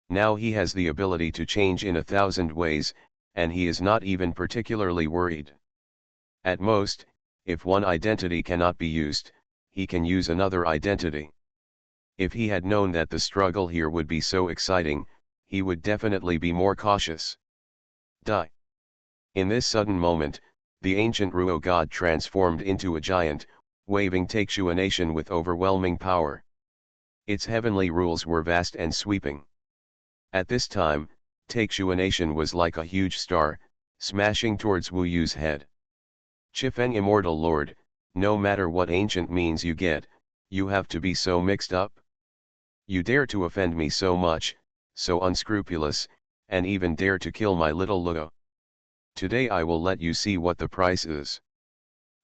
Now he has the ability to change in 1,000 ways, and he is not even particularly worried. At most, if one identity cannot be used, he can use another identity. If he had known that the struggle here would be so exciting, he would definitely be more cautious. Die. In this sudden moment, the ancient Ruo god transformed into a giant, waving Taixuanation with overwhelming power. Its heavenly rules were vast and sweeping. At this time, Taixuanation was like a huge star, smashing towards Wu Yu's head. Chifeng Immortal Lord, no matter what ancient means you get, you have to be so mixed up? You dare to offend me so much, so unscrupulous, and even dare to kill my little Luo. Today I will let you see what the price is.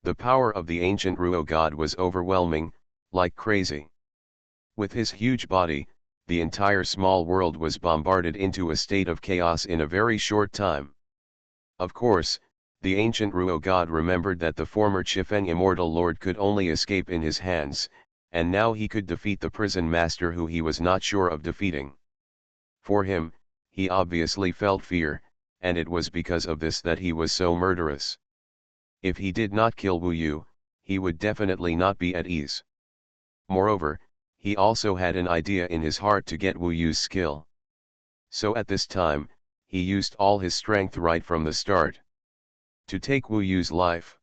The power of the ancient Ruo god was overwhelming, like crazy. With his huge body, the entire small world was bombarded into a state of chaos in a very short time. Of course, the ancient Ruo god remembered that the former Chifeng Immortal Lord could only escape in his hands, and now he could defeat the prison master who he was not sure of defeating. For him, he obviously felt fear, and it was because of this that he was so murderous. If he did not kill Wu Yu, he would definitely not be at ease. Moreover, he also had an idea in his heart to get Wu Yu's skill. So at this time, he used all his strength right from the start to take Wu Yu's life.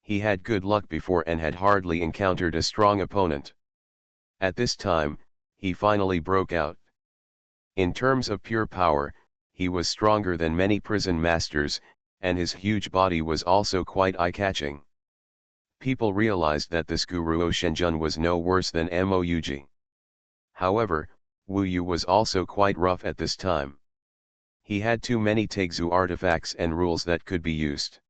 He had good luck before and had hardly encountered a strong opponent. At this time, he finally broke out. In terms of pure power, he was stronger than many prison masters, and his huge body was also quite eye-catching. People realized that this Guruo Shenjun was no worse than Moug. However, Wu Yu was also quite rough at this time. He had too many Taixu artifacts and rules that could be used.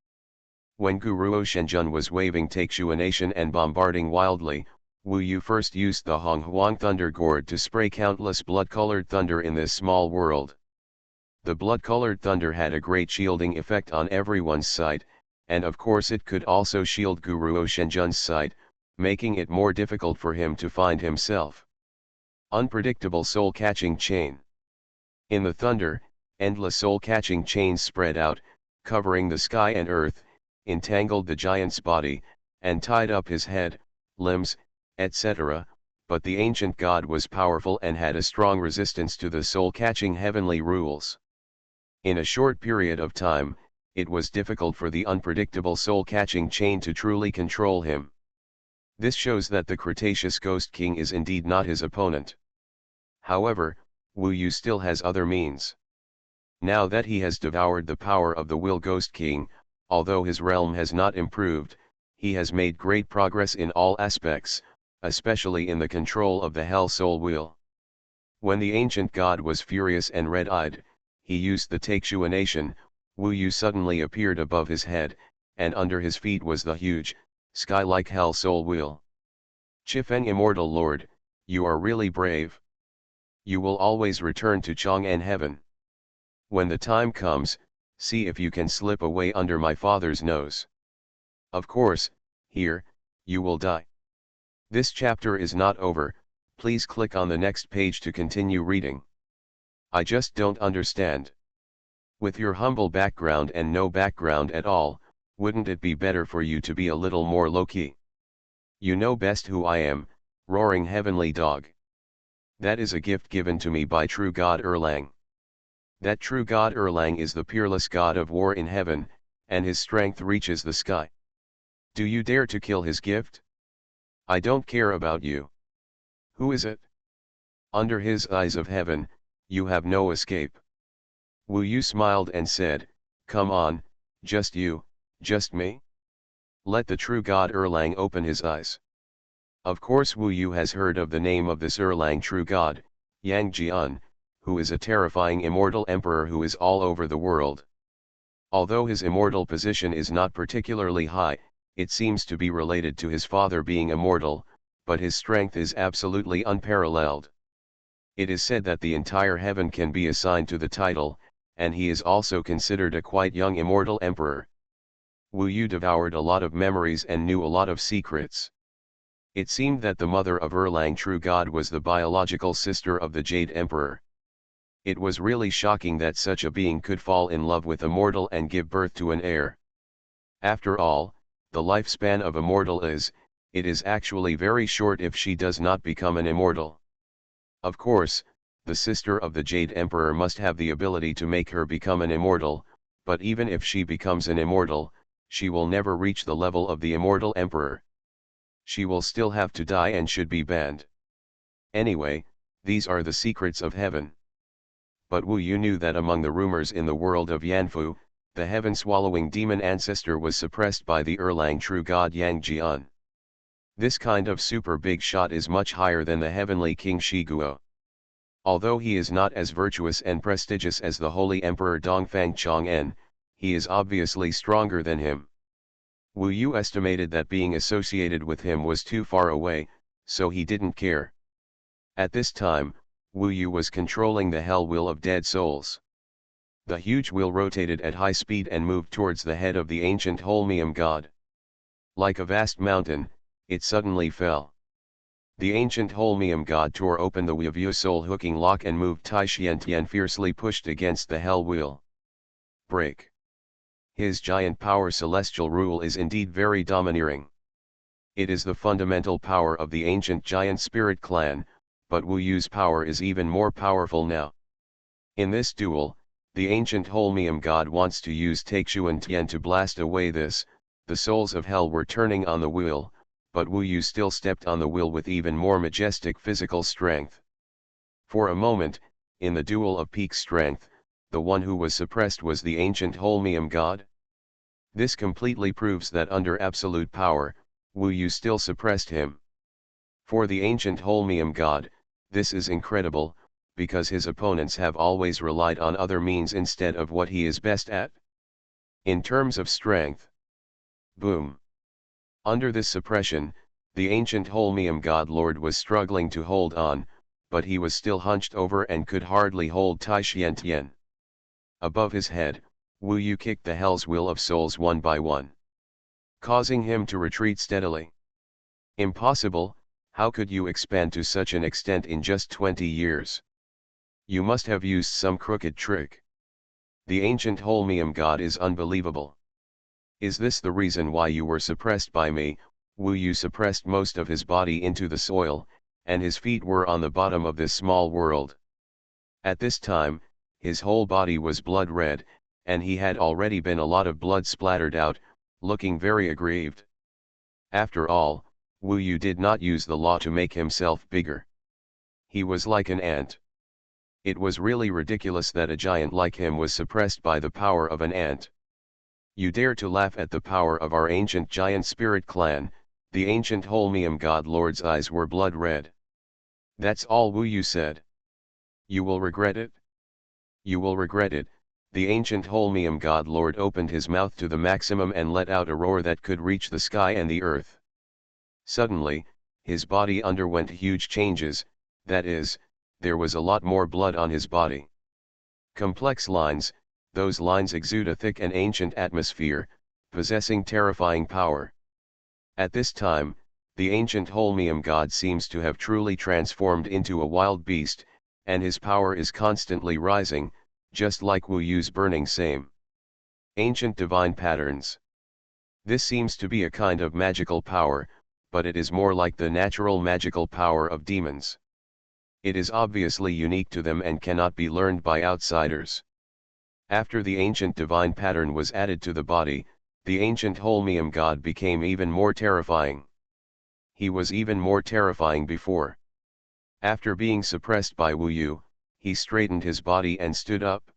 When Guruo Shenjun was waving Taixuanation and bombarding wildly, Wu Yu first used the Xuanhuan Thunder Gourd to spray countless blood-colored thunder in this small world. The blood-colored thunder had a great shielding effect on everyone's sight, and of course it could also shield Guruo Shenjun's sight, making it more difficult for him to find himself. Unpredictable soul-catching chain. In the thunder, endless soul-catching chains spread out, covering the sky and earth, entangled the giant's body, and tied up his head, limbs, etc., but the ancient god was powerful and had a strong resistance to the soul-catching heavenly rules. In a short period of time, it was difficult for the unpredictable soul-catching chain to truly control him. This shows that the Cretaceous Ghost King is indeed not his opponent. However, Wu Yu still has other means. Now that he has devoured the power of the Will Ghost King, although his realm has not improved, he has made great progress in all aspects, especially in the control of the Hell Soul Wheel. When the ancient god was furious and red-eyed, he used the Taixuanation. Wu Yu suddenly appeared above his head, and under his feet was the huge, sky-like Hell Soul Wheel. Chifeng Immortal Lord, you are really brave. You will always return to Chang'an Heaven. When the time comes, see if you can slip away under my father's nose. Of course, here, you will die. This chapter is not over, please click on the next page to continue reading. I just don't understand. With your humble background and no background at all, wouldn't it be better for you to be a little more low-key? You know best who I am, roaring heavenly dog. That is a gift given to me by true God Erlang. That true God Erlang is the peerless god of war in heaven, and his strength reaches the sky. Do you dare to kill his gift? I don't care about you. Who is it? Under his eyes of heaven, you have no escape. Wu Yu smiled and said, come on, just you, just me? Let the true god Erlang open his eyes. Of course Wu Yu has heard of the name of this Erlang true god, Yang Jian, who is a terrifying immortal emperor who is all over the world. Although his immortal position is not particularly high, it seems to be related to his father being immortal, but his strength is absolutely unparalleled. It is said that the entire heaven can be assigned to the title, and he is also considered a quite young immortal emperor. Wu Yu devoured a lot of memories and knew a lot of secrets. It seemed that the mother of Erlang true god was the biological sister of the Jade Emperor. It was really shocking that such a being could fall in love with a mortal and give birth to an heir. After all, the lifespan of a mortal it is actually very short if she does not become an immortal. Of course, the sister of the Jade Emperor must have the ability to make her become an immortal, but even if she becomes an immortal, she will never reach the level of the immortal emperor. She will still have to die and should be banned. Anyway, these are the secrets of heaven. But Wu Yu knew that among the rumors in the world of Yanfu, the heaven-swallowing demon ancestor was suppressed by the Erlang true god Yang Jian. This kind of super big shot is much higher than the heavenly king Shiguo. Although he is not as virtuous and prestigious as the holy emperor Dongfang Chang'an, he is obviously stronger than him. Wu Yu estimated that being associated with him was too far away, so he didn't care. At this time, Wu Yu was controlling the hell wheel of dead souls. The huge wheel rotated at high speed and moved towards the head of the ancient Holmium god. Like a vast mountain, it suddenly fell. The ancient Holmium god tore open the Wu Yu soul hooking lock and moved Tai Xiantian fiercely pushed against the hell wheel. Break. His giant power celestial rule is indeed very domineering. It is the fundamental power of the ancient giant spirit clan, but Wu Yu's power is even more powerful now. In this duel, the ancient Holmium god wants to use Taixuan Tian to blast away this. The souls of hell were turning on the wheel, but Wu Yu still stepped on the wheel with even more majestic physical strength. For a moment, in the duel of peak strength, the one who was suppressed was the ancient Holmium god. This completely proves that under absolute power, Wu Yu still suppressed him. For the ancient Holmium god, this is incredible, because his opponents have always relied on other means instead of what he is best at. In terms of strength. Boom. Under this suppression, the ancient Holmium god lord was struggling to hold on, but he was still hunched over and could hardly hold Taixuan Tian. Above his head, Wu Yu kicked the hell's will of souls one by one, causing him to retreat steadily. Impossible, how could you expand to such an extent in just 20 years? You must have used some crooked trick. The ancient Holmium god is unbelievable. Is this the reason why you were suppressed by me? Wu Yu suppressed most of his body into the soil, and his feet were on the bottom of this small world. At this time, his whole body was blood red, and he had already been a lot of blood splattered out, looking very aggrieved. After all, Wu Yu did not use the law to make himself bigger. He was like an ant. It was really ridiculous that a giant like him was suppressed by the power of an ant. You dare to laugh at the power of our ancient giant spirit clan? The ancient Holmium god lord's eyes were blood red. That's all Wu Yu said. You will regret it. You will regret it. The ancient Holmium god lord opened his mouth to the maximum and let out a roar that could reach the sky and the earth. Suddenly, his body underwent huge changes, that is, there was a lot more blood on his body. Complex lines, those lines exude a thick and ancient atmosphere, possessing terrifying power. At this time, the ancient Holmium god seems to have truly transformed into a wild beast, and his power is constantly rising, just like Wu Yu's burning same. Ancient divine patterns. This seems to be a kind of magical power, but it is more like the natural magical power of demons. It is obviously unique to them and cannot be learned by outsiders. After the ancient divine pattern was added to the body, the ancient Holmium god became even more terrifying. He was even more terrifying before. After being suppressed by Wu Yu, he straightened his body and stood up.